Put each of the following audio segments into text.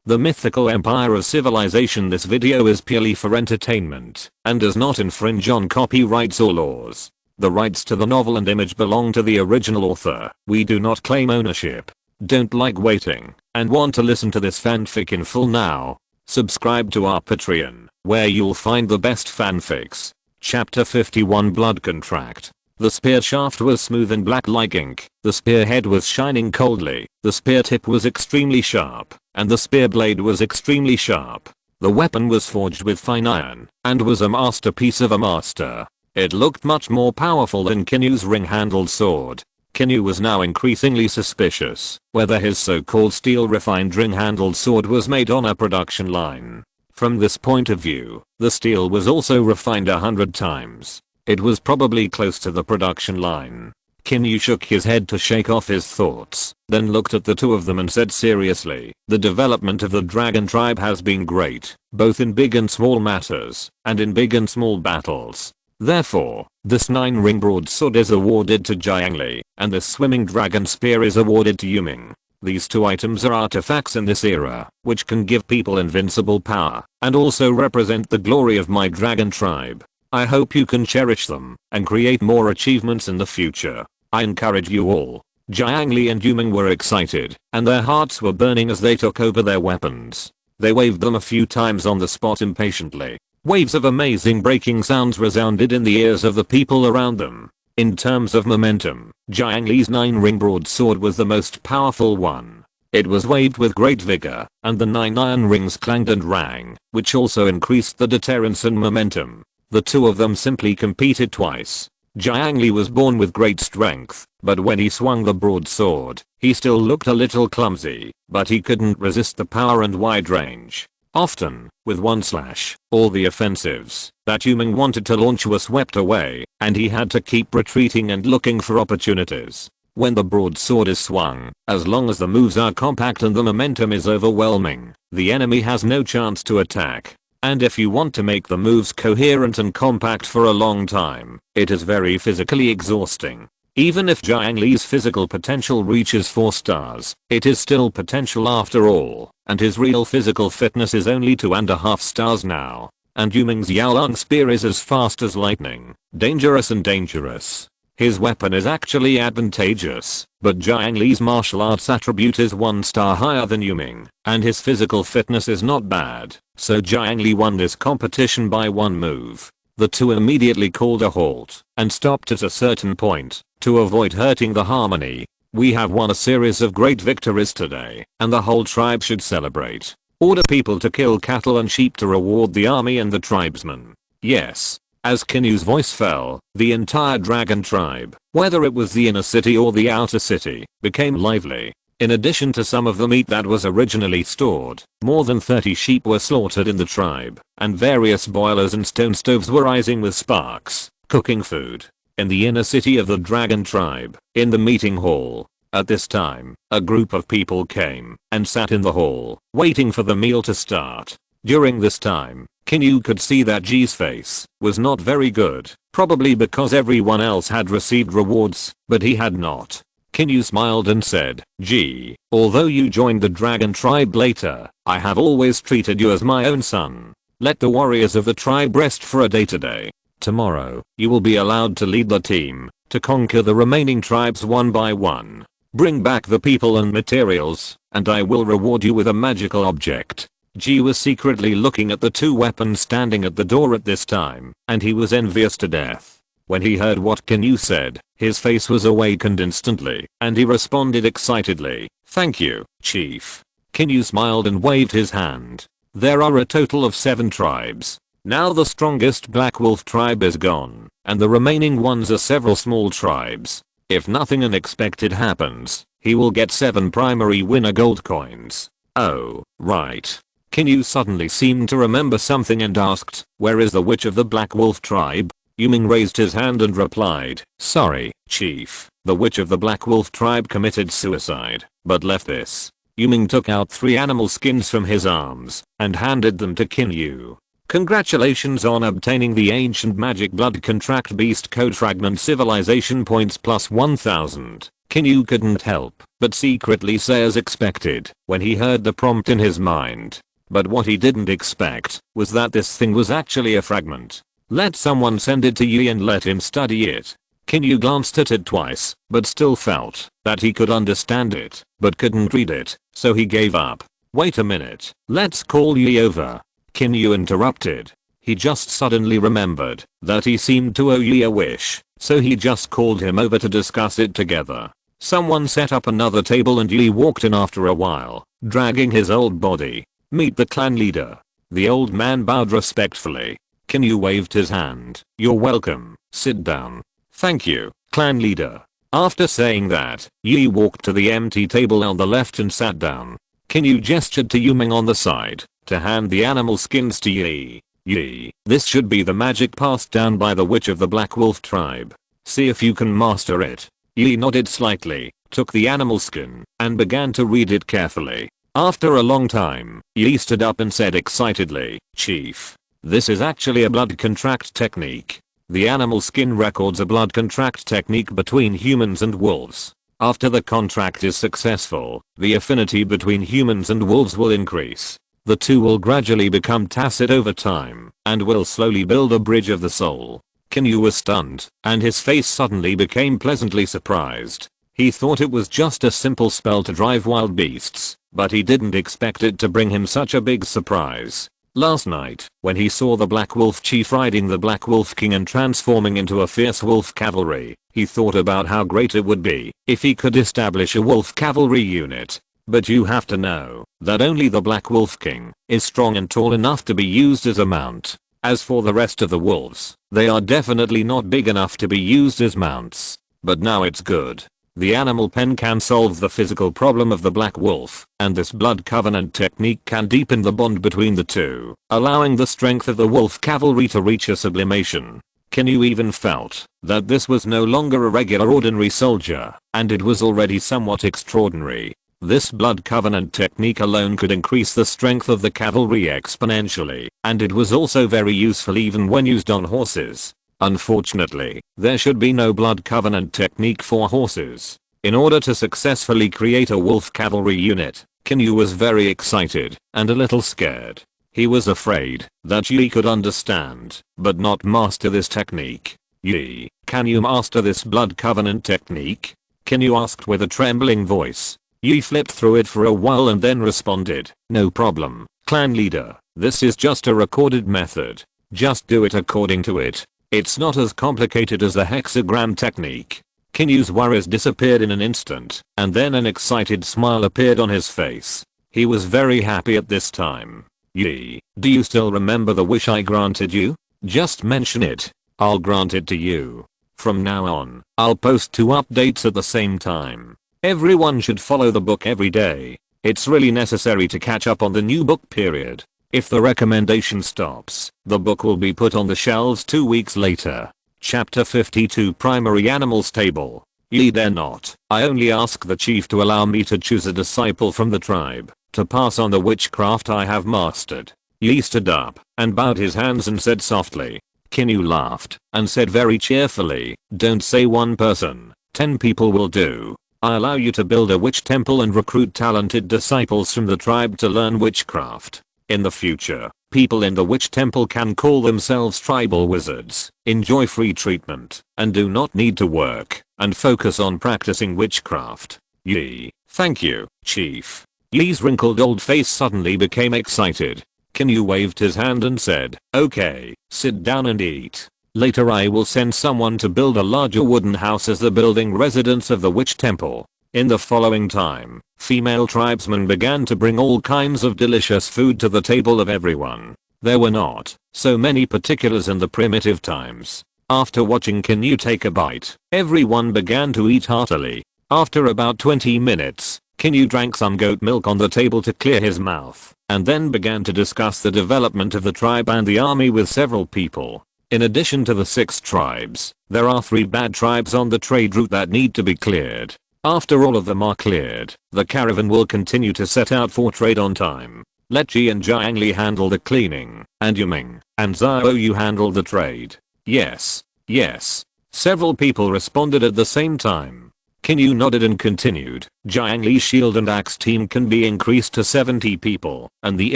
the mythical empire of civilization. This video is purely for entertainment and does not infringe on copyrights or laws. The rights to the novel and image belong to the original author. We do not claim ownership. Don't like waiting and want to listen to this fanfic in full now? Subscribe to our Patreon, where you'll find the best fanfics. Chapter 51 Blood Contract. The spear shaft was smooth and black like ink, the spearhead was shining coldly, the spear tip was extremely sharp, and the spear blade was extremely sharp. The weapon was forged with fine iron, and was a masterpiece of a master. It looked much more powerful than Qin Yu's ring-handled sword. Qin Yu was now increasingly suspicious whether his so-called steel-refined ring-handled sword was made on a production line. From this point of view, the steel was also refined 100 times. It was probably close to the production line. Qin Yu shook his head to shake off his thoughts, then looked at the two of them and said seriously, "The development of the dragon tribe has been great, both in big and small matters, and in big and small battles. Therefore, this 9-ring broadsword is awarded to Jiangli, and this swimming dragon spear is awarded to Yuming. These two items are artifacts in this era, which can give people invincible power, and also represent the glory of my dragon tribe. I hope you can cherish them, and create more achievements in the future. I encourage you all." Jiangli and Yuming were excited, and their hearts were burning as they took over their weapons. They waved them a few times on the spot impatiently. Waves of amazing breaking sounds resounded in the ears of the people around them. In terms of momentum, Jiangli's 9-ring broadsword was the most powerful one. It was waved with great vigor, and the 9 iron rings clanged and rang, which also increased the deterrence and momentum. The two of them simply competed twice. Jiangli was born with great strength, but when he swung the broadsword, he still looked a little clumsy, but he couldn't resist the power and wide range. Often, with one slash, all the offensives that Yuming wanted to launch were swept away, and he had to keep retreating and looking for opportunities. When the broadsword is swung, as long as the moves are compact and the momentum is overwhelming, the enemy has no chance to attack. And if you want to make the moves coherent and compact for a long time, it is very physically exhausting. Even if Jiangli's physical potential reaches 4 stars, it is still potential after all, and his real physical fitness is only 2.5 stars now. And Yuming's Yaolong spear is as fast as lightning, dangerous and dangerous. His weapon is actually advantageous, but Jiangli's martial arts attribute is 1 star higher than Yuming, and his physical fitness is not bad, so Jiangli won this competition by 1 move. The two immediately called a halt and stopped at a certain point to avoid hurting the harmony. "We have won a series of great victories today, and the whole tribe should celebrate. Order people to kill cattle and sheep to reward the army and the tribesmen." Yes. As Qin Yu's voice fell, the entire dragon tribe, whether it was the inner city or the outer city, became lively. In addition to some of the meat that was originally stored, more than 30 sheep were slaughtered in the tribe, and various boilers and stone stoves were rising with sparks, cooking food. In the inner city of the dragon tribe, in the meeting hall, at this time, a group of people came and sat in the hall, waiting for the meal to start. During this time, Qin Yu could see that Ji's face was not very good, probably because everyone else had received rewards, but he had not. Qin Yu smiled and said, "Ji, although you joined the dragon tribe later, I have always treated you as my own son. Let the warriors of the tribe rest for a day today. Tomorrow, you will be allowed to lead the team to conquer the remaining tribes one by one. Bring back the people and materials, and I will reward you with a magical object." Ji was secretly looking at the 2 weapons standing at the door at this time, and he was envious to death. When he heard what Qin Yu said, his face was awakened instantly, and he responded excitedly, "Thank you, Chief." Qin Yu smiled and waved his hand. "There are a total of 7 tribes. Now the strongest Black Wolf tribe is gone, and the remaining ones are several small tribes. If nothing unexpected happens, he will get 7 primary winner gold coins." "Oh, right." Qin Yu suddenly seemed to remember something and asked, "Where is the witch of the Black Wolf tribe?" Yuming raised his hand and replied, "Sorry, Chief, the witch of the Black Wolf tribe committed suicide, but left this." Yuming took out 3 animal skins from his arms and handed them to Qin Yu. Congratulations on obtaining the ancient magic blood contract beast code fragment civilization points plus 1000. Qin Yu couldn't help but secretly say as expected when he heard the prompt in his mind. But what he didn't expect was that this thing was actually a fragment. Let someone send it to Yi and let him study it. Qin Yu glanced at it twice, but still felt that he could understand it, but couldn't read it, so he gave up. Wait a minute, let's call Yi over. Qin Yu interrupted. He just suddenly remembered that he seemed to owe Yi a wish, so he just called him over to discuss it together. Someone set up another table and Yi walked in after a while, dragging his old body. Meet the clan leader. The old man bowed respectfully. Qin Yu waved his hand. You're welcome, sit down. Thank you, clan leader. After saying that, Yi walked to the empty table on the left and sat down. Qin Yu gestured to Yuming on the side to hand the animal skins to Yi. Yi, this should be the magic passed down by the witch of the Black Wolf tribe. See if you can master it. Yi nodded slightly, took the animal skin, and began to read it carefully. After a long time, Yi stood up and said excitedly, Chief, this is actually a blood contract technique. The animal skin records a blood contract technique between humans and wolves. After the contract is successful, the affinity between humans and wolves will increase. The two will gradually become tacit over time, and will slowly build a bridge of the soul. Qin Yu was stunned, and his face suddenly became pleasantly surprised. He thought it was just a simple spell to drive wild beasts, but he didn't expect it to bring him such a big surprise. Last night, when he saw the Black Wolf Chief riding the Black Wolf King and transforming into a fierce wolf cavalry, he thought about how great it would be if he could establish a wolf cavalry unit. But you have to know that only the Black Wolf King is strong and tall enough to be used as a mount. As for the rest of the wolves, they are definitely not big enough to be used as mounts. But now it's good. The animal pen can solve the physical problem of the Black Wolf, and this blood covenant technique can deepen the bond between the two, allowing the strength of the wolf cavalry to reach a sublimation. Qin Yu even felt that this was no longer a regular ordinary soldier, and it was already somewhat extraordinary. This blood covenant technique alone could increase the strength of the cavalry exponentially, and it was also very useful even when used on horses. Unfortunately, there should be no blood covenant technique for horses. In order to successfully create a wolf cavalry unit, Qin Yu was very excited and a little scared. He was afraid that Yi could understand, but not master this technique. Yi, can you master this blood covenant technique? Qin Yu asked with a trembling voice. Yi flipped through it for a while and then responded, no problem, clan leader, this is just a recorded method. Just do it according to it. It's not as complicated as the hexagram technique. Qin Yu's worries disappeared in an instant, and then an excited smile appeared on his face. He was very happy at this time. Yi, do you still remember the wish I granted you? Just mention it. I'll grant it to you. From now on, I'll post 2 updates at the same time. Everyone should follow the book every day. It's really necessary to catch up on the new book period. If the recommendation stops, the book will be put on the shelves 2 weeks later. Chapter 52 Primary Animals Table. Yi dare not. I only ask the chief to allow me to choose a disciple from the tribe to pass on the witchcraft I have mastered. Yi stood up and bowed his hands and said softly. Qin Yu laughed and said very cheerfully, don't say 1 person, 10 people will do. I allow you to build a witch temple and recruit talented disciples from the tribe to learn witchcraft. In the future, people in the witch temple can call themselves tribal wizards, enjoy free treatment, and do not need to work, and focus on practicing witchcraft. Yi, thank you, chief. Yi's wrinkled old face suddenly became excited. Qin Yu waved his hand and said, okay, sit down and eat. Later I will send someone to build a larger wooden house as the building residence of the witch temple. In the following time, female tribesmen began to bring all kinds of delicious food to the table of everyone. There were not so many particulars in the primitive times. After watching Qin Yu take a bite, everyone began to eat heartily. After about 20 minutes, Qin Yu drank some goat milk on the table to clear his mouth, and then began to discuss the development of the tribe and the army with several people. In addition to the 6 tribes, there are 3 bad tribes on the trade route that need to be cleared. After all of them are cleared, the caravan will continue to set out for trade on time. Let Ji and Jiang Li handle the cleaning, and Yuming and Zhao Yu handle the trade. Yes. Yes. Several people responded at the same time. Qin Yu nodded and continued. Jiang Li's shield and axe team can be increased to 70 people, and the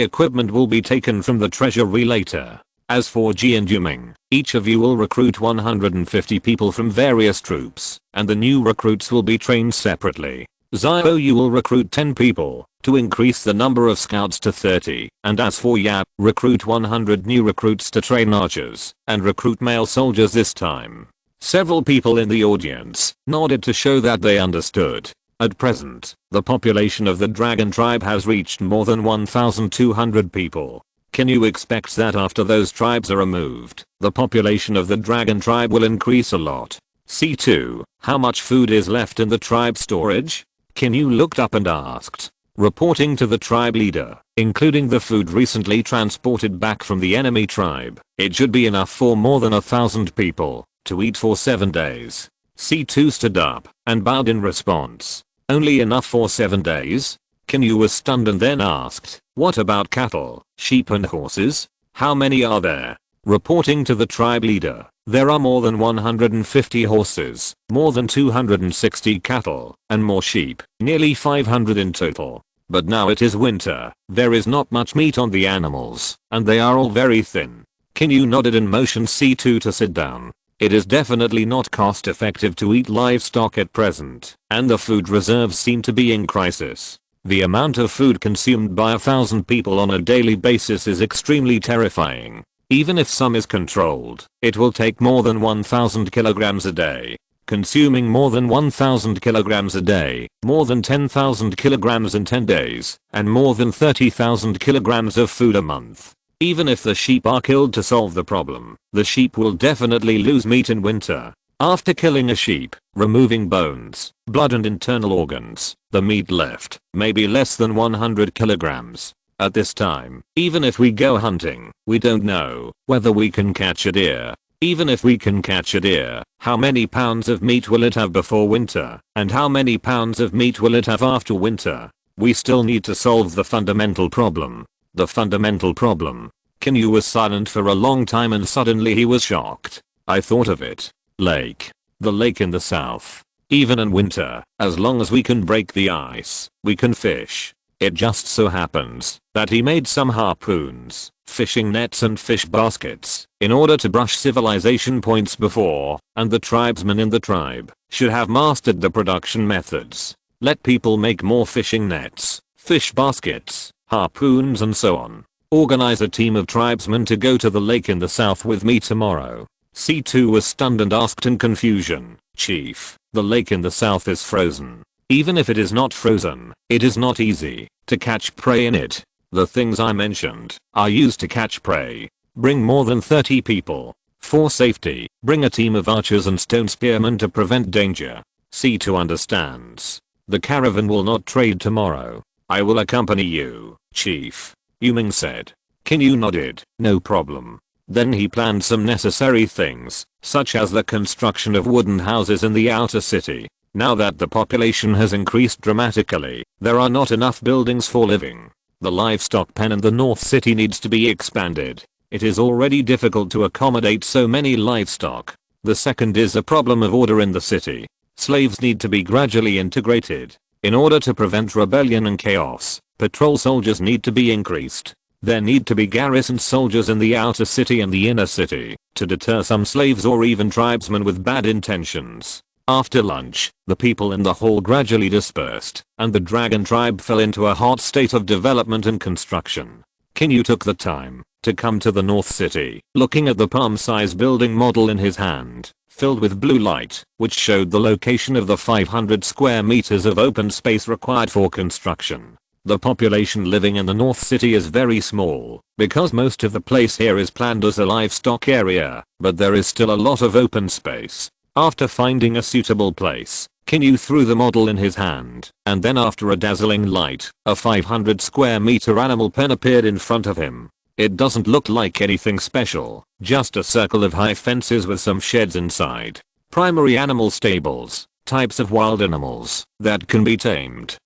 equipment will be taken from the treasury later. As for Ji and Yuming, each of you will recruit 150 people from various troops, and the new recruits will be trained separately. Zhao Yu will recruit 10 people, to increase the number of scouts to 30, and as for Yap, recruit 100 new recruits to train archers, and recruit male soldiers this time. Several people in the audience nodded to show that they understood. At present, the population of the dragon tribe has reached more than 1,200 people. Qin Yu expects that after those tribes are removed, the population of the dragon tribe will increase a lot. C2, how much food is left in the tribe storage? Qin Yu looked up and asked. Reporting to the tribe leader, including the food recently transported back from the enemy tribe, it should be enough for more than 1,000 people to eat for 7 days. C2 stood up and bowed in response. Only enough for 7 days? Qin Yu was stunned and then asked, what about cattle, sheep and horses? How many are there? Reporting to the tribe leader, there are more than 150 horses, more than 260 cattle, and more sheep, nearly 500 in total. But now it is winter, there is not much meat on the animals, and they are all very thin. Qin Yu nodded and motioned C2 to sit down. It is definitely not cost effective to eat livestock at present, and the food reserves seem to be in crisis. The amount of food consumed by 1,000 people on a daily basis is extremely terrifying. Even if some is controlled, it will take more than 1,000 kilograms a day. Consuming more than 1,000 kilograms a day, more than 10,000 kilograms in 10 days, and more than 30,000 kilograms of food a month. Even if the sheep are killed to solve the problem, the sheep will definitely lose meat in winter. After killing a sheep, removing bones, blood and internal organs, the meat left may be less than 100 kilograms. At this time, even if we go hunting, we don't know whether we can catch a deer. Even if we can catch a deer, how many pounds of meat will it have before winter, and how many pounds of meat will it have after winter? We still need to solve the fundamental problem. The fundamental problem. Qin Yu was silent for a long time and suddenly he was shocked. I thought of it. Lake. The lake in the south. Even in winter, as long as we can break the ice, we can fish. It just so happens that he made some harpoons, fishing nets and fish baskets in order to brush civilization points before, and the tribesmen in the tribe should have mastered the production methods. Let people make more fishing nets, fish baskets, harpoons and so on. Organize a team of tribesmen to go to the lake in the south with me tomorrow. C2 was stunned and asked in confusion, Chief, the lake in the south is frozen. Even if it is not frozen, it is not easy to catch prey in it. The things I mentioned are used to catch prey. Bring more than 30 people. For safety, bring a team of archers and stone spearmen to prevent danger. C2 understands. The caravan will not trade tomorrow. I will accompany you, Chief, Yuming said. Qin Yu nodded, no problem. Then he planned some necessary things, such as the construction of wooden houses in the outer city. Now that the population has increased dramatically, there are not enough buildings for living. The livestock pen in the North City needs to be expanded. It is already difficult to accommodate so many livestock. The second is a problem of order in the city. Slaves need to be gradually integrated. In order to prevent rebellion and chaos, patrol soldiers need to be increased. There need to be garrison soldiers in the outer city and the inner city to deter some slaves or even tribesmen with bad intentions. After lunch, the people in the hall gradually dispersed, and the dragon tribe fell into a hot state of development and construction. Qin Yu took the time to come to the North City, looking at the palm-sized building model in his hand, filled with blue light, which showed the location of the 500 square meters of open space required for construction. The population living in the North City is very small, because most of the place here is planned as a livestock area, but there is still a lot of open space. After finding a suitable place, Qin Yu threw the model in his hand, and then after a dazzling light, a 500 square meter animal pen appeared in front of him. It doesn't look like anything special, just a circle of high fences with some sheds inside. Primary animal stables, types of wild animals that can be tamed.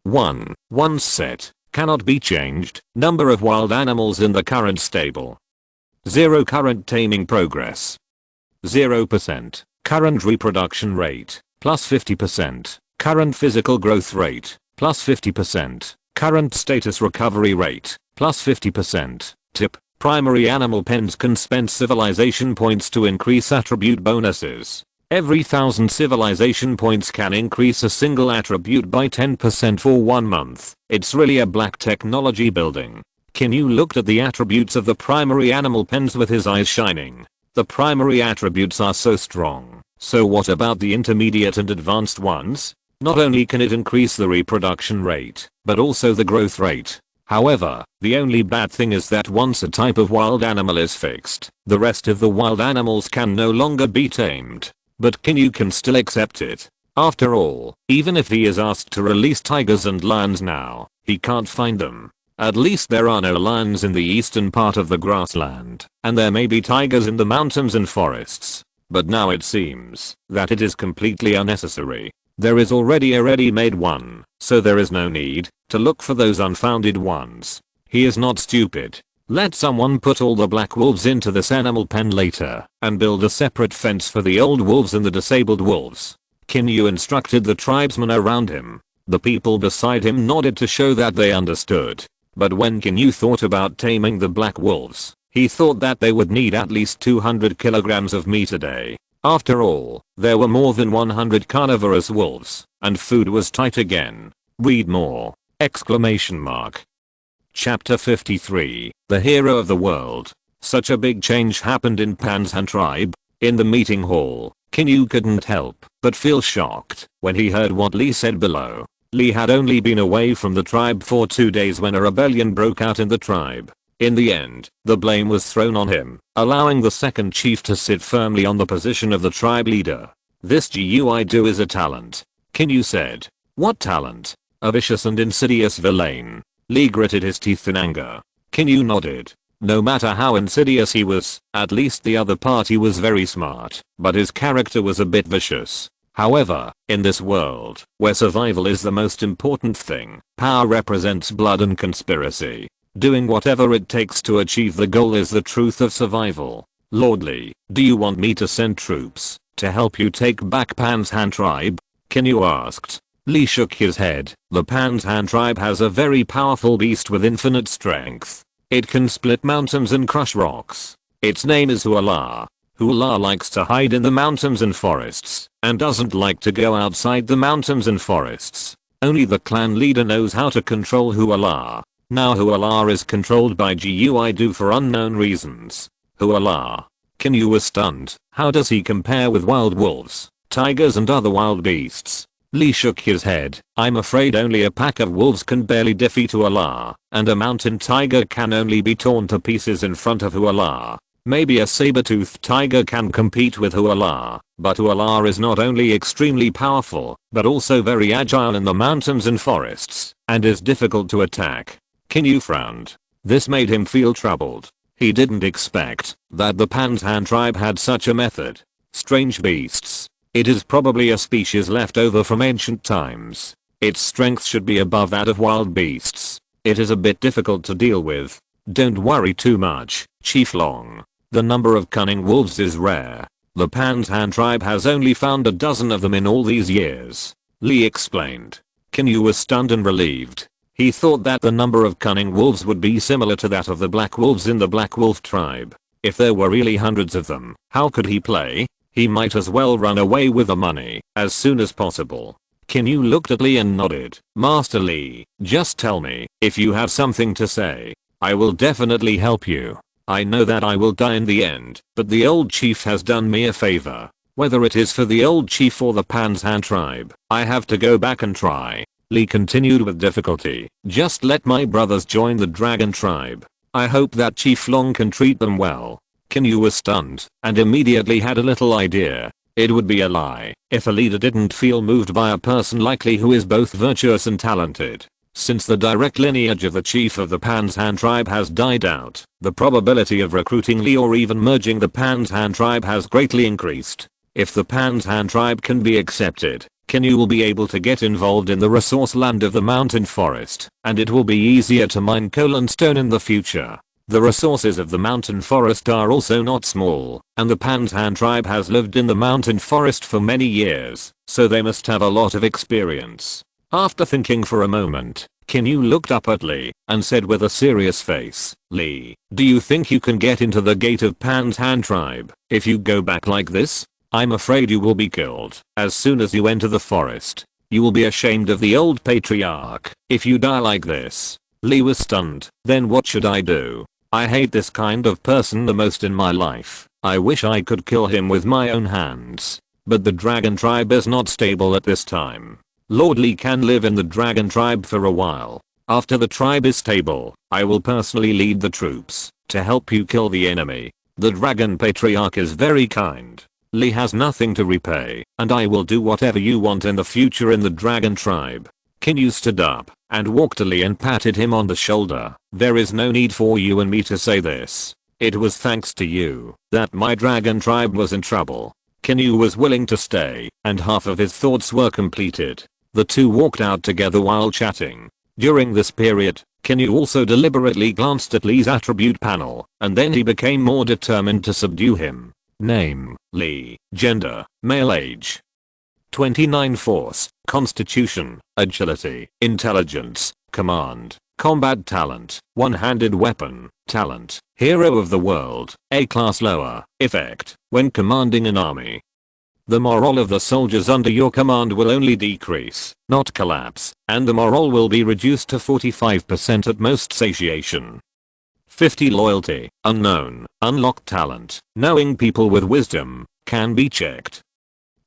1. Set. Cannot be changed. Number of wild animals in the current stable. 0 current taming progress. 0%. Current reproduction rate. Plus 50%. Current physical growth rate. Plus 50%. Current status recovery rate. Plus 50%. Tip. Primary animal pens can spend civilization points to increase attribute bonuses. Every 1000 civilization points can increase a single attribute by 10% for 1 month. It's really a black technology building. Qin Yu looked at the attributes of the primary animal pens with his eyes shining. The primary attributes are so strong. So what about the intermediate and advanced ones? Not only can it increase the reproduction rate, but also the growth rate. However, the only bad thing is that once a type of wild animal is fixed, the rest of the wild animals can no longer be tamed. But Qin Yu can still accept it. After all, even if he is asked to release tigers and lions now, he can't find them. At least there are no lions in the eastern part of the grassland, and there may be tigers in the mountains and forests. But now it seems that it is completely unnecessary. There is already a ready-made one, so there is no need to look for those unfounded ones. He is not stupid. Let someone put all the black wolves into this animal pen later and build a separate fence for the old wolves and the disabled wolves. Qin Yu instructed the tribesmen around him. The people beside him nodded to show that they understood. But when Qin Yu thought about taming the black wolves, he thought that they would need at least 200 kilograms of meat a day. After all, there were more than 100 carnivorous wolves, and food was tight again. Read more! Exclamation mark. Chapter 53, The Hero of the World. Such a big change happened in Pan's Han tribe. In the meeting hall, Qin Yu couldn't help but feel shocked when he heard what Li said below. Li had only been away from the tribe for 2 days when a rebellion broke out in the tribe. In the end, the blame was thrown on him, allowing the second chief to sit firmly on the position of the tribe leader. This GUI do is a talent. Qin Yu said. What talent? A vicious and insidious villain. Li gritted his teeth in anger. Qin Yu nodded. No matter how insidious he was, at least the other party was very smart, but his character was a bit vicious. However, in this world, where survival is the most important thing, power represents blood and conspiracy. Doing whatever it takes to achieve the goal is the truth of survival. Lord Li, do you want me to send troops to help you take back Pan's Han tribe? Qin Yu asked. Li shook his head. The Pan's Han tribe has a very powerful beast with infinite strength. It can split mountains and crush rocks. Its name is Huala. Huala likes to hide in the mountains and forests, and doesn't like to go outside the mountains and forests. Only the clan leader knows how to control Huala. Now Huala is controlled by GUI Do for unknown reasons. Huala. Qin Yu was stunned. How does he compare with wild wolves, tigers and other wild beasts? Li shook his head. I'm afraid only a pack of wolves can barely defeat Huala, and a mountain tiger can only be torn to pieces in front of Huala. Maybe a saber-toothed tiger can compete with Huala, but Huala is not only extremely powerful, but also very agile in the mountains and forests, and is difficult to attack. Qin Yu frowned. This made him feel troubled. He didn't expect that the Pan's Han tribe had such a method. Strange beasts. It is probably a species left over from ancient times. Its strength should be above that of wild beasts. It is a bit difficult to deal with. Don't worry too much, Chief Long. The number of cunning wolves is rare. The Pan's Han tribe has only found a dozen of them in all these years. Li explained. Qin Yu was stunned and relieved. He thought that the number of cunning wolves would be similar to that of the black wolves in the Black Wolf tribe. If there were really hundreds of them, how could he play? He might as well run away with the money as soon as possible. Qin Yu looked at Li and nodded. Master Li, just tell me if you have something to say. I will definitely help you. I know that I will die in the end, but the old chief has done me a favor. Whether it is for the old chief or the Pan's Han tribe, I have to go back and try. Li continued with difficulty. Just let my brothers join the dragon tribe. I hope that Chief Long can treat them well. Qin Yu was stunned and immediately had a little idea. It would be a lie if a leader didn't feel moved by a person like Li who is both virtuous and talented. Since the direct lineage of the chief of the Pan's Han tribe has died out, the probability of recruiting Li or even merging the Pan's Han tribe has greatly increased. If the Pan's Han tribe can be accepted, Qin Yu will be able to get involved in the resource land of the mountain forest, and it will be easier to mine coal and stone in the future. The resources of the mountain forest are also not small, and the Panshan tribe has lived in the mountain forest for many years, so they must have a lot of experience. After thinking for a moment, Qin Yu looked up at Li and said with a serious face, "Li, do you think you can get into the gate of Panshan tribe if you go back like this? I'm afraid you will be killed as soon as you enter the forest. You will be ashamed of the old patriarch if you die like this." Li was stunned. Then what should I do? I hate this kind of person the most in my life. I wish I could kill him with my own hands. But the dragon tribe is not stable at this time. Lord Li can live in the dragon tribe for a while. After the tribe is stable, I will personally lead the troops to help you kill the enemy. The dragon patriarch is very kind. Li has nothing to repay, and I will do whatever you want in the future in the dragon tribe. Qin Yu stood up and walked to Li and patted him on the shoulder. There is no need for you and me to say this. It was thanks to you that my dragon tribe was in trouble. Qin Yu was willing to stay, and half of his thoughts were completed. The two walked out together while chatting. During this period, Qin Yu also deliberately glanced at Li's attribute panel, and then he became more determined to subdue him. Name, Li. Gender, male. Age, 29. Force, Constitution, Agility, Intelligence, Command, Combat Talent, One-handed Weapon, Talent, Hero of the World, A class lower. Effect, when commanding an army. The morale of the soldiers under your command will only decrease, not collapse, and the morale will be reduced to 45% at most. Satiation. 50. Loyalty, unknown, unlocked talent, knowing people with wisdom, can be checked.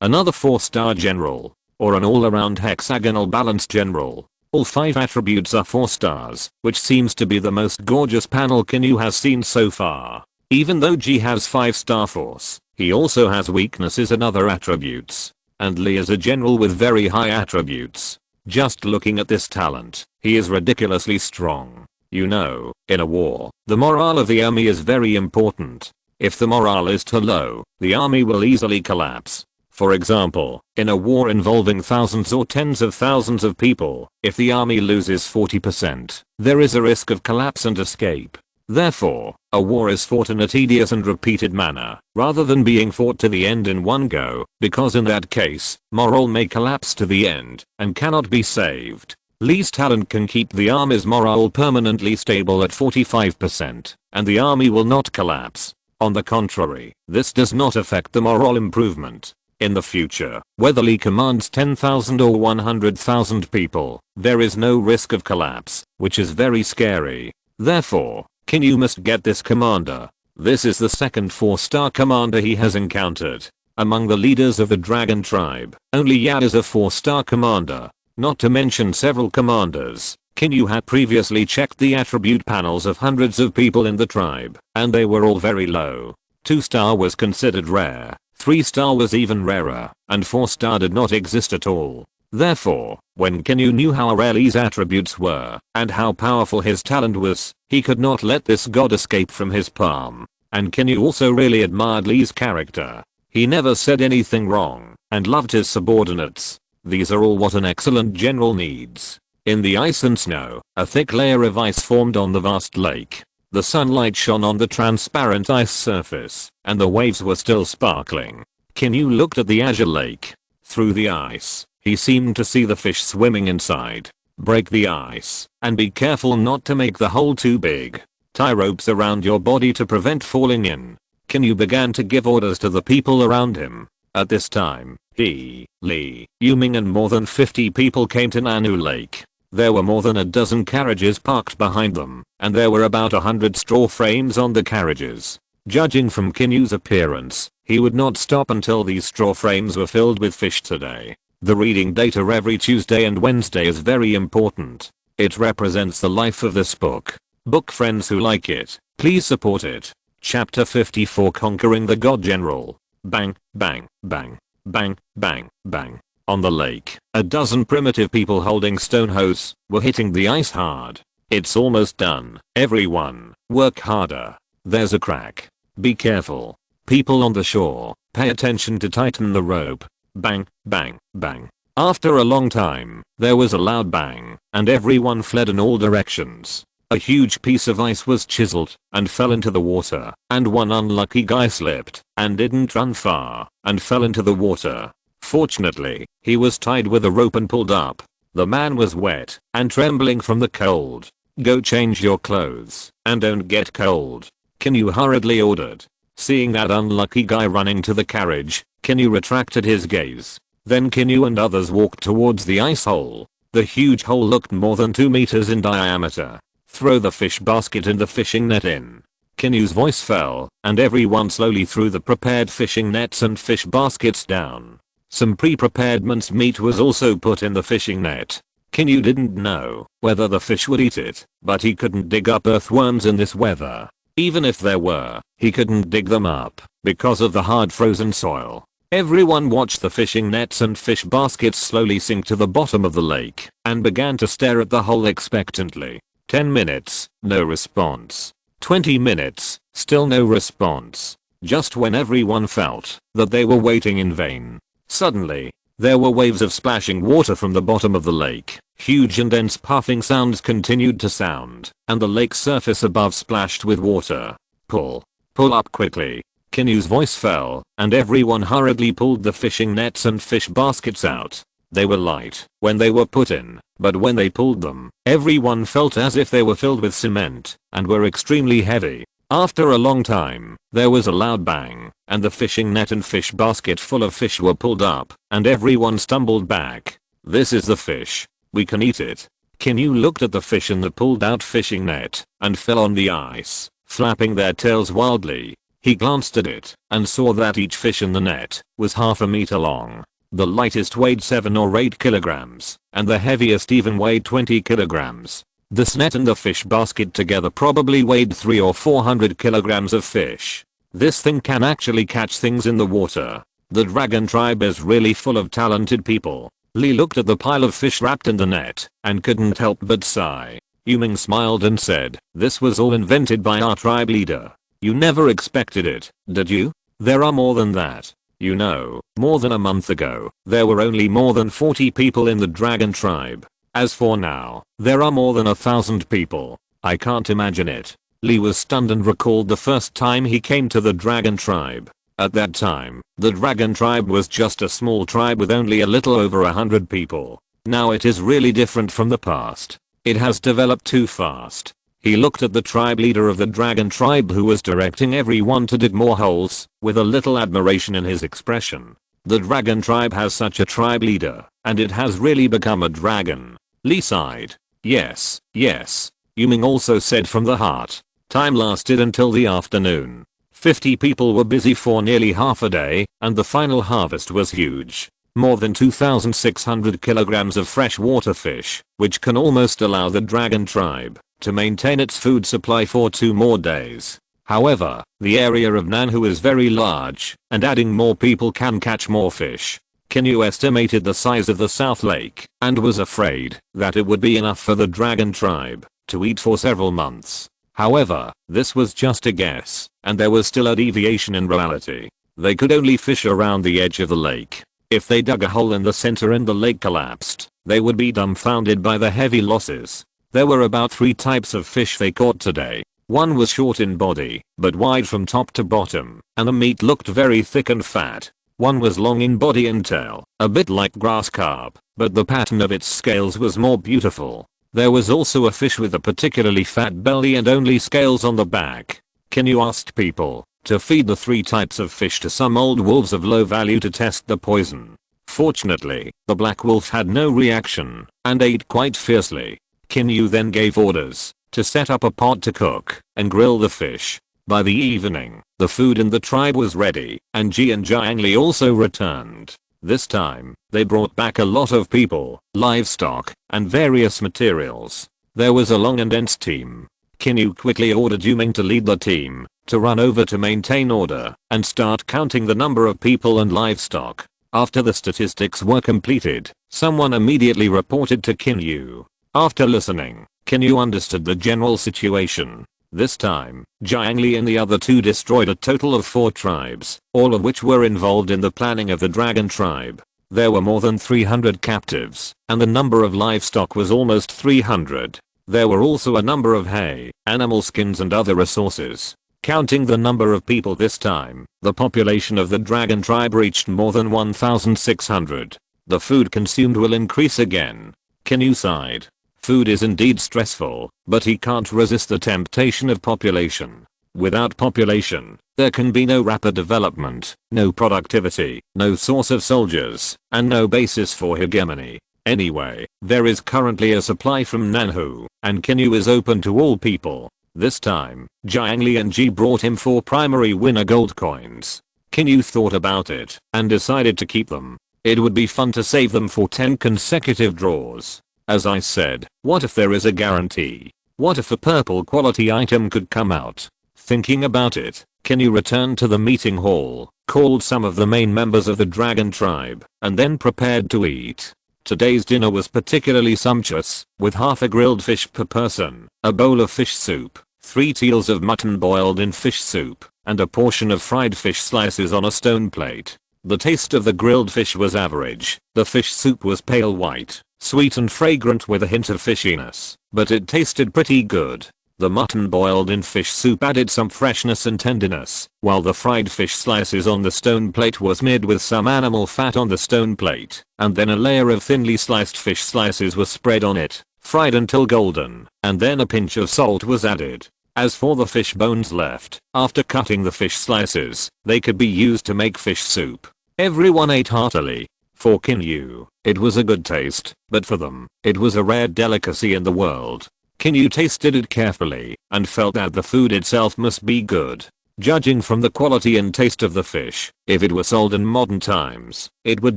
Another 4-star general, or an all-around hexagonal balanced general. All 5 attributes are 4 stars, which seems to be the most gorgeous panel Qin Yu has seen so far. Even though Ji has 5-star force, he also has weaknesses and other attributes. And Li is a general with very high attributes. Just looking at this talent, he is ridiculously strong. You know, in a war, the morale of the army is very important. If the morale is too low, the army will easily collapse. For example, in a war involving thousands or tens of thousands of people, if the army loses 40%, there is a risk of collapse and escape. Therefore, a war is fought in a tedious and repeated manner, rather than being fought to the end in one go, because in that case, morale may collapse to the end, and cannot be saved. Li's talent can keep the army's morale permanently stable at 45%, and the army will not collapse. On the contrary, this does not affect the morale improvement. In the future, whether Li commands 10,000 or 100,000 people, there is no risk of collapse, which is very scary. Therefore, Qin Yu must get this commander. This is the second 4-star commander he has encountered. Among the leaders of the dragon tribe, only Yan is a 4-star commander. Not to mention several commanders. Qin Yu had previously checked the attribute panels of hundreds of people in the tribe, and they were all very low. 2-star was considered rare, 3-star was even rarer, and 4-star did not exist at all. Therefore, when Qin Yu knew how rare Li's attributes were, and how powerful his talent was, he could not let this god escape from his palm. And Qin Yu also really admired Li's character. He never said anything wrong, and loved his subordinates. These are all what an excellent general needs. In the ice and snow, a thick layer of ice formed on the vast lake. The sunlight shone on the transparent ice surface, and the waves were still sparkling. Qin Yu looked at the azure lake. Through the ice, he seemed to see the fish swimming inside. Break the ice, and be careful not to make the hole too big. Tie ropes around your body to prevent falling in. Qin Yu began to give orders to the people around him. At this time, he, Li, Yuming and more than 50 people came to Nanu Lake. There were more than a dozen carriages parked behind them, and there were about 100 straw frames on the carriages. Judging from Qin Yu's appearance, he would not stop until these straw frames were filled with fish today. The reading data every Tuesday and Wednesday is very important. It represents the life of this book. Book friends who like it, please support it. Chapter 54, Conquering the God General. Bang, bang, bang, bang, bang, bang. On the lake, a dozen primitive people holding stone hoes were hitting the ice hard. It's almost done. Everyone, work harder. There's a crack. Be careful. People on the shore, pay attention to tighten the rope. Bang, bang, bang. After a long time, there was a loud bang, and everyone fled in all directions. A huge piece of ice was chiseled and fell into the water, and one unlucky guy slipped and didn't run far and fell into the water. Fortunately, he was tied with a rope and pulled up. The man was wet and trembling from the cold. "Go change your clothes and don't get cold," Qin Yu hurriedly ordered. Seeing that unlucky guy running to the carriage, Qin Yu retracted his gaze. Then Qin Yu and others walked towards the ice hole. The huge hole looked more than 2 meters in diameter. "Throw the fish basket and the fishing net in." Qin Yu's voice fell, and everyone slowly threw the prepared fishing nets and fish baskets down. Some pre-prepared minced meat was also put in the fishing net. Qin Yu didn't know whether the fish would eat it, but he couldn't dig up earthworms in this weather. Even if there were, he couldn't dig them up because of the hard frozen soil. Everyone watched the fishing nets and fish baskets slowly sink to the bottom of the lake and began to stare at the hole expectantly. 10 minutes, no response. 20 minutes, still no response. Just when everyone felt that they were waiting in vain, suddenly, there were waves of splashing water from the bottom of the lake. Huge and dense puffing sounds continued to sound, and the lake surface above splashed with water. "Pull. Pull up quickly." Qin Yu's voice fell, and everyone hurriedly pulled the fishing nets and fish baskets out. They were light when they were put in, but when they pulled them, everyone felt as if they were filled with cement and were extremely heavy. After a long time, there was a loud bang, and the fishing net and fish basket full of fish were pulled up, and everyone stumbled back. "This is the fish. We can eat it." Qin Yu looked at the fish in the pulled out fishing net and fell on the ice, flapping their tails wildly. He glanced at it and saw that each fish in the net was half a meter long. The lightest weighed 7 or 8 kilograms, and the heaviest even weighed 20 kilograms. This net and the fish basket together probably weighed 300 or 400 kilograms of fish. This thing can actually catch things in the water. The dragon tribe is really full of talented people. Li looked at the pile of fish wrapped in the net and couldn't help but sigh. Yuming smiled and said, "This was all invented by our tribe leader. You never expected it, did you? There are more than that. You know, more than a month ago, there were only more than 40 people in the dragon tribe. As for now, there are more than 1,000 people. I can't imagine it." Li was stunned and recalled the first time he came to the dragon tribe. At that time, the dragon tribe was just a small tribe with only a little over 100 people. Now it is really different from the past. It has developed too fast. He looked at the tribe leader of the dragon tribe who was directing everyone to dig more holes, with a little admiration in his expression. The dragon tribe has such a tribe leader, and it has really become a dragon. Li sighed. "Yes, yes." Yuming also said from the heart. Time lasted until the afternoon. 50 people were busy for nearly half a day, and the final harvest was huge. More than 2,600 kilograms of freshwater fish, which can almost allow the dragon tribe to maintain its food supply for 2 more days. However, the area of Nanhu is very large, and adding more people can catch more fish. Qin Yu estimated the size of the South Lake, and was afraid that it would be enough for the dragon tribe to eat for several months. However, this was just a guess, and there was still a deviation in reality. They could only fish around the edge of the lake. If they dug a hole in the center and the lake collapsed, they would be dumbfounded by the heavy losses. There were about 3 types of fish they caught today. One was short in body, but wide from top to bottom, and the meat looked very thick and fat. One was long in body and tail, a bit like grass carp, but the pattern of its scales was more beautiful. There was also a fish with a particularly fat belly and only scales on the back. Qin Yu asked people to feed the 3 types of fish to some old wolves of low value to test the poison. Fortunately, the black wolf had no reaction and ate quite fiercely. Qin Yu then gave orders to set up a pot to cook and grill the fish. By the evening, the food in the tribe was ready, and Ji and Jiangli also returned. This time, they brought back a lot of people, livestock, and various materials. There was a long and dense team. Qin Yu quickly ordered Yuming to lead the team, to run over to maintain order, and start counting the number of people and livestock. After the statistics were completed, someone immediately reported to Qin Yu. After listening, Qin Yu understood the general situation. This time, Jiangli and the other 2 destroyed a total of 4 tribes, all of which were involved in the planning of the dragon tribe. There were more than 300 captives, and the number of livestock was almost 300. There were also a number of hay, animal skins and other resources. Counting the number of people this time, the population of the dragon tribe reached more than 1,600. The food consumed will increase again. Qin Yu sighed. Food is indeed stressful, but he can't resist the temptation of population. Without population, there can be no rapid development, no productivity, no source of soldiers, and no basis for hegemony. Anyway, there is currently a supply from Nanhu, and Qin Yu is open to all people. This time, Jiang Li and Ji brought him 4 primary winner gold coins. Qin Yu thought about it, and decided to keep them. It would be fun to save them for 10 consecutive draws. As I said, what if there is a guarantee? What if a purple quality item could come out? Thinking about it, Qin Yu returned to the meeting hall, called some of the main members of the dragon tribe, and then prepared to eat. Today's dinner was particularly sumptuous, with half a grilled fish per person, a bowl of fish soup, 3 teals of mutton boiled in fish soup, and a portion of fried fish slices on a stone plate. The taste of the grilled fish was average. The fish soup was pale white, sweet and fragrant with a hint of fishiness, but it tasted pretty good. The mutton boiled in fish soup added some freshness and tenderness, while the fried fish slices on the stone plate were smeared with some animal fat on the stone plate, and then a layer of thinly sliced fish slices was spread on it, fried until golden, and then a pinch of salt was added. As for the fish bones left, after cutting the fish slices, they could be used to make fish soup. Everyone ate heartily. For Qin Yu, it was a good taste, but for them, it was a rare delicacy in the world. Qin Yu tasted it carefully, and felt that the food itself must be good. Judging from the quality and taste of the fish, if it were sold in modern times, it would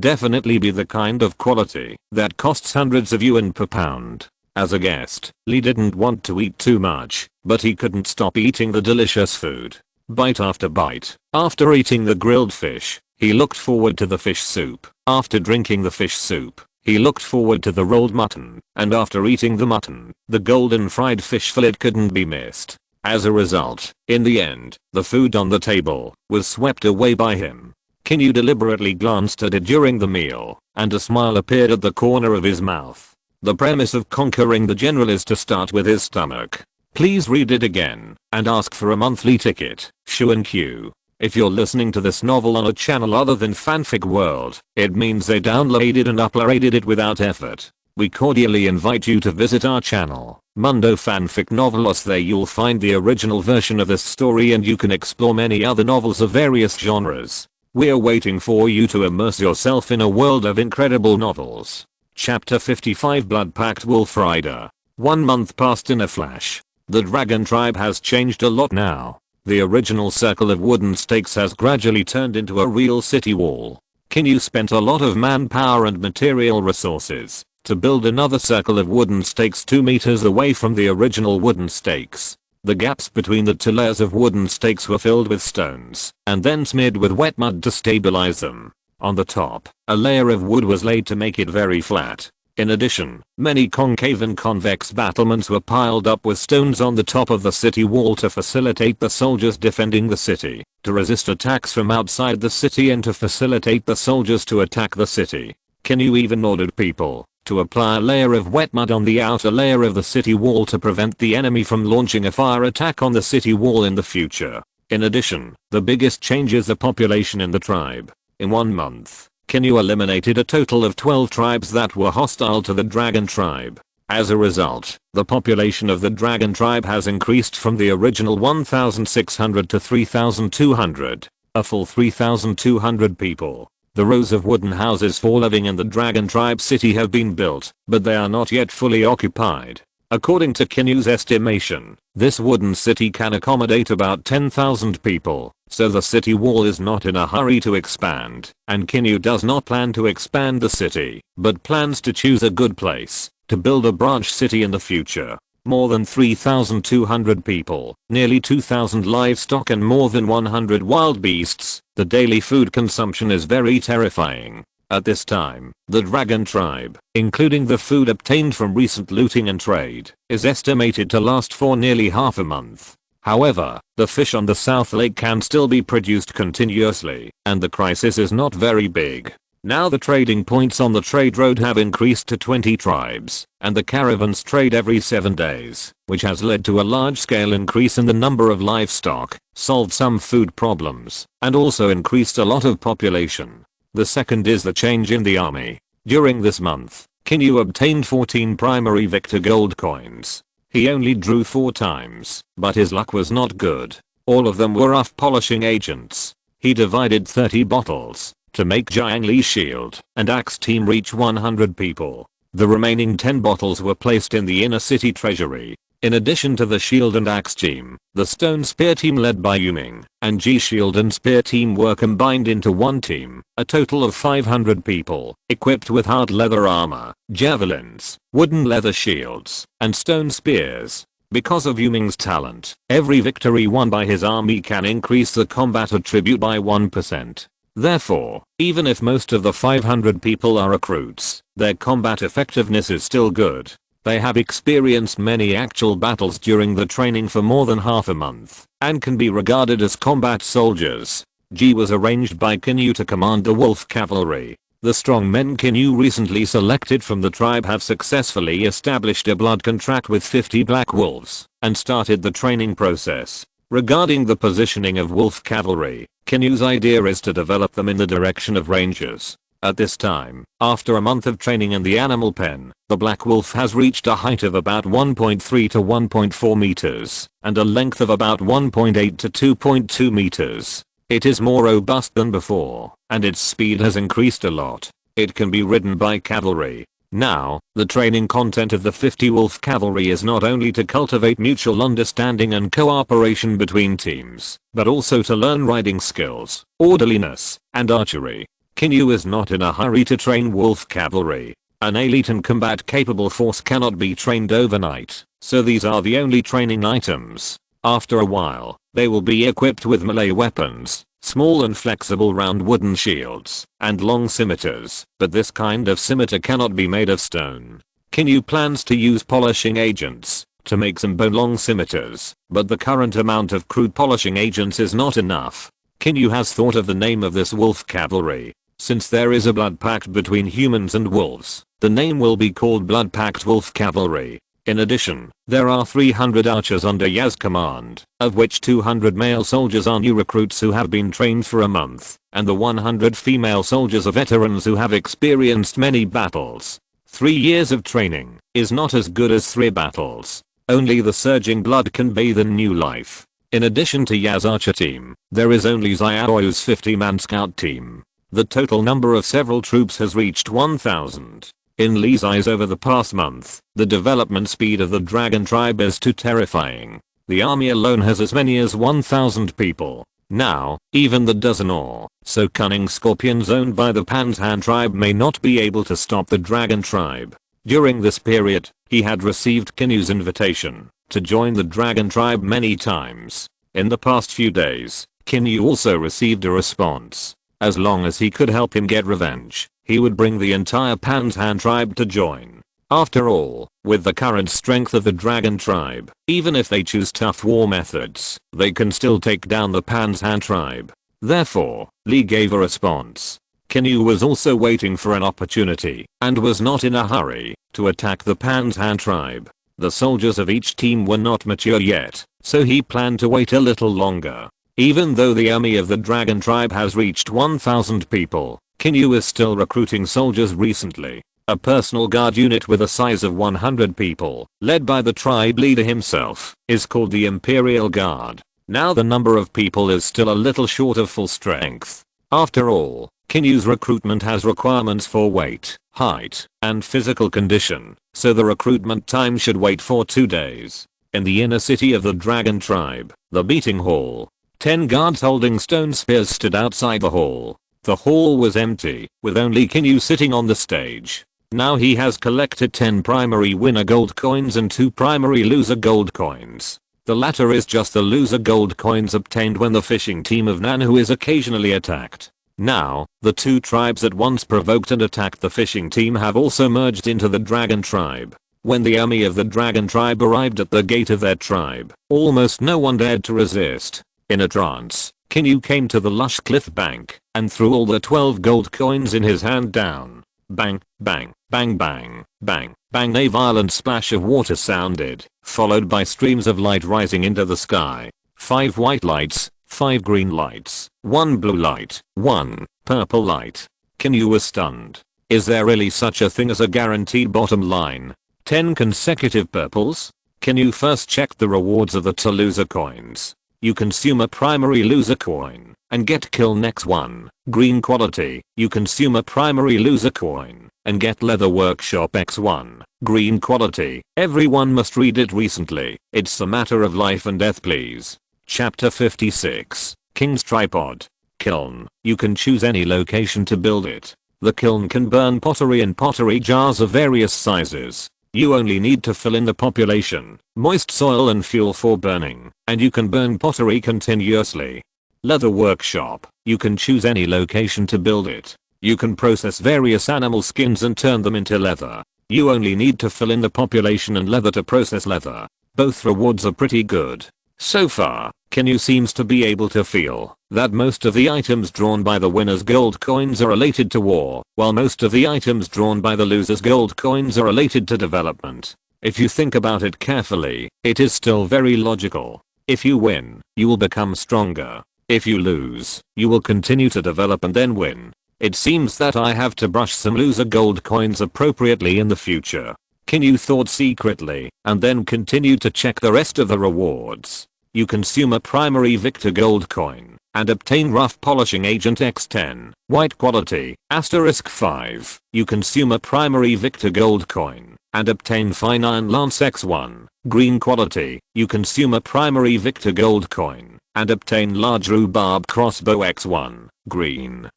definitely be the kind of quality that costs hundreds of yuan per pound. As a guest, Li didn't want to eat too much, but he couldn't stop eating the delicious food. Bite after bite, after eating the grilled fish, he looked forward to the fish soup. After drinking the fish soup, he looked forward to the rolled mutton, and after eating the mutton, the golden fried fish fillet couldn't be missed. As a result, in the end, the food on the table was swept away by him. Qin Yu deliberately glanced at it during the meal, and a smile appeared at the corner of his mouth. The premise of conquering the general is to start with his stomach. Please read it again, and ask for a monthly ticket, Shu and Q. If you're listening to this novel on a channel other than Fanfic World, it means they downloaded and uploaded it without effort. We cordially invite you to visit our channel, Mundo Fanfic Novelos. There you'll find the original version of this story and you can explore many other novels of various genres. We're waiting for you to immerse yourself in a world of incredible novels. Chapter 55 Blood Pact Wolf Rider. 1 month passed in a flash. The dragon tribe has changed a lot now. The original circle of wooden stakes has gradually turned into a real city wall. Qin Yu spent a lot of manpower and material resources to build another circle of wooden stakes 2 meters away from the original wooden stakes. The gaps between the 2 layers of wooden stakes were filled with stones and then smeared with wet mud to stabilize them. On the top, a layer of wood was laid to make it very flat. In addition, many concave and convex battlements were piled up with stones on the top of the city wall to facilitate the soldiers defending the city, to resist attacks from outside the city and to facilitate the soldiers to attack the city. Qin Yu even ordered people to apply a layer of wet mud on the outer layer of the city wall to prevent the enemy from launching a fire attack on the city wall in the future. In addition, the biggest change is the population in the tribe. In 1 month, Qin Yu eliminated a total of 12 tribes that were hostile to the dragon tribe. As a result, the population of the dragon tribe has increased from the original 1,600 to 3,200, a full 3,200 people. The rows of wooden houses for living in the dragon tribe city have been built, but they are not yet fully occupied. According to Qin Yu's estimation, this wooden city can accommodate about 10,000 people, so the city wall is not in a hurry to expand, and Qin Yu does not plan to expand the city, but plans to choose a good place to build a branch city in the future. More than 3,200 people, nearly 2,000 livestock and more than 100 wild beasts. The daily food consumption is very terrifying. At this time, the dragon tribe, including the food obtained from recent looting and trade, is estimated to last for nearly half a month. However, the fish on the South Lake can still be produced continuously, and the crisis is not very big. Now the trading points on the trade road have increased to 20 tribes, and the caravans trade every 7 days, which has led to a large-scale increase in the number of livestock, solved some food problems, and also increased a lot of population. The second is the change in the army. During this month, Qin Yu obtained 14 primary victor gold coins. He only drew 4 times, but his luck was not good. All of them were rough polishing agents. He divided 30 bottles to make Jiang Li's shield and axe team reach 100 people. The remaining 10 bottles were placed in the inner city treasury. In addition to the shield and axe team, the stone spear team led by Yuming and Ji shield and spear team were combined into one team, a total of 500 people, equipped with hard leather armor, javelins, wooden leather shields, and stone spears. Because of Yuming's talent, every victory won by his army can increase the combat attribute by 1%. Therefore, even if most of the 500 people are recruits, their combat effectiveness is still good. They have experienced many actual battles during the training for more than half a month, and can be regarded as combat soldiers. Ji was arranged by Qin Yu to command the wolf cavalry. The strong men Qin Yu recently selected from the tribe have successfully established a blood contract with 50 black wolves, and started the training process. Regarding the positioning of wolf cavalry, Qin Yu's idea is to develop them in the direction of rangers. At this time, after a month of training in the animal pen, the black wolf has reached a height of about 1.3 to 1.4 meters, and a length of about 1.8 to 2.2 meters. It is more robust than before, and its speed has increased a lot. It can be ridden by cavalry. Now, the training content of the 50 wolf cavalry is not only to cultivate mutual understanding and cooperation between teams, but also to learn riding skills, orderliness, and archery. Qin Yu is not in a hurry to train wolf cavalry. An elite and combat capable force cannot be trained overnight, so these are the only training items. After a while, they will be equipped with melee weapons, small and flexible round wooden shields, and long scimitars, but this kind of scimitar cannot be made of stone. Qin Yu plans to use polishing agents to make some bone-long scimitars, but the current amount of crude polishing agents is not enough. Qin Yu has thought of the name of this wolf cavalry. Since there is a blood pact between humans and wolves, the name will be called Blood Pact Wolf Cavalry. In addition, there are 300 archers under Yaz's command, of which 200 male soldiers are new recruits who have been trained for a month, and the 100 female soldiers are veterans who have experienced many battles. 3 years of training is not as good as 3 battles. Only the surging blood can bathe in new life. In addition to Yaz's archer team, there is only Xiaoyu's 50-man scout team. The total number of several troops has reached 1,000. In Li's eyes over the past month, the development speed of the dragon tribe is too terrifying. The army alone has as many as 1,000 people. Now, even the dozen or so cunning scorpions owned by the Panshan tribe may not be able to stop the dragon tribe. During this period, he had received Qin Yu's invitation to join the dragon tribe many times. In the past few days, Qin Yu also received a response. As long as he could help him get revenge, he would bring the entire Panshan tribe to join. After all, with the current strength of the dragon tribe, even if they choose tough war methods, they can still take down the Panshan tribe. Therefore, Li gave a response. Qin Yu was also waiting for an opportunity, and was not in a hurry, to attack the Panshan tribe. The soldiers of each team were not mature yet, so he planned to wait a little longer. Even though the army of the dragon tribe has reached 1,000 people, Qin Yu is still recruiting soldiers recently. A personal guard unit with a size of 100 people, led by the tribe leader himself, is called the Imperial Guard. Now the number of people is still a little short of full strength. After all, Qin Yu's recruitment has requirements for weight, height, and physical condition, so the recruitment time should wait for 2 days. In the inner city of the dragon tribe, the meeting hall, 10 guards holding stone spears stood outside the hall. The hall was empty, with only Qin Yu sitting on the stage. Now he has collected 10 primary winner gold coins and 2 primary loser gold coins. The latter is just the loser gold coins obtained when the fishing team of Nanu is occasionally attacked. Now, the 2 tribes that once provoked and attacked the fishing team have also merged into the dragon tribe. When the army of the dragon tribe arrived at the gate of their tribe, almost no one dared to resist. In a trance, Qin Yu came to the lush cliff bank. and threw all the 12 gold coins in his hand down. Bang, bang, bang bang, bang, bang. A violent splash of water sounded, followed by streams of light rising into the sky. 5 white lights, 5 green lights, 1 blue light, 1 purple light. Qin Yu was stunned. Is there really such a thing as a guaranteed bottom line? 10 consecutive purples? Qin Yu first checked the rewards of the to loser coins. You consume a primary loser coin and get kill next one. Green quality. You consume a primary loser coin and get leather workshop x1. Green quality. Everyone must read it recently. It's a matter of life and death, please. Chapter 56. King's Tripod. Kiln. You can choose any location to build it. The kiln can burn pottery in pottery jars of various sizes. You only need to fill in the population, moist soil and fuel for burning, and you can burn pottery continuously. Leather workshop. You can choose any location to build it. You can process various animal skins and turn them into leather. You only need to fill in the population and leather to process leather. Both rewards are pretty good. So far, Qin Yu seems to be able to feel that most of the items drawn by the winner's gold coins are related to war, while most of the items drawn by the loser's gold coins are related to development. If you think about it carefully, it is still very logical. If you win, you will become stronger. If you lose, you will continue to develop and then win. It seems that I have to brush some loser gold coins appropriately in the future. Qin Yu thought secretly, and then continued to check the rest of the rewards. You consume a primary victor gold coin and obtain rough polishing agent x10. White quality, *5. You consume a primary victor gold coin and obtain fine iron lance x1. Green quality, you consume a primary victor gold coin and obtain large rhubarb crossbow x1. Green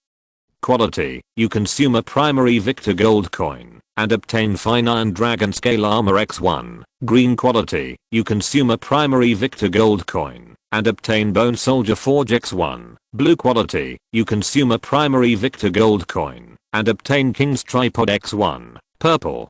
quality, you consume a primary victor gold coin and obtain fine iron dragon scale armor x1. Green quality, you consume a primary victor gold coin and obtain bone soldier forge x1. Blue quality, you consume a primary victor gold coin and obtain king's tripod x1. Purple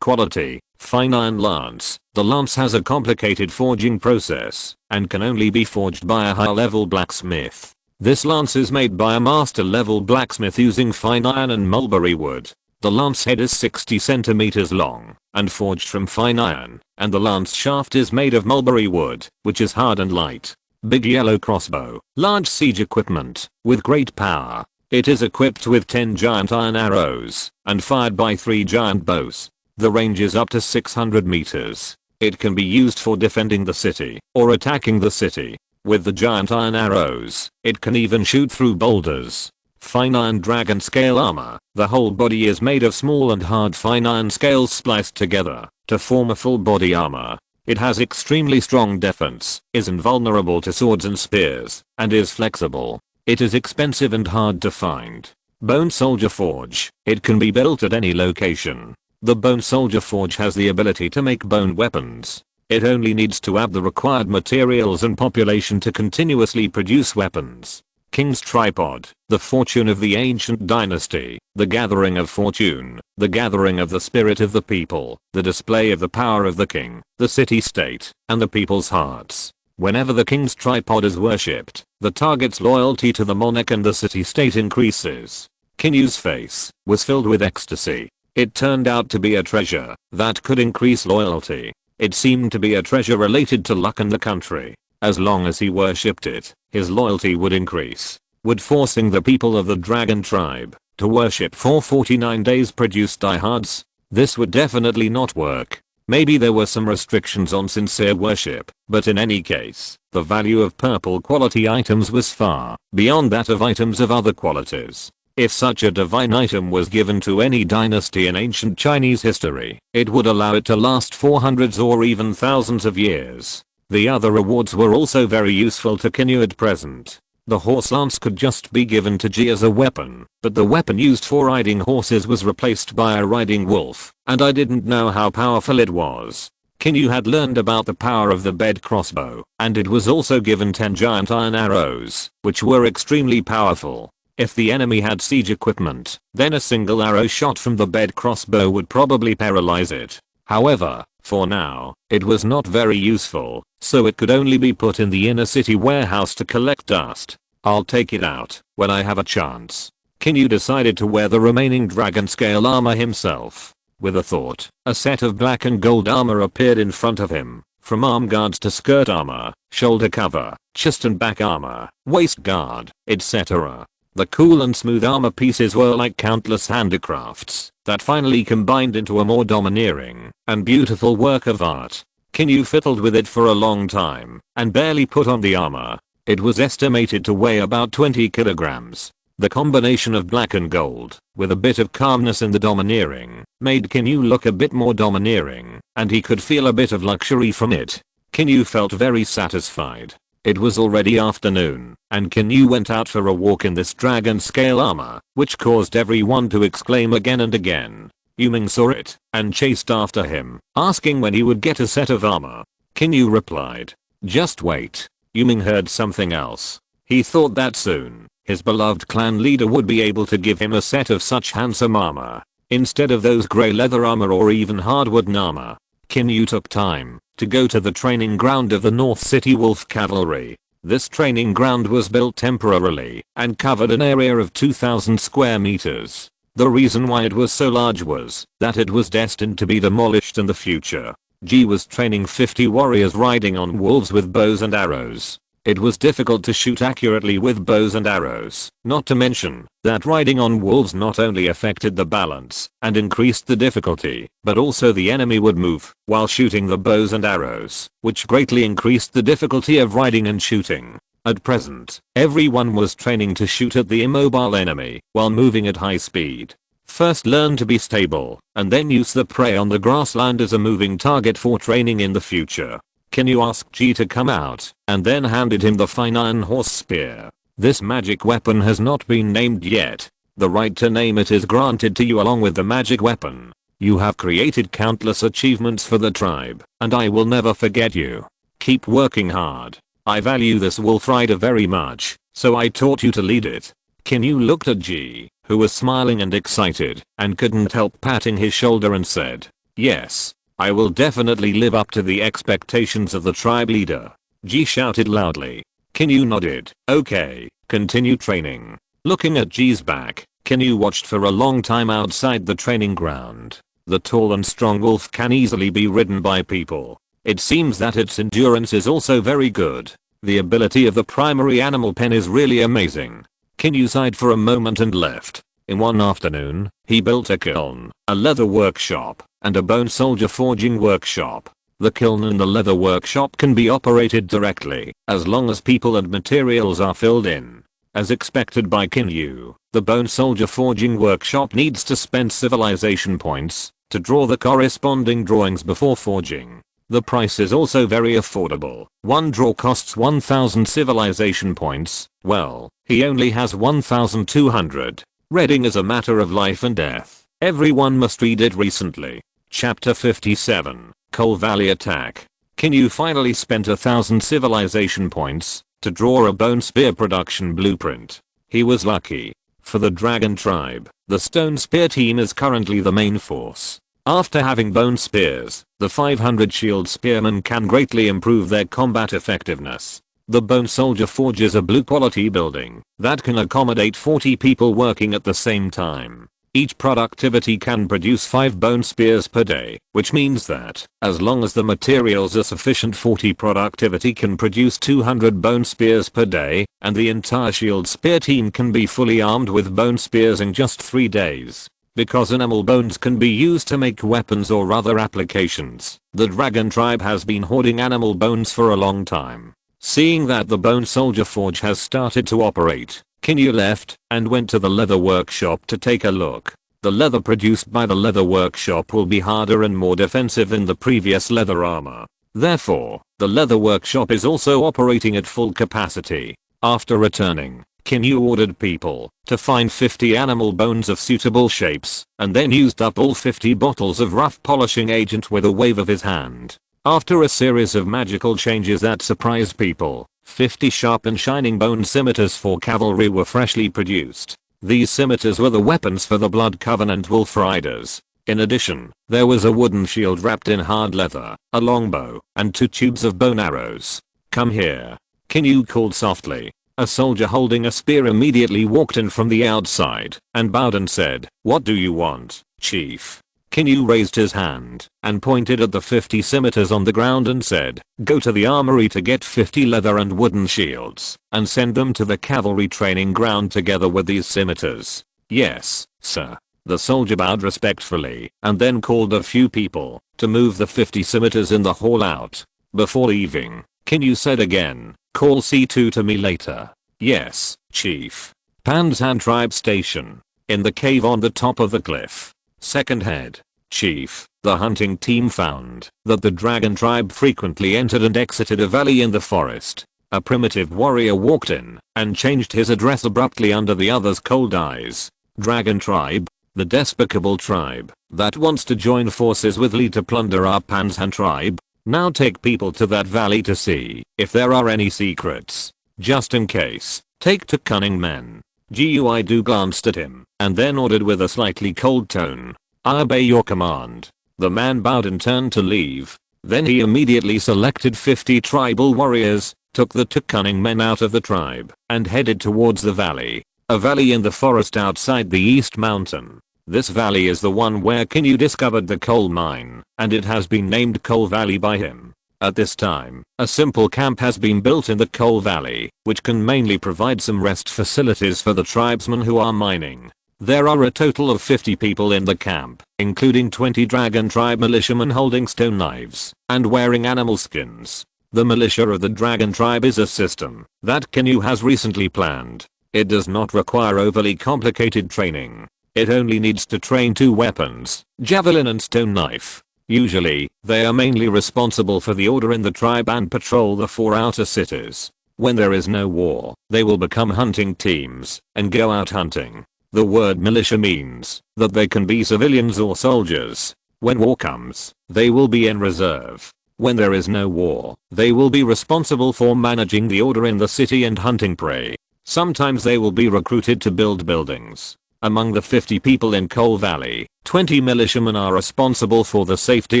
quality, fine iron lance. The lance has a complicated forging process and can only be forged by a high level blacksmith. This lance is made by a master level blacksmith using fine iron and mulberry wood. The lance head is 60 centimeters long and forged from fine iron, and the lance shaft is made of mulberry wood, which is hard and light. Big yellow crossbow. Large siege equipment with great power. It is equipped with 10 giant iron arrows and fired by 3 giant bows. The range is up to 600 meters. It can be used for defending the city or attacking the city. With the giant iron arrows, it can even shoot through boulders. Fine iron dragon scale armor. The whole body is made of small and hard fine iron scales spliced together to form a full body armor. It has extremely strong defense, is invulnerable to swords and spears, and is flexible. It is expensive and hard to find. Bone soldier forge. It can be built at any location. The bone soldier forge has the ability to make bone weapons. It only needs to add the required materials and population to continuously produce weapons. King's Tripod. The fortune of the ancient dynasty. The gathering of fortune. The gathering of the spirit of the people. The display of the power of the king, the city-state, and the people's hearts. Whenever the king's tripod is worshipped, the target's loyalty to the monarch and the city-state increases. Qin Yu's face was filled with ecstasy. It turned out to be a treasure that could increase loyalty. It seemed to be a treasure related to luck and the country. As long as he worshipped it, his loyalty would increase. Would forcing the people of the dragon tribe to worship for 49 days produce diehards? This would definitely not work. Maybe there were some restrictions on sincere worship, but in any case, the value of purple quality items was far beyond that of items of other qualities. If such a divine item was given to any dynasty in ancient Chinese history, it would allow it to last for hundreds or even thousands of years. The other rewards were also very useful to Qin Yu at present. The horse lance could just be given to Ji as a weapon, but the weapon used for riding horses was replaced by a riding wolf, and I didn't know how powerful it was. Qin Yu had learned about the power of the bed crossbow, and it was also given 10 giant iron arrows, which were extremely powerful. If the enemy had siege equipment, then a single arrow shot from the bed crossbow would probably paralyze it. However, for now, it was not very useful, so it could only be put in the inner city warehouse to collect dust. I'll take it out when I have a chance. Qin Yu decided to wear the remaining dragon scale armor himself. With a thought, a set of black and gold armor appeared in front of him, from arm guards to skirt armor, shoulder cover, chest and back armor, waist guard, etc. The cool and smooth armor pieces were like countless handicrafts that finally combined into a more domineering and beautiful work of art. Qin Yu fiddled with it for a long time and barely put on the armor. It was estimated to weigh about 20 kilograms. The combination of black and gold, with a bit of calmness in the domineering, made Qin Yu look a bit more domineering, and he could feel a bit of luxury from it. Qin Yu felt very satisfied. It was already afternoon, and Qin Yu went out for a walk in this dragon scale armor, which caused everyone to exclaim again and again. Yu Ming saw it, and chased after him, asking when he would get a set of armor. Qin Yu replied, "Just wait." Yu Ming heard something else. He thought that soon, his beloved clan leader would be able to give him a set of such handsome armor, instead of those grey leather armor or even hardwood armor. Qin Yu took time to go to the training ground of the North City Wolf Cavalry. This training ground was built temporarily and covered an area of 2,000 square meters. The reason why it was so large was that it was destined to be demolished in the future. Ji was training 50 warriors riding on wolves with bows and arrows. It was difficult to shoot accurately with bows and arrows, not to mention that riding on wolves not only affected the balance and increased the difficulty, but also the enemy would move while shooting the bows and arrows, which greatly increased the difficulty of riding and shooting. At present, everyone was training to shoot at the immobile enemy while moving at high speed. First learn to be stable, and then use the prey on the grassland as a moving target for training in the future. Qin Yu asked Ji to come out, and then handed him the fine iron horse spear. This magic weapon has not been named yet. The right to name it is granted to you along with the magic weapon. You have created countless achievements for the tribe, and I will never forget you. Keep working hard. I value this wolf rider very much, so I taught you to lead it. Qin Yu looked at Ji, who was smiling and excited, and couldn't help patting his shoulder and said, "Yes. I will definitely live up to the expectations of the tribe leader." Ji shouted loudly. Qin Yu nodded. "Okay, continue training." Looking at Ji's back, Qin Yu watched for a long time outside the training ground. The tall and strong wolf can easily be ridden by people. It seems that its endurance is also very good. The ability of the primary animal pen is really amazing. Qin Yu sighed for a moment and left. In one afternoon, he built a kiln, a leather workshop, and a bone soldier forging workshop. The kiln and the leather workshop can be operated directly, as long as people and materials are filled in. As expected by Qin Yu, the bone soldier forging workshop needs to spend civilization points to draw the corresponding drawings before forging. The price is also very affordable. One draw costs 1,000 civilization points. Well, he only has 1,200. Reading is a matter of life and death. Everyone must read it recently. Chapter 57, Coal Valley Attack. Qin Yu finally spent 1,000 civilization points to draw a bone spear production blueprint. He was lucky. For the dragon tribe, the stone spear team is currently the main force. After having bone spears, the 500 shield spearmen can greatly improve their combat effectiveness. The bone soldier forges a blue quality building that can accommodate 40 people working at the same time. Each productivity can produce 5 bone spears per day, which means that, as long as the materials are sufficient, 40 productivity can produce 200 bone spears per day, and the entire shield spear team can be fully armed with bone spears in just 3 days. Because animal bones can be used to make weapons or other applications, the dragon tribe has been hoarding animal bones for a long time. Seeing that the bone soldier forge has started to operate, Qin Yu left and went to the leather workshop to take a look. The leather produced by the leather workshop will be harder and more defensive than the previous leather armor. Therefore, the leather workshop is also operating at full capacity. After returning, Qin Yu ordered people to find 50 animal bones of suitable shapes, and then used up all 50 bottles of rough polishing agent with a wave of his hand. After a series of magical changes that surprised people, 50 sharp and shining bone scimitars for cavalry were freshly produced. These scimitars were the weapons for the Blood Covenant wolf riders. In addition, there was a wooden shield wrapped in hard leather, a longbow, and 2 tubes of bone arrows. "Come here," Qin Yu called softly. A soldier holding a spear immediately walked in from the outside and bowed and said, "What do you want, chief?" Qin Yu raised his hand and pointed at the 50 scimitars on the ground and said, "Go to the armory to get 50 leather and wooden shields and send them to the cavalry training ground together with these scimitars." "Yes, sir." The soldier bowed respectfully and then called a few people to move the 50 scimitars in the hall out. Before leaving, Qin Yu said again, "Call C2 to me later." "Yes, chief." Panzhan tribe station. In the cave on the top of the cliff. Second head. Chief, the hunting team found that the dragon tribe frequently entered and exited a valley in the forest. A primitive warrior walked in and changed his address abruptly under the others' cold eyes. Dragon tribe, the despicable tribe that wants to join forces with Li to plunder our Panzhan tribe. Now take people to that valley to see if there are any secrets. Just in case, take 2 cunning men. Guidu glanced at him and then ordered with a slightly cold tone, "I obey your command." The man bowed and turned to leave. Then he immediately selected 50 tribal warriors, took the 2 cunning men out of the tribe, and headed towards the valley. A valley in the forest outside the East Mountain. This valley is the one where Qin Yu discovered the coal mine, and it has been named Coal Valley by him. At this time, a simple camp has been built in the Coal Valley, which can mainly provide some rest facilities for the tribesmen who are mining. There are a total of 50 people in the camp, including 20 dragon tribe militiamen holding stone knives and wearing animal skins. The militia of the dragon tribe is a system that Qin Yu has recently planned. It does not require overly complicated training. It only needs to train 2 weapons, javelin and stone knife. Usually, they are mainly responsible for the order in the tribe and patrol the 4 outer cities. When there is no war, they will become hunting teams and go out hunting. The word militia means that they can be civilians or soldiers. When war comes, they will be in reserve. When there is no war, they will be responsible for managing the order in the city and hunting prey. Sometimes they will be recruited to build buildings. Among the 50 people in Coal Valley, 20 militiamen are responsible for the safety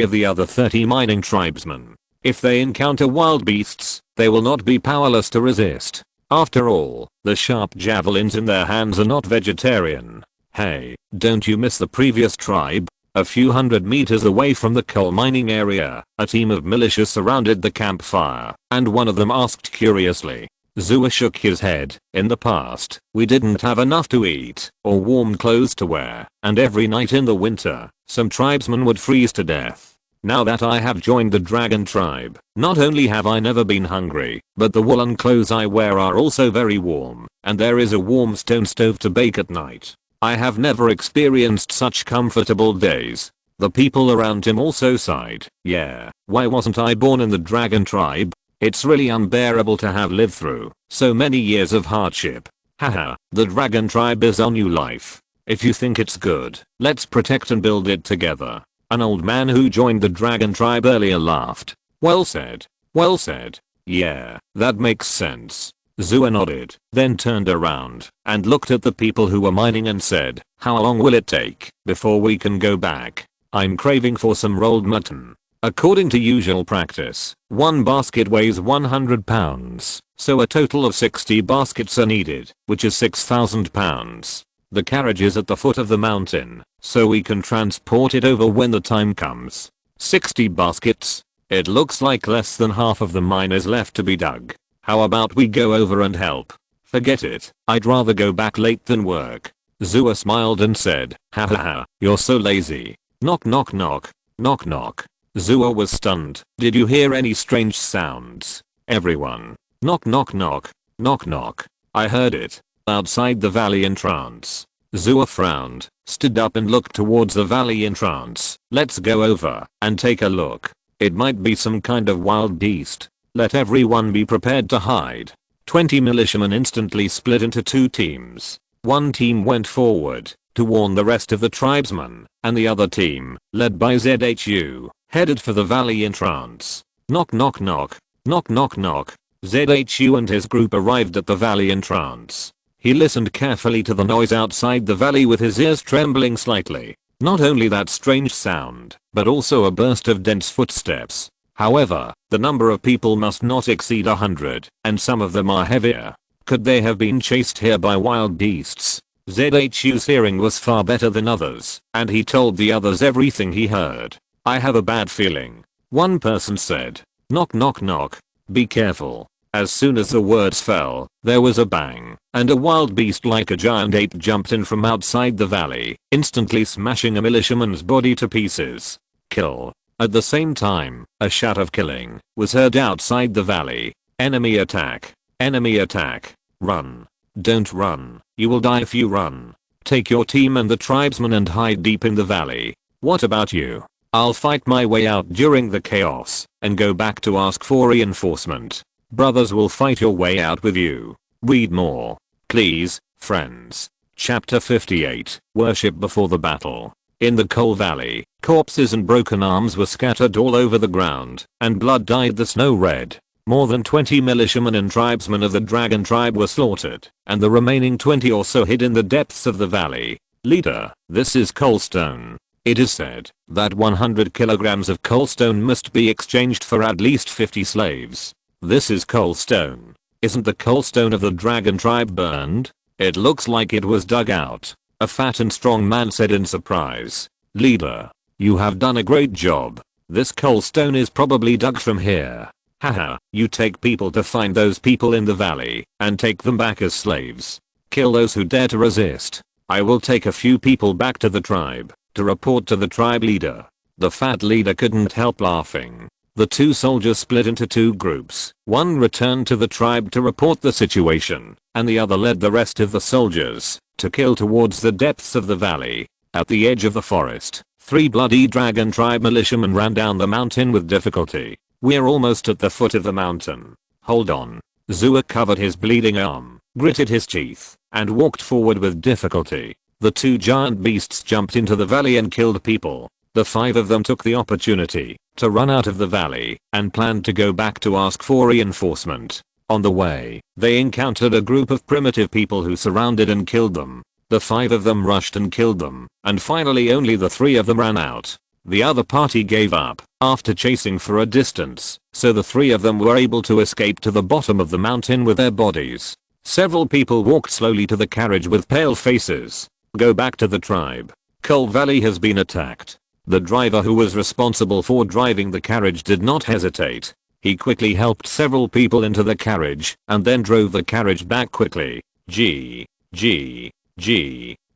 of the other 30 mining tribesmen. If they encounter wild beasts, they will not be powerless to resist. After all, the sharp javelins in their hands are not vegetarian. Hey, don't you miss the previous tribe? A few hundred meters away from the coal mining area, a team of militia surrounded the campfire, and one of them asked curiously. Zua shook his head. "In the past, we didn't have enough to eat or warm clothes to wear, and every night in the winter, some tribesmen would freeze to death. Now that I have joined the dragon tribe, not only have I never been hungry, but the woolen clothes I wear are also very warm, and there is a warm stone stove to bake at night. I have never experienced such comfortable days." The people around him also sighed. "Yeah, why wasn't I born in the dragon tribe? It's really unbearable to have lived through so many years of hardship. Haha, the dragon tribe is our new life. If you think it's good, let's protect and build it together." An old man who joined the dragon tribe earlier laughed. Well said. Well said. Yeah, that makes sense." Zua nodded, then turned around and looked at the people who were mining and said, "How long will it take before we can go back? I'm craving for some rolled mutton." According to usual practice, 1 basket weighs 100 pounds, so a total of 60 baskets are needed, which is 6,000 pounds. The carriage is at the foot of the mountain, so we can transport it over when the time comes. 60 baskets? It looks like less than half of the mine is left to be dug. How about we go over and help? Forget it, I'd rather go back late than work. Zua smiled and said, "Hahaha, you're so lazy." Knock knock knock. Knock knock. Zua was stunned. "Did you hear any strange sounds?" Everyone. Knock knock knock. Knock knock. "I heard it. Outside the valley entrance." Zua frowned, stood up and looked towards the valley entrance. "Let's go over and take a look. It might be some kind of wild beast. Let everyone be prepared to hide." 20 militiamen instantly split into 2 teams. One team went forward to warn the rest of the tribesmen, and the other team, led by ZHU, headed for the valley entrance. Knock knock knock. Knock knock knock. ZHU and his group arrived at the valley entrance. He listened carefully to the noise outside the valley with his ears trembling slightly. Not only that strange sound, but also a burst of dense footsteps. However, the number of people must not exceed 100, and some of them are heavier. Could they have been chased here by wild beasts? ZHU's hearing was far better than others, and he told the others everything he heard. I have a bad feeling. One person said. Knock knock knock. Be careful. As soon as the words fell, there was a bang, and a wild beast like a giant ape jumped in from outside the valley, instantly smashing a militiaman's body to pieces. Kill. At the same time, a shout of killing was heard outside the valley. Enemy attack. Enemy attack. Run. Don't run. You will die if you run. Take your team and the tribesmen and hide deep in the valley. What about you? I'll fight my way out during the chaos and go back to ask for reinforcement. Brothers will fight your way out with you. Read more. Please, friends. Chapter 58. Worship before the battle. In the coal valley, corpses and broken arms were scattered all over the ground, and blood dyed the snow red. More than 20 militiamen and tribesmen of the dragon tribe were slaughtered, and the remaining 20 or so hid in the depths of the valley. Leader, this is coalstone. It is said that 100 kilograms of coalstone must be exchanged for at least 50 slaves. This is coalstone. Isn't the coalstone of the dragon tribe burned? It looks like it was dug out. A fat and strong man said in surprise. Leader, you have done a great job. This coalstone is probably dug from here. Haha, you take people to find those people in the valley and take them back as slaves. Kill those who dare to resist. I will take a few people back to the tribe to report to the tribe leader. The fat leader couldn't help laughing. The two soldiers split into two groups. One returned to the tribe to report the situation, and the other led the rest of the soldiers to kill towards the depths of the valley. At the edge of the forest, 3 bloody dragon tribe militiamen ran down the mountain with difficulty. We're almost at the foot of the mountain. Hold on. Zua covered his bleeding arm, gritted his teeth, and walked forward with difficulty. The 2 giant beasts jumped into the valley and killed people. The 5 of them took the opportunity to run out of the valley and planned to go back to ask for reinforcement. On the way, they encountered a group of primitive people who surrounded and killed them. The 5 of them rushed and killed them, and finally only the 3 of them ran out. The other party gave up after chasing for a distance, so the 3 of them were able to escape to the bottom of the mountain with their bodies. Several people walked slowly to the carriage with pale faces. Go back to the tribe. Coal Valley has been attacked. The driver who was responsible for driving the carriage did not hesitate. He quickly helped several people into the carriage and then drove the carriage back quickly. G.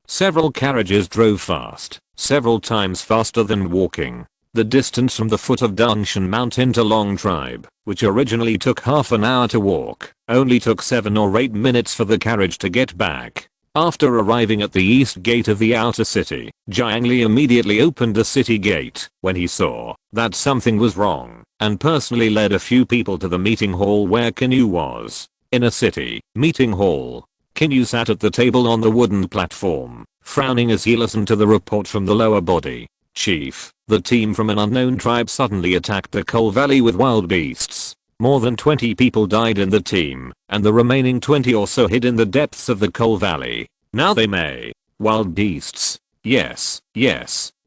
Several carriages drove fast, several times faster than walking. The distance from the foot of Dangshan Mountain to Long Tribe, which originally took half an hour to walk, only took 7 or 8 minutes for the carriage to get back. After arriving at the east gate of the outer city, Jiangli immediately opened the city gate when he saw that something was wrong, and personally led a few people to the meeting hall where Qin Yu was. In a city meeting hall, Qin Yu sat at the table on the wooden platform, frowning as he listened to the report from the lower body. Chief, the team from an unknown tribe suddenly attacked the coal valley with wild beasts. More than 20 people died in the team, and the remaining 20 or so hid in the depths of the coal valley. Now they may. Wild beasts. Yes.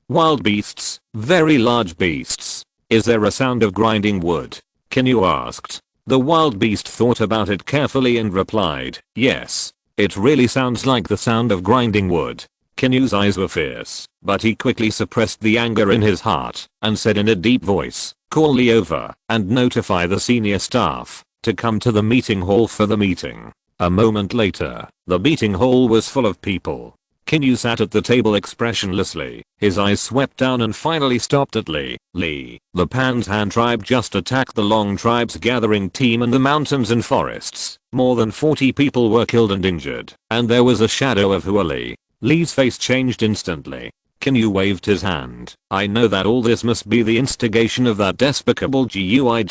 Wild beasts. Very large beasts. Is there a sound of grinding wood? Qin Yu asked. The wild beast thought about it carefully and replied, yes. It really sounds like the sound of grinding wood. Qin Yu's eyes were fierce, but he quickly suppressed the anger in his heart and said in a deep voice, call Li over and notify the senior staff to come to the meeting hall for the meeting. A moment later, the meeting hall was full of people. Qin Yu sat at the table expressionlessly, his eyes swept down and finally stopped at Li. The Pan's Han tribe just attacked the Long tribe's gathering team in the mountains and forests. More than 40 people were killed and injured, and there was a shadow of Hua Li. Li's face changed instantly. Qin Yu waved his hand. I know that all this must be the instigation of that despicable Gui,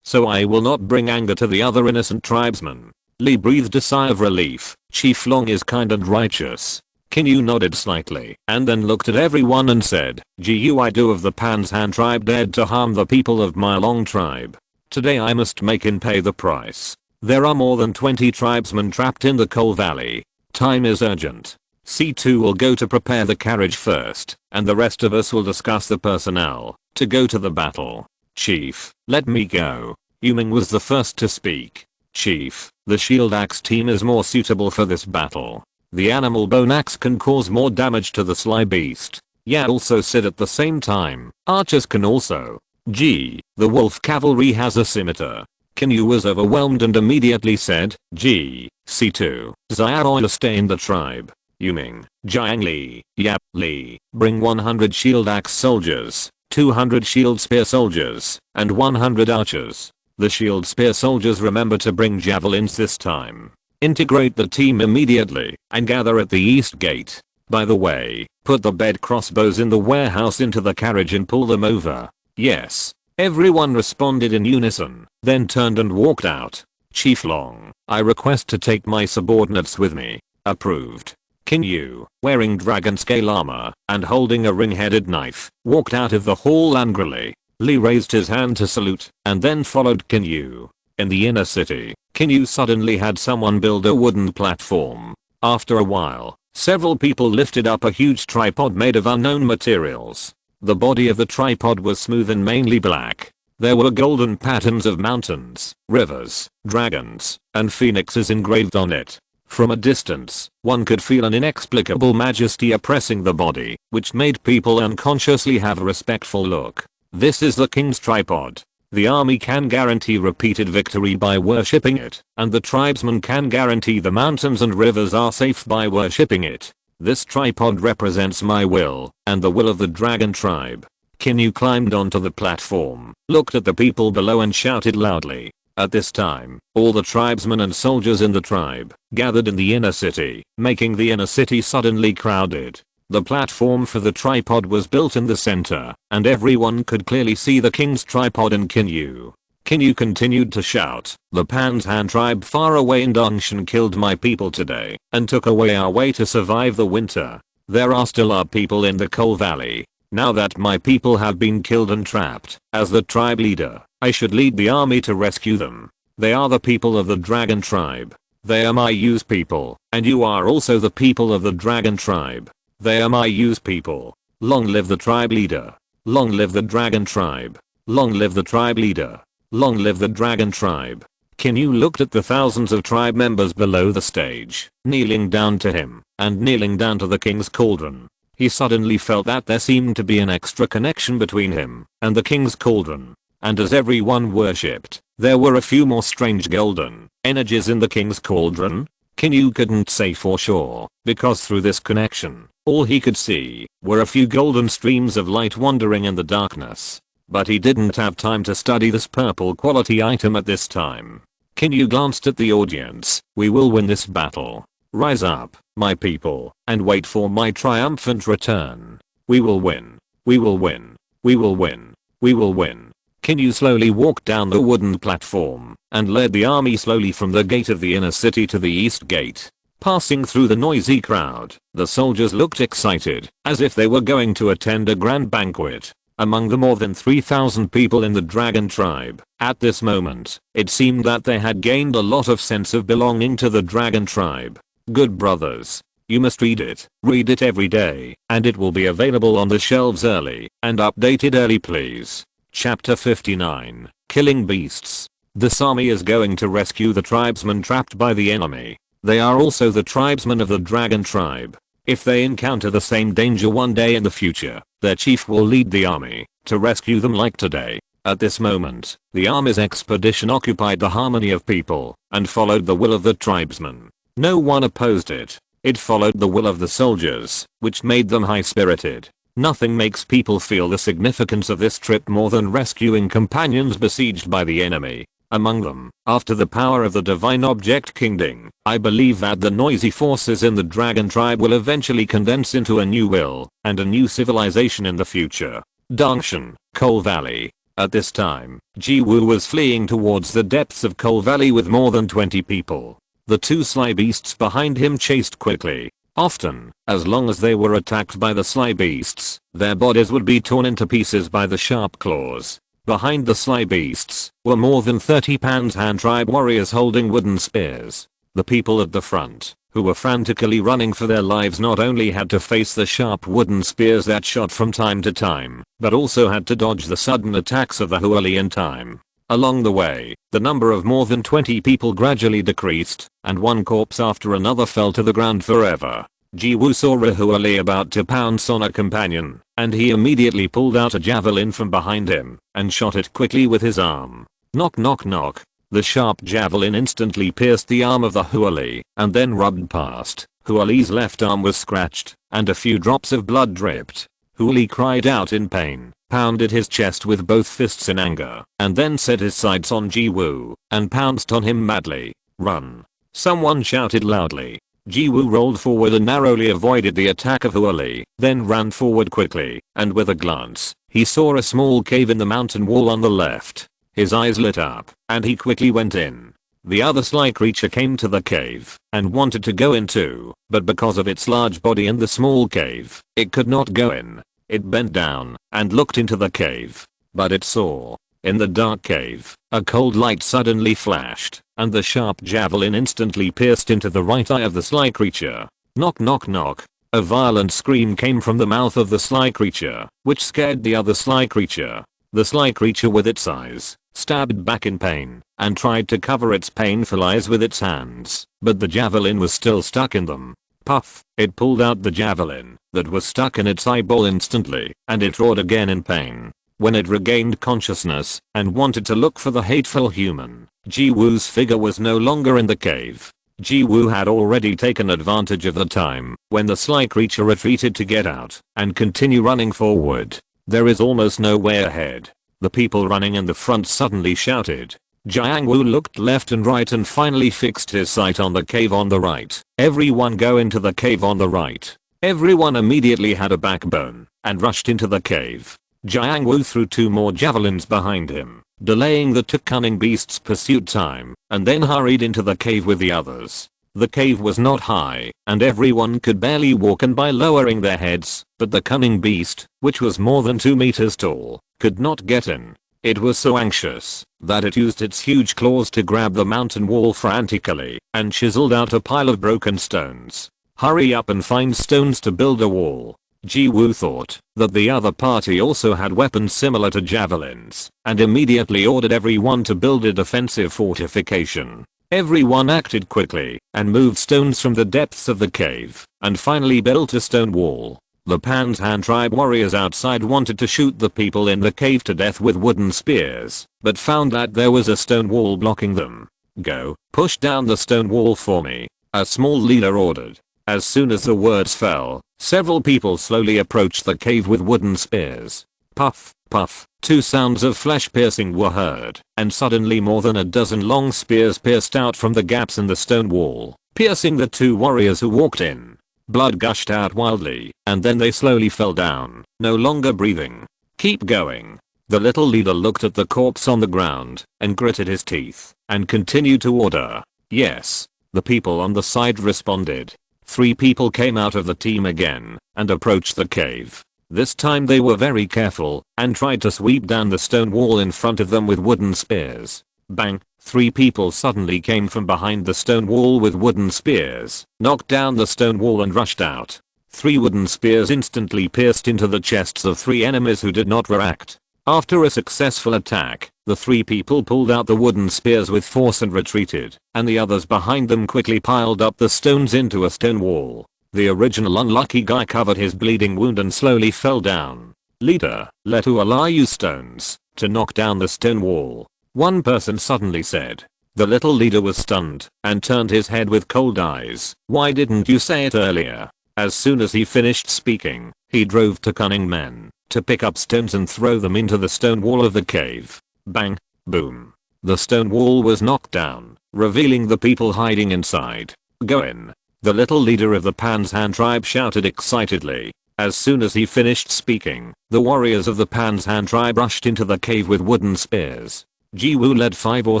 so I will not bring anger to the other innocent tribesmen. Li breathed a sigh of relief. Chief Long is kind and righteous. Qin Yu nodded slightly and then looked at everyone and said, Gui of the Pan's Han tribe dared to harm the people of my Long tribe. Today I must make him pay the price. There are more than 20 tribesmen trapped in the coal valley. Time is urgent. C2 will go to prepare the carriage first, and the rest of us will discuss the personnel to go to the battle. Chief, let me go. Yuming was the first to speak. Chief, the shield axe team is more suitable for this battle. The animal bone axe can cause more damage to the sly beast. Yeah, also said at the same time, archers can also. Gee, the wolf cavalry has a scimitar. Qin Yu was overwhelmed and immediately said, gee, C2, Xiaoya stay in the tribe. Yuming, Jiang Li, Yap Li, bring 100 shield axe soldiers, 200 shield spear soldiers, and 100 archers. The shield spear soldiers remember to bring javelins this time. Integrate the team immediately and gather at the east gate. By the way, put the bed crossbows in the warehouse into the carriage and pull them over. Yes. Everyone responded in unison, then turned and walked out. Chief Long, I request to take my subordinates with me. Approved. Qin Yu, wearing dragon scale armor and holding a ring-headed knife, walked out of the hall angrily. Li raised his hand to salute and then followed Qin Yu. In the inner city, Qin Yu suddenly had someone build a wooden platform. After a while, several people lifted up a huge tripod made of unknown materials. The body of the tripod was smooth and mainly black. There were golden patterns of mountains, rivers, dragons, and phoenixes engraved on it. From a distance, one could feel an inexplicable majesty oppressing the body, which made people unconsciously have a respectful look. This is the king's tripod. The army can guarantee repeated victory by worshipping it, and the tribesmen can guarantee the mountains and rivers are safe by worshipping it. This tripod represents my will, and the will of the dragon tribe. Qin Yu climbed onto the platform, looked at the people below and shouted loudly. At this time, all the tribesmen and soldiers in the tribe gathered in the inner city, making the inner city suddenly crowded. The platform for the tripod was built in the center, and everyone could clearly see the king's tripod and Qin Yu. Qin Yu continued to shout, the Panshan tribe far away in Dongshan killed my people today, and took away our way to survive the winter. There are still our people in the Coal Valley. Now that my people have been killed and trapped, as the tribe leader, I should lead the army to rescue them. They are the people of the dragon tribe. They are my use people, and you are also the people of the dragon tribe. They are my use people. Long live the tribe leader. Long live the dragon tribe. Long live the tribe leader. Long live the dragon tribe. Qin Yu looked at the thousands of tribe members below the stage, kneeling down to him, and kneeling down to the king's cauldron. He suddenly felt that there seemed to be an extra connection between him and the king's cauldron. And as everyone worshipped, there were a few more strange golden energies in the king's cauldron. Qin Yu couldn't say for sure, because through this connection, all he could see were a few golden streams of light wandering in the darkness. But he didn't have time to study this purple quality item at this time. Qin Yu glanced at the audience. We will win this battle. Rise up, my people, and wait for my triumphant return. We will win. We will win. We will win. We will win. Qin Yu slowly walked down the wooden platform and led the army slowly from the gate of the inner city to the east gate. Passing through the noisy crowd, the soldiers looked excited, as if they were going to attend a grand banquet. Among the more than 3,000 people in the dragon tribe, at this moment, it seemed that they had gained a lot of sense of belonging to the dragon tribe. Good brothers, you must read it every day, and it will be available on the shelves early, and updated early please. Chapter 59, Killing Beasts. This army is going to rescue the tribesmen trapped by the enemy. They are also the tribesmen of the dragon tribe. If they encounter the same danger one day in the future, their chief will lead the army to rescue them like today. At this moment, the army's expedition occupied the harmony of people and followed the will of the tribesmen. No one opposed it. It followed the will of the soldiers, which made them high-spirited. Nothing makes people feel the significance of this trip more than rescuing companions besieged by the enemy. Among them, after the power of the divine object kingdom, I believe that the noisy forces in the dragon tribe will eventually condense into a new will and a new civilization in the future. Dongshan, Coal Valley. At this time, Ji Wu was fleeing towards the depths of Coal Valley with more than 20 people. The two sly beasts behind him chased quickly. Often, as long as they were attacked by the sly beasts, their bodies would be torn into pieces by the sharp claws. Behind the sly beasts were more than 30 Panshan tribe warriors holding wooden spears. The people at the front, who were frantically running for their lives, not only had to face the sharp wooden spears that shot from time to time, but also had to dodge the sudden attacks of the Huali in time. Along the way, the number of more than 20 people gradually decreased, and one corpse after another fell to the ground forever. Jiwoo saw a Huali about to pounce on a companion, and he immediately pulled out a javelin from behind him and shot it quickly with his arm. Knock knock knock. The sharp javelin instantly pierced the arm of the Huali and then rubbed past. Huali's left arm was scratched, and a few drops of blood dripped. Huali cried out in pain, pounded his chest with both fists in anger, and then set his sights on Jiwoo and pounced on him madly. Run! Someone shouted loudly. Jiwoo rolled forward and narrowly avoided the attack of Huali, then ran forward quickly, and with a glance, he saw a small cave in the mountain wall on the left. His eyes lit up, and he quickly went in. The other sly creature came to the cave and wanted to go in too, but because of its large body in the small cave, it could not go in. It bent down and looked into the cave, but it saw, in the dark cave, a cold light suddenly flashed, and the sharp javelin instantly pierced into the right eye of the sly creature. Knock knock knock. A violent scream came from the mouth of the sly creature, which scared the other sly creature. The sly creature with its eyes stabbed back in pain and tried to cover its painful eyes with its hands, but the javelin was still stuck in them. Puff! It pulled out the javelin that was stuck in its eyeball instantly, and it roared again in pain. When it regained consciousness and wanted to look for the hateful human, Jiwoo's figure was no longer in the cave. Jiwoo had already taken advantage of the time when the sly creature retreated to get out and continue running forward. There is almost no way ahead. The people running in the front suddenly shouted. Jiangwoo looked left and right and finally fixed his sight on the cave on the right. Everyone go into the cave on the right. Everyone immediately had a backbone and rushed into the cave. Jiangwoo threw 2 more javelins behind him, delaying the 2 cunning beasts' pursuit time, and then hurried into the cave with the others. The cave was not high, and everyone could barely walk in by lowering their heads, but the cunning beast, which was more than 2 meters tall, could not get in. It was so anxious that it used its huge claws to grab the mountain wall frantically and chiseled out a pile of broken stones. Hurry up and find stones to build a wall. Jiwoo thought that the other party also had weapons similar to javelins and immediately ordered everyone to build a defensive fortification. Everyone acted quickly and moved stones from the depths of the cave and finally built a stone wall. The Panshan tribe warriors outside wanted to shoot the people in the cave to death with wooden spears, but found that there was a stone wall blocking them. Go, push down the stone wall for me, a small leader ordered. As soon as the words fell, several people slowly approached the cave with wooden spears. Puff, puff, 2 sounds of flesh piercing were heard, and suddenly more than a dozen long spears pierced out from the gaps in the stone wall, piercing the 2 warriors who walked in. Blood gushed out wildly, and then they slowly fell down, no longer breathing. Keep going. The little leader looked at the corpse on the ground and gritted his teeth and continued to order. Yes. The people on the side responded. 3 people came out of the team again and approached the cave. This time they were very careful and tried to sweep down the stone wall in front of them with wooden spears. Bang! 3 people suddenly came from behind the stone wall with wooden spears, knocked down the stone wall and rushed out. 3 wooden spears instantly pierced into the chests of 3 enemies who did not react. After a successful attack, the 3 people pulled out the wooden spears with force and retreated, and the others behind them quickly piled up the stones into a stone wall. The original unlucky guy covered his bleeding wound and slowly fell down. Leader, let Allah use stones to knock down the stone wall. One person suddenly said. The little leader was stunned and turned his head with cold eyes. Why didn't you say it earlier? As soon as he finished speaking, he drove to cunning men to pick up stones and throw them into the stone wall of the cave. Bang! Boom! The stone wall was knocked down, revealing the people hiding inside. Go in! The little leader of the Panshan tribe shouted excitedly. As soon as he finished speaking, the warriors of the Panshan tribe rushed into the cave with wooden spears. Jiwoo led 5 or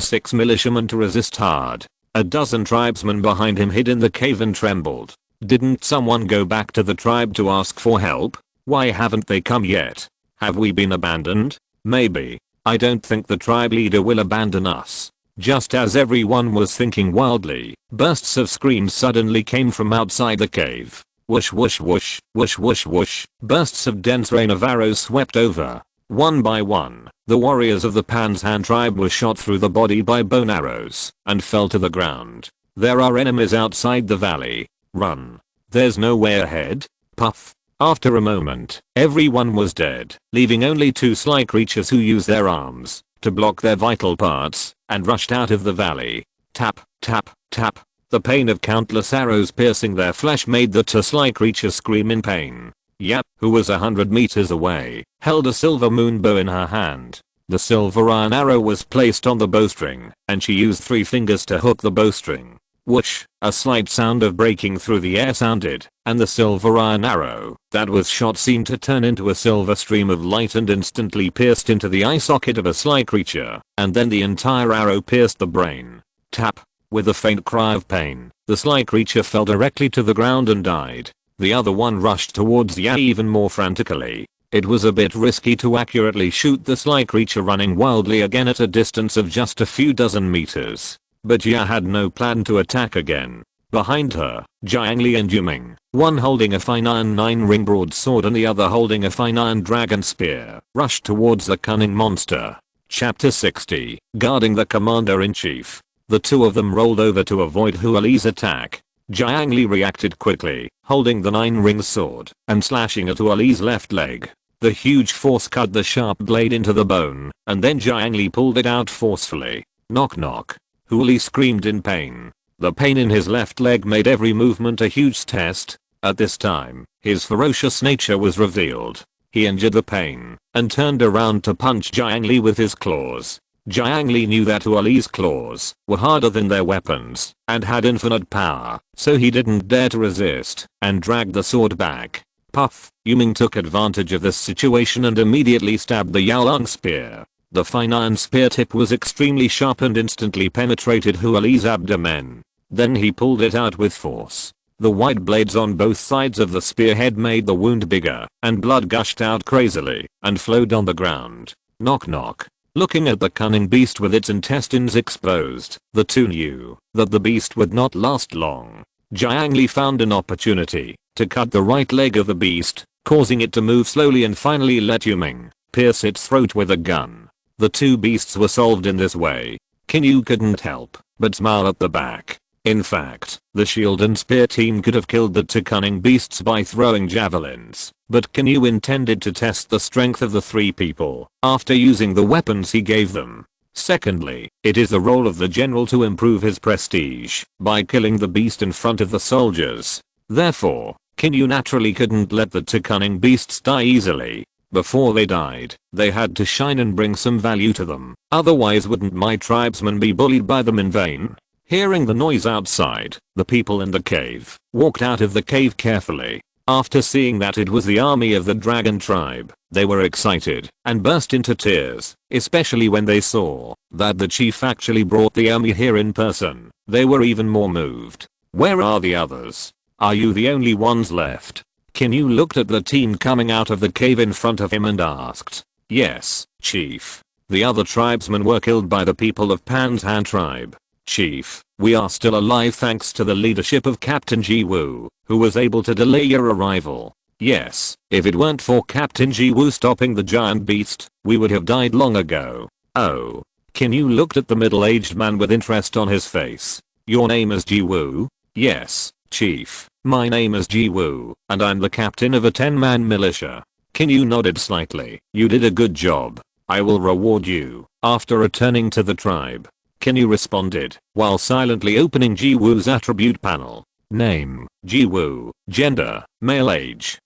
6 militiamen to resist hard. A dozen tribesmen behind him hid in the cave and trembled. Didn't someone go back to the tribe to ask for help? Why haven't they come yet? Have we been abandoned? Maybe. I don't think the tribe leader will abandon us. Just as everyone was thinking wildly, bursts of screams suddenly came from outside the cave. Whoosh whoosh whoosh, whoosh whoosh whoosh, bursts of dense rain of arrows swept over. One by one, the warriors of the Panshan tribe were shot through the body by bone arrows and fell to the ground. There are enemies outside the valley. Run. There's no way ahead. Puff. After a moment, everyone was dead, leaving only two sly creatures who used their arms to block their vital parts and rushed out of the valley. Tap, tap, tap. The pain of countless arrows piercing their flesh made the two sly creatures scream in pain. Yap, who was 100 meters away, held a silver moon bow in her hand. The silver iron arrow was placed on the bowstring, and she used 3 fingers to hook the bowstring. Whoosh, a slight sound of breaking through the air sounded, and the silver iron arrow that was shot seemed to turn into a silver stream of light and instantly pierced into the eye socket of a sly creature, and then the entire arrow pierced the brain. Tap. With a faint cry of pain, the sly creature fell directly to the ground and died. The other one rushed towards Ya even more frantically. It was a bit risky to accurately shoot the sly creature running wildly again at a distance of just a few dozen meters. But Ya had no plan to attack again. Behind her, Jiangli and Yuming, one holding a fine iron 9-ring broadsword and the other holding a fine iron dragon spear, rushed towards the cunning monster. Chapter 60, Guarding the Commander-in-Chief. The two of them rolled over to avoid Huali's attack. Jiangli reacted quickly, holding the 9-ring sword and slashing at Huali's left leg. The huge force cut the sharp blade into the bone, and then Jiangli pulled it out forcefully. Knock knock. Huali screamed in pain. The pain in his left leg made every movement a huge test. At this time, his ferocious nature was revealed. He endured the pain and turned around to punch Jiangli with his claws. Jiangli knew that Huali's claws were harder than their weapons and had infinite power, so he didn't dare to resist and dragged the sword back. Puff. Yuming took advantage of this situation and immediately stabbed the Yaolong spear. The fine iron spear tip was extremely sharp and instantly penetrated Huali's abdomen. Then he pulled it out with force. The wide blades on both sides of the spearhead made the wound bigger, and blood gushed out crazily and flowed on the ground. Knock knock. Looking at the cunning beast with its intestines exposed, the two knew that the beast would not last long. Jiangli found an opportunity to cut the right leg of the beast, causing it to move slowly and finally let Yuming pierce its throat with a gun. The two beasts were solved in this way. Qin Yu couldn't help but smile at the back. In fact, the shield and spear team could have killed the two cunning beasts by throwing javelins, but Qin Yu intended to test the strength of the three people after using the weapons he gave them. Secondly, it is the role of the general to improve his prestige by killing the beast in front of the soldiers. Therefore, Qin Yu naturally couldn't let the two cunning beasts die easily. Before they died, they had to shine and bring some value to them, otherwise wouldn't my tribesmen be bullied by them in vain? Hearing the noise outside, the people in the cave walked out of the cave carefully. After seeing that it was the army of the dragon tribe, they were excited and burst into tears, especially when they saw that the chief actually brought the army here in person. They were even more moved. Where are the others? Are you the only ones left? Qin Yu looked at the team coming out of the cave in front of him and asked. Yes, chief. The other tribesmen were killed by the people of Panshan tribe. Chief, we are still alive thanks to the leadership of Captain Ji Woo, who was able to delay your arrival. Yes, if it weren't for Captain Ji Woo stopping the giant beast, we would have died long ago. Oh. Qin Yu looked at the middle-aged man with interest on his face. Your name is Ji Woo? Yes, chief. My name is Ji Woo, and I'm the captain of a 10-man militia. Qin Yu nodded slightly. You did a good job. I will reward you after returning to the tribe. Qin Yu responded, while silently opening Ji Woo's attribute panel. Name, Ji Woo. Gender, male. Age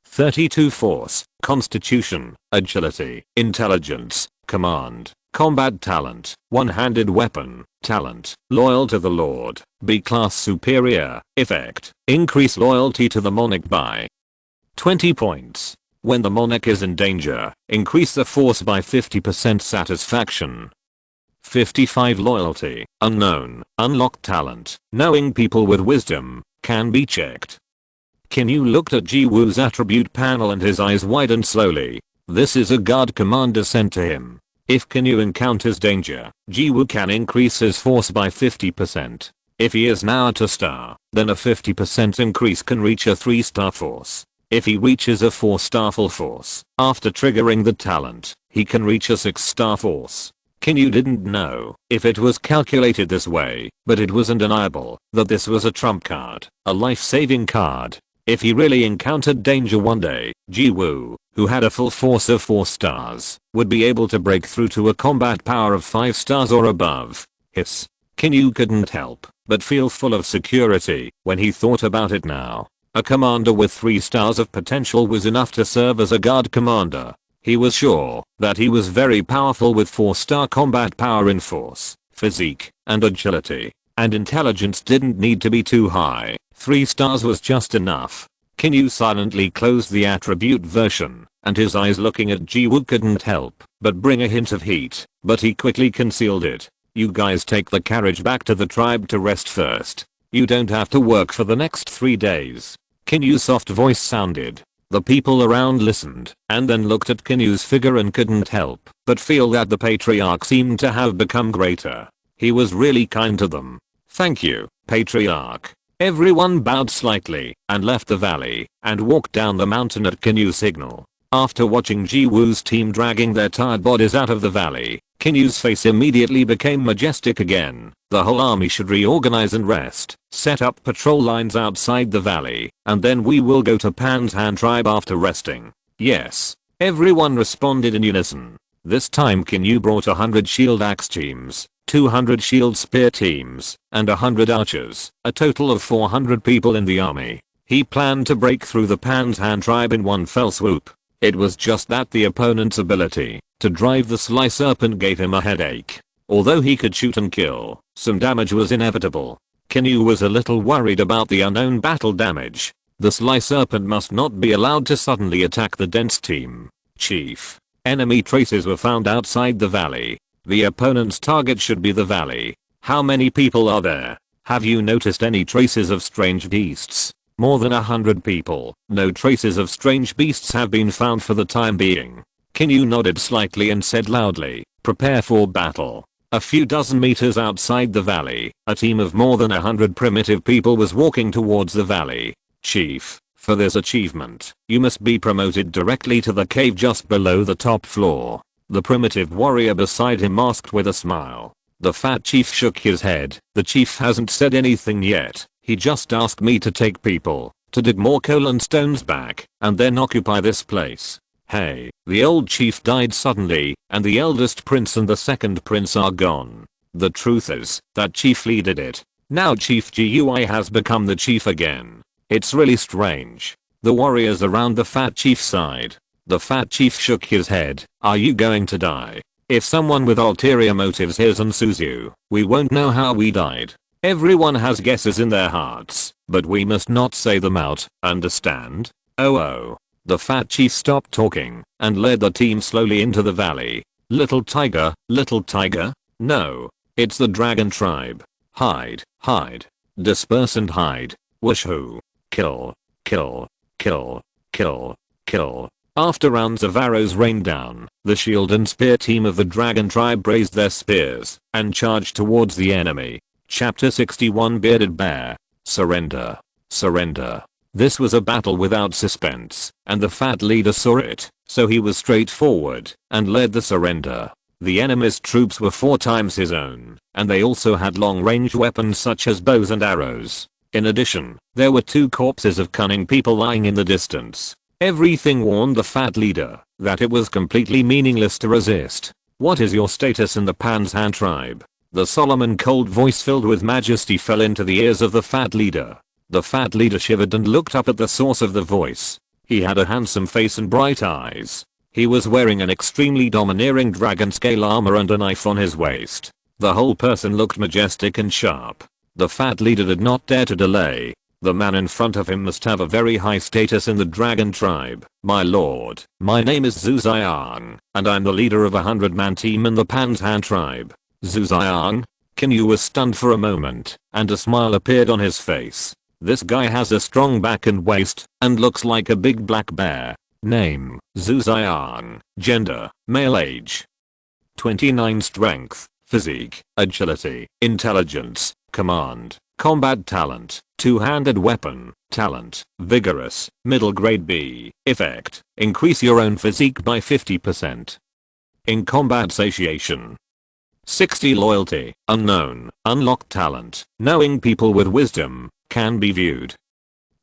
32. Force, Constitution, Agility, Intelligence, Command, Combat Talent, One-handed Weapon, Talent, Loyal to the Lord, B-Class Superior, Effect, Increase loyalty to the monarch by 20 points. When the monarch is in danger, increase the force by 50% satisfaction. 55 Loyalty, Unknown, Unlocked Talent, Knowing people with wisdom, can be checked. Qin Yu looked at Ji Woo's attribute panel and his eyes widened slowly. This is a guard commander sent to him. If Qin Yu encounters danger, Ji Woo can increase his force by 50%. If he is now at a star, then a 50% increase can reach a 3-star force. If he reaches a 4-star full force, after triggering the talent, he can reach a 6-star force. Qin Yu didn't know if it was calculated this way, but it was undeniable that this was a trump card, a life-saving card. If he really encountered danger one day, Ji Woo, who had a full force of 4 stars, would be able to break through to a combat power of 5 stars or above. Hiss. Qin Yu couldn't help but feel full of security when he thought about it now. A commander with 3 stars of potential was enough to serve as a guard commander. He was sure that he was very powerful with 4-star combat power in force, physique, and agility, and intelligence didn't need to be too high. 3 stars was just enough. Qin Yu silently closed the attribute version, and his eyes looking at Ji Woo couldn't help but bring a hint of heat, but he quickly concealed it. You guys take the carriage back to the tribe to rest first. You don't have to work for the next 3 days. Qin Yu's soft voice sounded. The people around listened, and then looked at Qin Yu's figure and couldn't help but feel that the patriarch seemed to have become greater. He was really kind to them. Thank you, patriarch. Everyone bowed slightly and left the valley and walked down the mountain at Qin Yu's signal. After watching Ji Woo's team dragging their tired bodies out of the valley, Qin Yu's face immediately became majestic again. The whole army should reorganize and rest, set up patrol lines outside the valley, and then we will go to Pan's Han tribe after resting. Yes. Everyone responded in unison. This time Qin Yu brought 100 shield axe teams, 200 shield spear teams, and 100 archers, a total of 400 people in the army. He planned to break through the Pan's Han tribe in one fell swoop. It was just that the opponent's ability to drive the Sly Serpent gave him a headache. Although he could shoot and kill, some damage was inevitable. Qin Yu was a little worried about the unknown battle damage. The Sly Serpent must not be allowed to suddenly attack the dense team. Chief. Enemy traces were found outside the valley. The opponent's target should be the valley. How many people are there? Have you noticed any traces of strange beasts? More than 100 people. No traces of strange beasts have been found for the time being. Qin Yu nodded slightly and said loudly, prepare for battle. A few dozen meters outside the valley, a team of more than 100 primitive people was walking towards the valley. Chief, for this achievement, you must be promoted directly to the cave just below the top floor. The primitive warrior beside him asked with a smile. The fat chief shook his head. The chief hasn't said anything yet. He just asked me to take people, to dig more coal and stones back, and then occupy this place. Hey, the old chief died suddenly, and the eldest prince and the second prince are gone. The truth is, that chief did it. Now Chief Gui has become the chief again. It's really strange. The warriors around the fat chief sighed. The fat chief shook his head. Are you going to die? If someone with ulterior motives hears and sues you, we won't know how we died. Everyone has guesses in their hearts, but we must not say them out, understand? Oh. The fat chief stopped talking and led the team slowly into the valley. Little tiger, no. It's the dragon tribe. Hide. Disperse and hide. Wooshoo. Kill. After rounds of arrows rained down, the shield and spear team of the dragon tribe raised their spears and charged towards the enemy. Chapter 61 Bearded Bear. Surrender. This was a battle without suspense, and the fat leader saw it, so he was straightforward and led the surrender. The enemy's troops were 4 times his own, and they also had long-range weapons such as bows and arrows. In addition, there were 2 corpses of cunning people lying in the distance. Everything warned the fat leader that it was completely meaningless to resist. What is your status in the Pan's Han tribe? The solemn and cold voice filled with majesty fell into the ears of the fat leader. The fat leader shivered and looked up at the source of the voice. He had a handsome face and bright eyes. He was wearing an extremely domineering dragon scale armor and a knife on his waist. The whole person looked majestic and sharp. The fat leader did not dare to delay. The man in front of him must have a very high status in the dragon tribe. My lord, my name is Zhu Xiang, and I'm the leader of a 100-man team in the Pan's Han tribe. Zhu Xiang? Qin Yu was stunned for a moment, and a smile appeared on his face. This guy has a strong back and waist, and looks like a big black bear. Name, Zhu Xiang. Gender, male. Age 29. Strength, physique, agility, intelligence, command, Combat talent, two-handed weapon, talent, vigorous, middle grade B, effect, increase your own physique by 50%. In combat satiation. 60 loyalty, unknown, unlocked talent, knowing people with wisdom, can be viewed.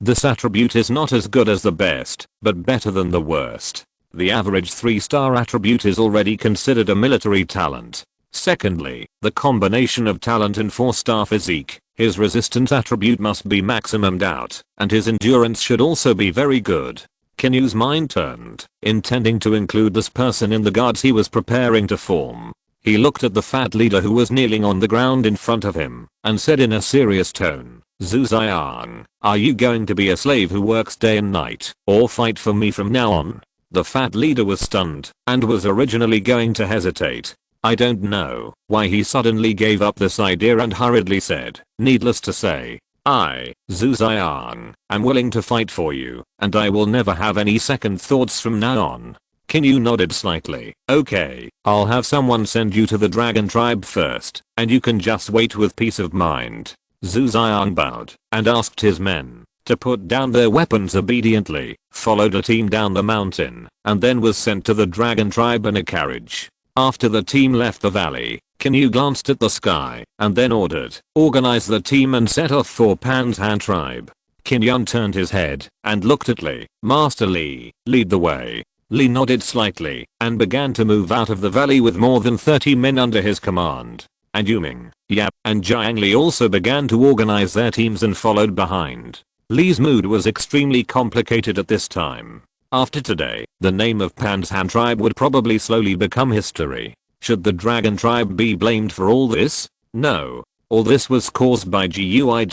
This attribute is not as good as the best, but better than the worst. The average 3-star attribute is already considered a military talent. Secondly, the combination of talent and 4-star physique, his resistance attribute must be maximumed out, and his endurance should also be very good. Qin Yu's mind turned, intending to include this person in the guards he was preparing to form. He looked at the fat leader who was kneeling on the ground in front of him, and said in a serious tone, Zhu Xiang, are you going to be a slave who works day and night, or fight for me from now on? The fat leader was stunned, and was originally going to hesitate. I don't know why he suddenly gave up this idea and hurriedly said, needless to say, I, Zhu Xiang, am willing to fight for you, and I will never have any second thoughts from now on. Qin Yu nodded slightly. Okay, I'll have someone send you to the dragon tribe first, and you can just wait with peace of mind. Zhu Xiang bowed, and asked his men to put down their weapons obediently, followed a team down the mountain, and then was sent to the dragon tribe in a carriage. After the team left the valley, Qin Yu glanced at the sky, and then ordered, organize the team and set off for Pan's Han tribe. Qin Yu turned his head, and looked at Li. Master Li, lead the way. Li nodded slightly, and began to move out of the valley with more than 30 men under his command. And Yuming, Yap, and Jiang Li also began to organize their teams and followed behind. Li's mood was extremely complicated at this time. After today, the name of Pan's Han tribe would probably slowly become history. Should the dragon tribe be blamed for all this? No. All this was caused by Gui,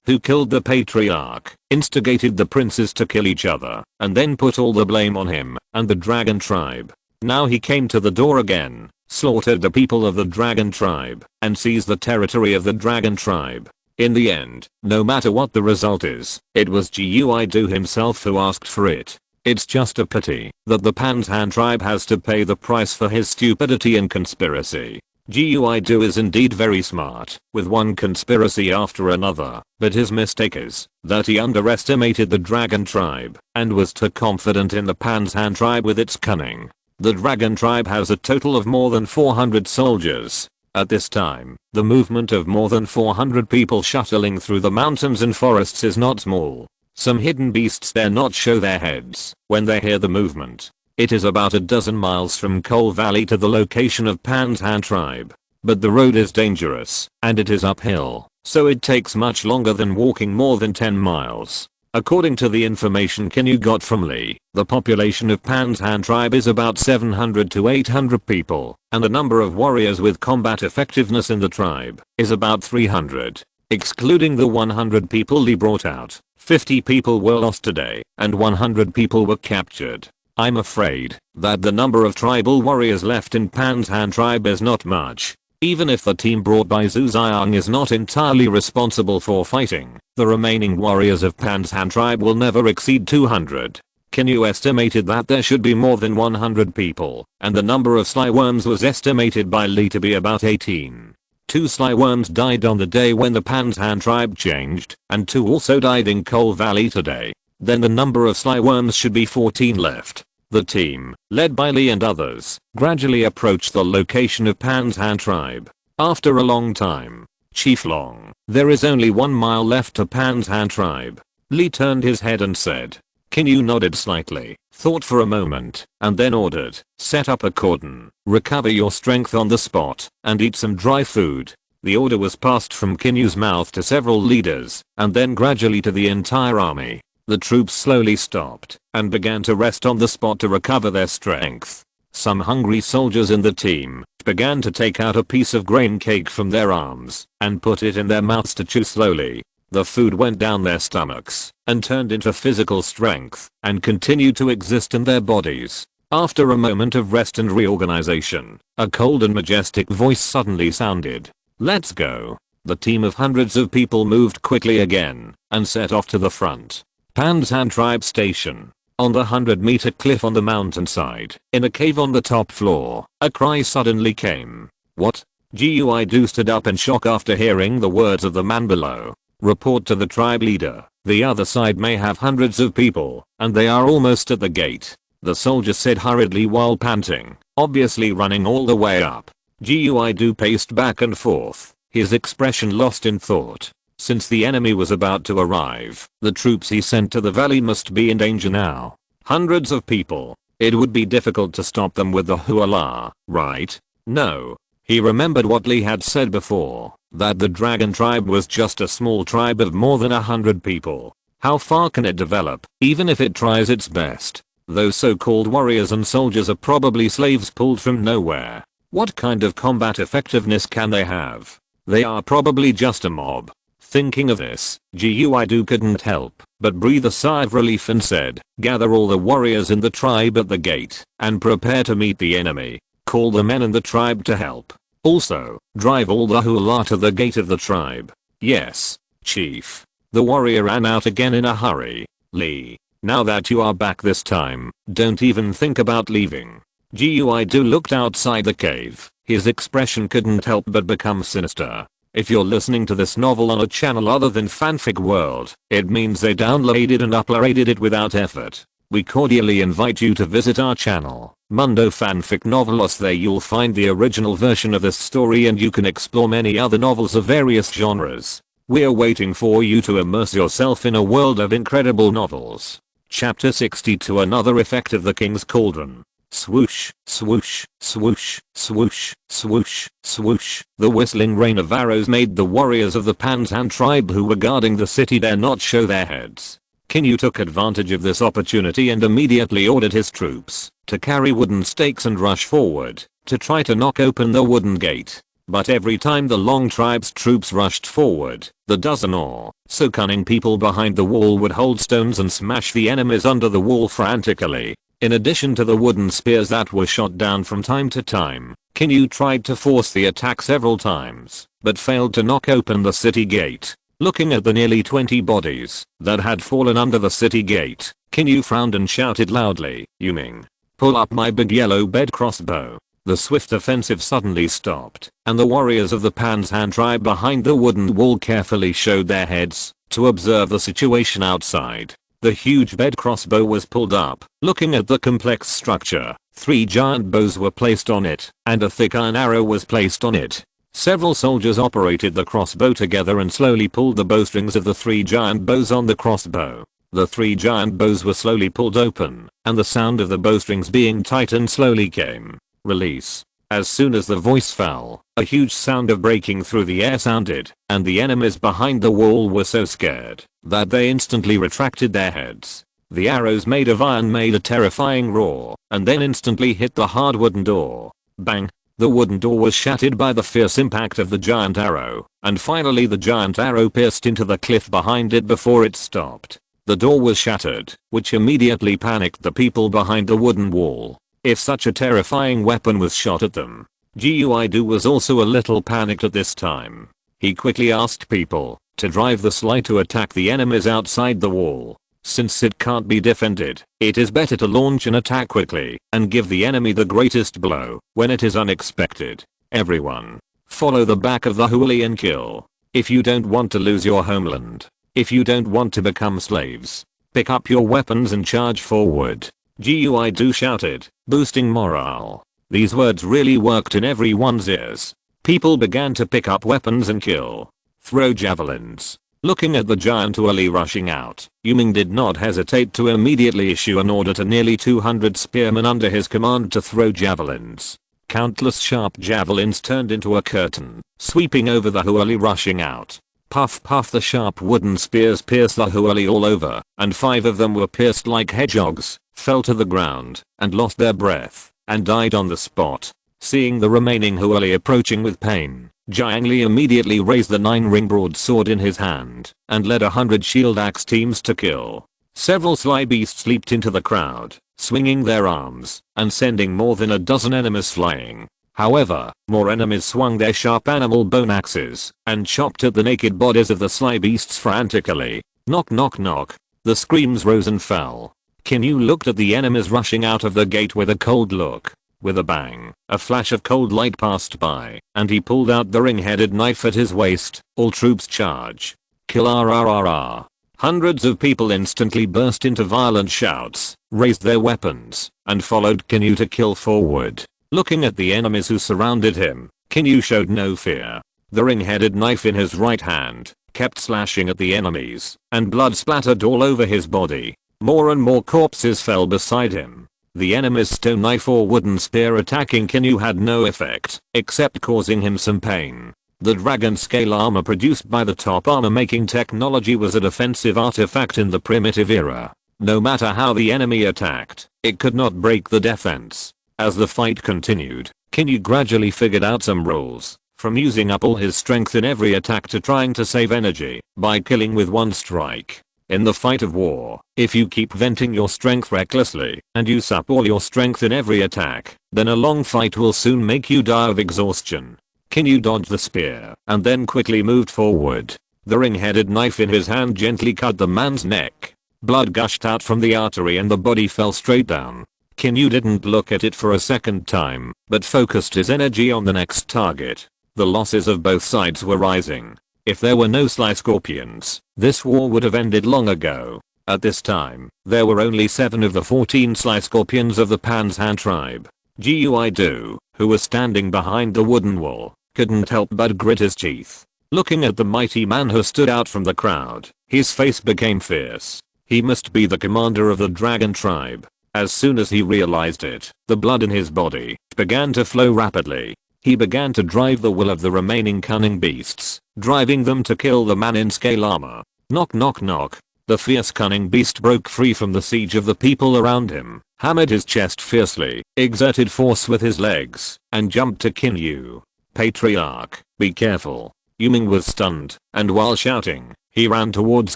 who killed the patriarch, instigated the princes to kill each other, and then put all the blame on him and the dragon tribe. Now he came to the door again, slaughtered the people of the dragon tribe, and seized the territory of the dragon tribe. In the end, no matter what the result is, it was Gui himself who asked for it. It's just a pity that the Pan's Han tribe has to pay the price for his stupidity and conspiracy. Gui is indeed very smart, with one conspiracy after another, but his mistake is that he underestimated the dragon tribe and was too confident in the Pan's Han tribe with its cunning. The dragon tribe has a total of more than 400 soldiers. At this time, the movement of more than 400 people shuttling through the mountains and forests is not small. Some hidden beasts dare not show their heads when they hear the movement. It is about a dozen miles from Coal Valley to the location of Pan's Han tribe. But the road is dangerous, and it is uphill, so it takes much longer than walking more than 10 miles. According to the information Qin Yu got from Li, the population of Pan's Han tribe is about 700 to 800 people, and the number of warriors with combat effectiveness in the tribe is about 300. Excluding the 100 people Li brought out, 50 people were lost today, and 100 people were captured. I'm afraid that the number of tribal warriors left in Pan's Han tribe is not much. Even if the team brought by Zhu Xiang is not entirely responsible for fighting, the remaining warriors of Pan's Han tribe will never exceed 200. Qin Yu estimated that there should be more than 100 people, and the number of slyworms was estimated by Li to be about 18. 2 slyworms died on the day when the Pan's Han tribe changed, and 2 also died in Coal Valley today. Then the number of slyworms should be 14 left. The team, led by Li and others, gradually approached the location of Pan's Han tribe. After a long time, Chief Long, there is only 1 mile left to Pan's Han tribe. Li turned his head and said. Qin Yu nodded slightly, thought for a moment, and then ordered, set up a cordon, recover your strength on the spot, and eat some dry food. The order was passed from Qin Yu's mouth to several leaders, and then gradually to the entire army. The troops slowly stopped and began to rest on the spot to recover their strength. Some hungry soldiers in the team began to take out a piece of grain cake from their arms and put it in their mouths to chew slowly. The food went down their stomachs and turned into physical strength and continued to exist in their bodies. After a moment of rest and reorganization, a cold and majestic voice suddenly sounded. Let's go. The team of hundreds of people moved quickly again and set off to the front. Pan's Han tribe station. On the 100-meter cliff on the mountainside, in a cave on the top floor, a cry suddenly came. What? Gui stood up in shock after hearing the words of the man below. Report to the tribe leader. The other side may have hundreds of people, and they are almost at the gate. The soldier said hurriedly while panting, obviously running all the way up. Guidu paced back and forth, his expression lost in thought. Since the enemy was about to arrive, the troops he sent to the valley must be in danger now. Hundreds of people. It would be difficult to stop them with the Huala, right? No. He remembered what Lee had said before, that the dragon tribe was just a small tribe of more than 100 people. How far can it develop, even if it tries its best? Those so-called warriors and soldiers are probably slaves pulled from nowhere. What kind of combat effectiveness can they have? They are probably just a mob. Thinking of this, Guidu couldn't help but breathe a sigh of relief and said, gather all the warriors in the tribe at the gate, and prepare to meet the enemy. Call the men in the tribe to help. Also, drive all the Hula to the gate of the tribe. Yes, chief. The warrior ran out again in a hurry. Lee, now that you are back this time, don't even think about leaving. Guidu looked outside the cave. His expression couldn't help but become sinister. If you're listening to this novel on a channel other than Fanfic World, it means they downloaded and uploaded it without effort. We cordially invite you to visit our channel, Mundo Fanfic Novelos. There you'll find the original version of this story and you can explore many other novels of various genres. We're waiting for you to immerse yourself in a world of incredible novels. Chapter 62. Another effect of the King's Cauldron. Swoosh, swoosh, swoosh, swoosh, swoosh, swoosh. The whistling rain of arrows made the warriors of the Pantan tribe who were guarding the city dare not show their heads. Qin Yu took advantage of this opportunity and immediately ordered his troops to carry wooden stakes and rush forward to try to knock open the wooden gate. But every time the Long tribe's troops rushed forward, the dozen or so cunning people behind the wall would hold stones and smash the enemies under the wall frantically. In addition to the wooden spears that were shot down from time to time, Qin Yu tried to force the attack several times, but failed to knock open the city gate. Looking at the nearly 20 bodies that had fallen under the city gate, Qin Yu frowned and shouted loudly, "You mean, pull up my big yellow bed crossbow." The swift offensive suddenly stopped, and the warriors of the Pantan tribe behind the wooden wall carefully showed their heads to observe the situation outside. The huge bed crossbow was pulled up. Looking at the complex structure, 3 giant bows were placed on it, and a thick iron arrow was placed on it. Several soldiers operated the crossbow together and slowly pulled the bowstrings of the 3 giant bows on the crossbow. The 3 giant bows were slowly pulled open, and the sound of the bowstrings being tightened slowly came. Release. As soon as the voice fell, a huge sound of breaking through the air sounded, and the enemies behind the wall were so scared that they instantly retracted their heads. The arrows made of iron made a terrifying roar, and then instantly hit the hard wooden door. Bang! The wooden door was shattered by the fierce impact of the giant arrow, and finally the giant arrow pierced into the cliff behind it before it stopped. The door was shattered, which immediately panicked the people behind the wooden wall. If such a terrifying weapon was shot at them, Guidu was also a little panicked at this time. He quickly asked people to drive the sleigh to attack the enemies outside the wall. Since it can't be defended, it is better to launch an attack quickly and give the enemy the greatest blow when it is unexpected. Everyone, follow the back of the Huli and kill. If you don't want to lose your homeland, if you don't want to become slaves, pick up your weapons and charge forward. Guidu shouted, boosting morale. These words really worked in everyone's ears. People began to pick up weapons and kill. Throw javelins. Looking at the giant Uli rushing out, Yuming did not hesitate to immediately issue an order to nearly 200 spearmen under his command to throw javelins. Countless sharp javelins turned into a curtain, sweeping over the Uli rushing out. Puff puff, the sharp wooden spears pierced the Uli all over, and 5 of them were pierced like hedgehogs, fell to the ground, and lost their breath, and died on the spot. Seeing the remaining Uli approaching with pain, Jiang Li immediately raised the 9-ring broadsword in his hand, and led 100 shield axe teams to kill. Several sly beasts leaped into the crowd, swinging their arms, and sending more than a dozen enemies flying. However, more enemies swung their sharp animal bone axes, and chopped at the naked bodies of the sly beasts frantically. Knock knock knock. The screams rose and fell. Qin Yu looked at the enemies rushing out of the gate with a cold look. With a bang, a flash of cold light passed by, and he pulled out the ring-headed knife at his waist. All troops charge. Kill RRRR. Hundreds of people instantly burst into violent shouts, raised their weapons, and followed Qin Yu to kill forward. Looking at the enemies who surrounded him, Qin Yu showed no fear. The ring-headed knife in his right hand kept slashing at the enemies, and blood splattered all over his body. More and more corpses fell beside him. The enemy's stone knife or wooden spear attacking Qin Yu had no effect, except causing him some pain. The dragon scale armor produced by the top armor making technology was a defensive artifact in the primitive era. No matter how the enemy attacked, it could not break the defense. As the fight continued, Qin Yu gradually figured out some rules, from using up all his strength in every attack to trying to save energy by killing with one strike. In the fight of war, if you keep venting your strength recklessly and use up all your strength in every attack, then a long fight will soon make you die of exhaustion. Qin Yu dodged the spear and then quickly moved forward. The ring-headed knife in his hand gently cut the man's neck. Blood gushed out from the artery and the body fell straight down. Qin Yu didn't look at it for a second time, but focused his energy on the next target. The losses of both sides were rising. If there were no Sly Scorpions, this war would have ended long ago. At this time, there were only 7 of the 14 Sly Scorpions of the Pan's Han tribe. Guidu, who was standing behind the wooden wall, couldn't help but grit his teeth. Looking at the mighty man who stood out from the crowd, his face became fierce. He must be the commander of the dragon tribe. As soon as he realized it, the blood in his body began to flow rapidly. He began to drive the will of the remaining cunning beasts, driving them to kill the man in scale armor. Knock knock knock. The fierce cunning beast broke free from the siege of the people around him, hammered his chest fiercely, exerted force with his legs, and jumped to Qin Yu. Patriarch, be careful. Yu Ming was stunned, and while shouting, he ran towards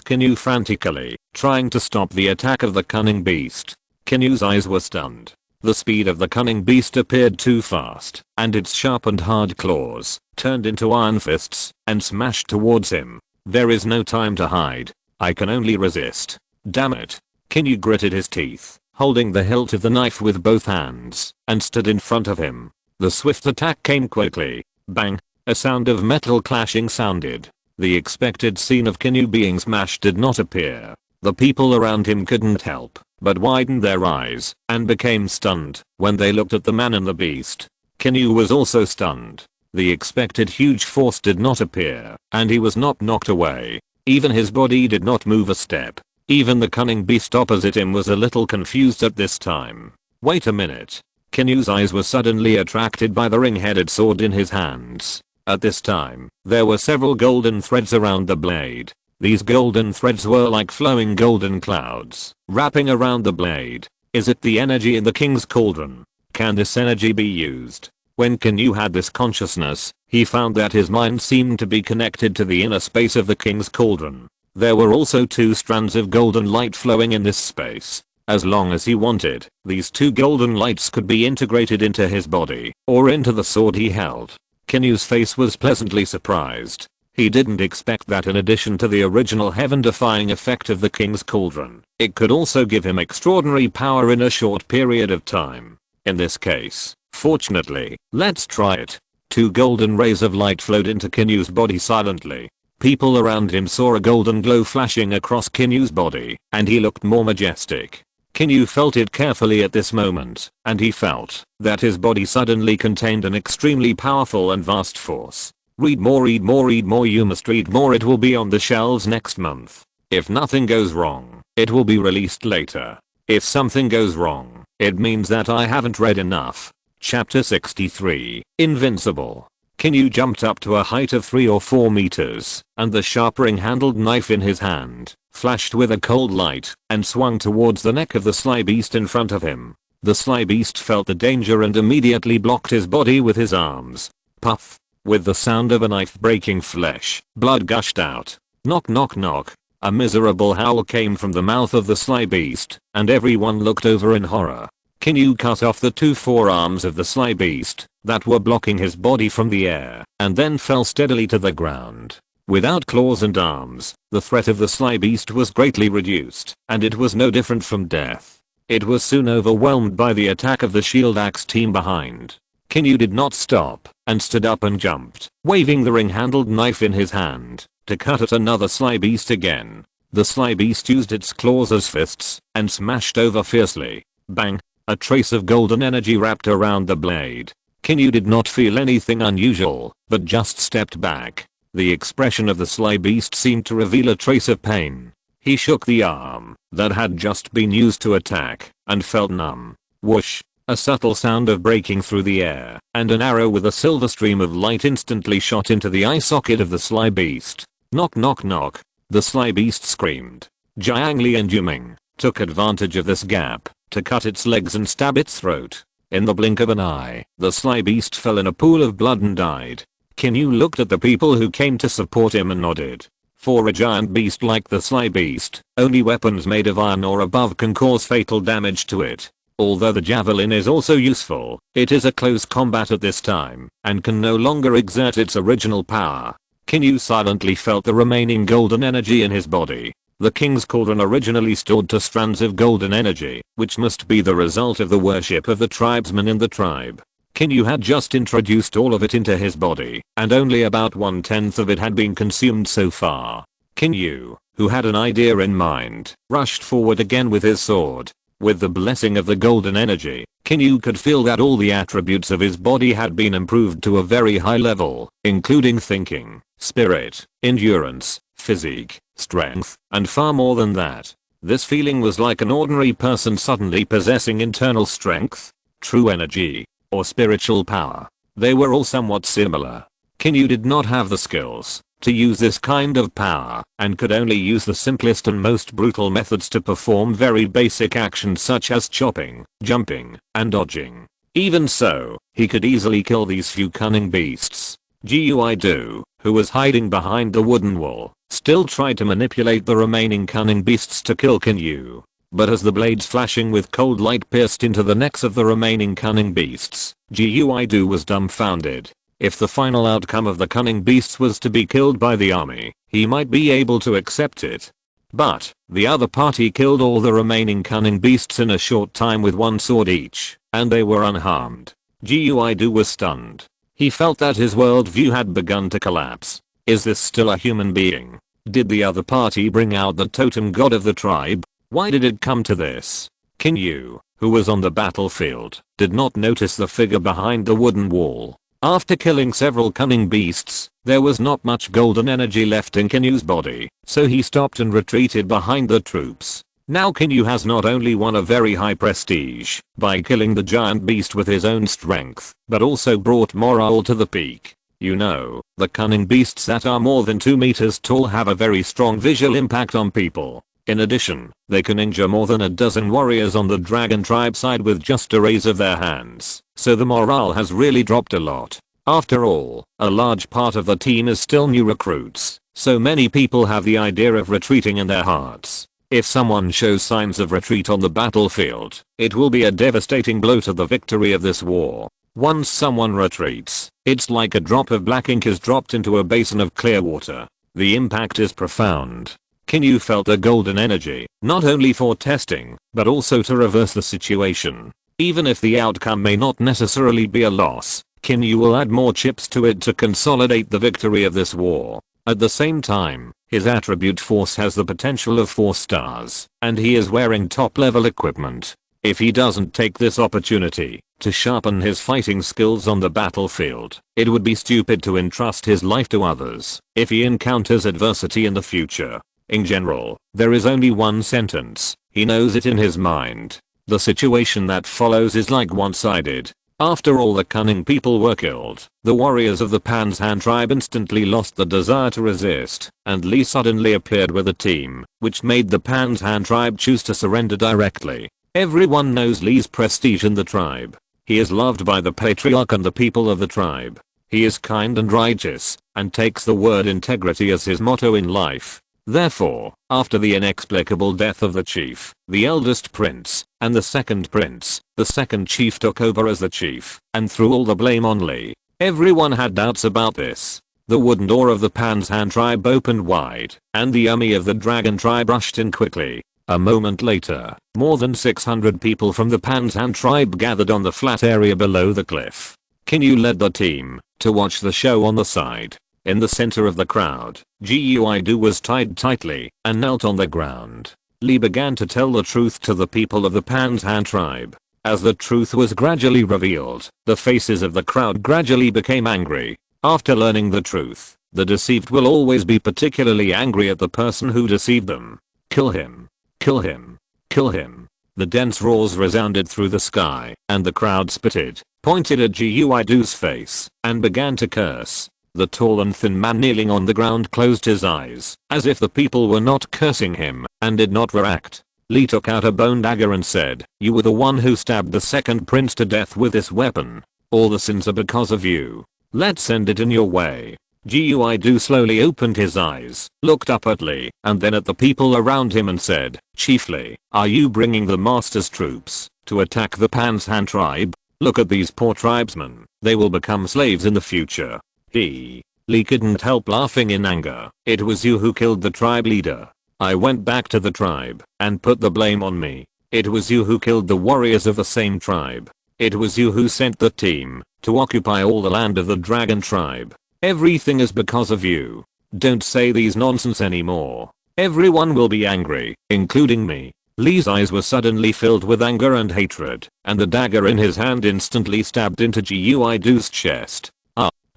Qin Yu frantically, trying to stop the attack of the cunning beast. Qin Yu's eyes were stunned. The speed of the cunning beast appeared too fast, and its sharp and hard claws turned into iron fists and smashed towards him. There is no time to hide. I can only resist. Damn it. Qin Yu gritted his teeth, holding the hilt of the knife with both hands, and stood in front of him. The swift attack came quickly. Bang! A sound of metal clashing sounded. The expected scene of Qin Yu being smashed did not appear. The people around him couldn't help but widened their eyes and became stunned when they looked at the man and the beast. Qin Yu was also stunned. The expected huge force did not appear, and he was not knocked away. Even his body did not move a step. Even the cunning beast opposite him was a little confused at this time. Wait a minute. Qin Yu's eyes were suddenly attracted by the ring-headed sword in his hands. At this time, there were several golden threads around the blade. These golden threads were like flowing golden clouds, wrapping around the blade. Is it the energy in the king's cauldron? Can this energy be used? When Qin Yu had this consciousness, he found that his mind seemed to be connected to the inner space of the king's cauldron. There were also 2 strands of golden light flowing in this space. As long as he wanted, these 2 golden lights could be integrated into his body, or into the sword he held. Qin Yu's face was pleasantly surprised. He didn't expect that in addition to the original heaven-defying effect of the king's cauldron, it could also give him extraordinary power in a short period of time. In this case, fortunately, let's try it. 2 golden rays of light flowed into Qin Yu's body silently. People around him saw a golden glow flashing across Qin Yu's body, and he looked more majestic. Qin Yu felt it carefully at this moment, and he felt that his body suddenly contained an extremely powerful and vast force. Read more, read more, read more, you must read more. It will be on the shelves next month. If nothing goes wrong, it will be released later. If something goes wrong, it means that I haven't read enough. Chapter 63, Invincible. Qin Yu jumped up to a height of 3 or 4 meters, and the sharp ring-handled knife in his hand flashed with a cold light and swung towards the neck of the sly beast in front of him. The sly beast felt the danger and immediately blocked his body with his arms. Puff. With the sound of a knife breaking flesh, blood gushed out. Knock knock knock. A miserable howl came from the mouth of the sly beast, and everyone looked over in horror. Qin Yu cut off the 2 forearms of the sly beast that were blocking his body from the air, and then fell steadily to the ground. Without claws and arms, the threat of the sly beast was greatly reduced, and it was no different from death. It was soon overwhelmed by the attack of the shield axe team behind. Qin Yu did not stop, and stood up and jumped, waving the ring-handled knife in his hand. to cut at another sly beast again. The sly beast used its claws as fists and smashed over fiercely. Bang! A trace of golden energy wrapped around the blade. Qin Yu did not feel anything unusual, but just stepped back. The expression of the sly beast seemed to reveal a trace of pain. He shook the arm that had just been used to attack and felt numb. Whoosh! A subtle sound of breaking through the air, and an arrow with a silver stream of light instantly shot into the eye socket of the sly beast. Knock knock knock. The sly beast screamed. Jiang Li and Yuming took advantage of this gap to cut its legs and stab its throat. In the blink of an eye, the sly beast fell in a pool of blood and died. Qin Yu looked at the people who came to support him and nodded. For a giant beast like the sly beast, only weapons made of iron or above can cause fatal damage to it. Although the javelin is also useful, it is a close combat at this time and can no longer exert its original power. Qin Yu silently felt the remaining golden energy in his body. The king's cauldron originally stored 2 strands of golden energy, which must be the result of the worship of the tribesmen in the tribe. Qin Yu had just introduced all of it into his body, and only about 1/10 of it had been consumed so far. Qin Yu, who had an idea in mind, rushed forward again with his sword. With the blessing of the golden energy, Qin Yu could feel that all the attributes of his body had been improved to a very high level, including thinking, spirit, endurance, physique, strength, and far more than that. This feeling was like an ordinary person suddenly possessing internal strength, true energy, or spiritual power. They were all somewhat similar. Qin Yu did not have the skills to use this kind of power and could only use the simplest and most brutal methods to perform very basic actions such as chopping, jumping, and dodging. Even so, he could easily kill these few cunning beasts. Guidu, who was hiding behind the wooden wall, still tried to manipulate the remaining cunning beasts to kill Qin Yu. But as the blades flashing with cold light pierced into the necks of the remaining cunning beasts, Guidu was dumbfounded. If the final outcome of the cunning beasts was to be killed by the army, he might be able to accept it. But the other party killed all the remaining cunning beasts in a short time with 1 sword each, and they were unharmed. Guidu was stunned. He felt that his worldview had begun to collapse. Is this still a human being? Did the other party bring out the totem god of the tribe? Why did it come to this? Qin Yu, who was on the battlefield, did not notice the figure behind the wooden wall. After killing several cunning beasts, there was not much golden energy left in Qin Yu's body, so he stopped and retreated behind the troops. Now Qin Yu has not only won a very high prestige by killing the giant beast with his own strength, but also brought morale to the peak. You know, the cunning beasts that are more than 2 meters tall have a very strong visual impact on people. In addition, they can injure more than a dozen warriors on the dragon tribe side with just a raise of their hands, so the morale has really dropped a lot. After all, a large part of the team is still new recruits, so many people have the idea of retreating in their hearts. If someone shows signs of retreat on the battlefield, it will be a devastating blow to the victory of this war. Once someone retreats, it's like a drop of black ink is dropped into a basin of clear water. The impact is profound. Qin Yu felt the golden energy, not only for testing, but also to reverse the situation. Even if the outcome may not necessarily be a loss, Qin Yu will add more chips to it to consolidate the victory of this war. At the same time, his attribute force has the potential of 4 stars, and he is wearing top level equipment. If he doesn't take this opportunity to sharpen his fighting skills on the battlefield, it would be stupid to entrust his life to others if he encounters adversity in the future. In general, there is only one sentence. He knows it in his mind. The situation that follows is like one-sided. After all the cunning people were killed, the warriors of the Panshan tribe instantly lost the desire to resist, and Li suddenly appeared with a team, which made the Panshan tribe choose to surrender directly. Everyone knows Li's prestige in the tribe. He is loved by the patriarch and the people of the tribe. He is kind and righteous, and takes the word integrity as his motto in life. Therefore, after the inexplicable death of the chief, the eldest prince, and the second prince, the second chief took over as the chief, and threw all the blame on Li. Everyone had doubts about this. The wooden door of the Panshan tribe opened wide, and the army of the dragon tribe rushed in quickly. A moment later, more than 600 people from the Panshan tribe gathered on the flat area below the cliff. Qin Yu led the team to watch the show on the side. In the center of the crowd, Guidu was tied tightly and knelt on the ground. Li began to tell the truth to the people of the Panshan tribe. As the truth was gradually revealed, the faces of the crowd gradually became angry. After learning the truth, the deceived will always be particularly angry at the person who deceived them. Kill him. Kill him. Kill him. The dense roars resounded through the sky, and the crowd spitted, pointed at Guidu's face, and began to curse. The tall and thin man kneeling on the ground closed his eyes, as if the people were not cursing him, and did not react. Li took out a bone dagger and said, "You were the one who stabbed the second prince to death with this weapon. All the sins are because of you. Let's send it in your way." Guidu slowly opened his eyes, looked up at Li, and then at the people around him and said, "Chief Li, are you bringing the master's troops to attack the Panshan tribe? Look at these poor tribesmen, they will become slaves in the future." Li couldn't help laughing in anger. "It was you who killed the tribe leader. I went back to the tribe and put the blame on me. It was you who killed the warriors of the same tribe. It was you who sent the team to occupy all the land of the dragon tribe. Everything is because of you. Don't say these nonsense anymore. Everyone will be angry, including me." Li's eyes were suddenly filled with anger and hatred, and the dagger in his hand instantly stabbed into Guidu's chest.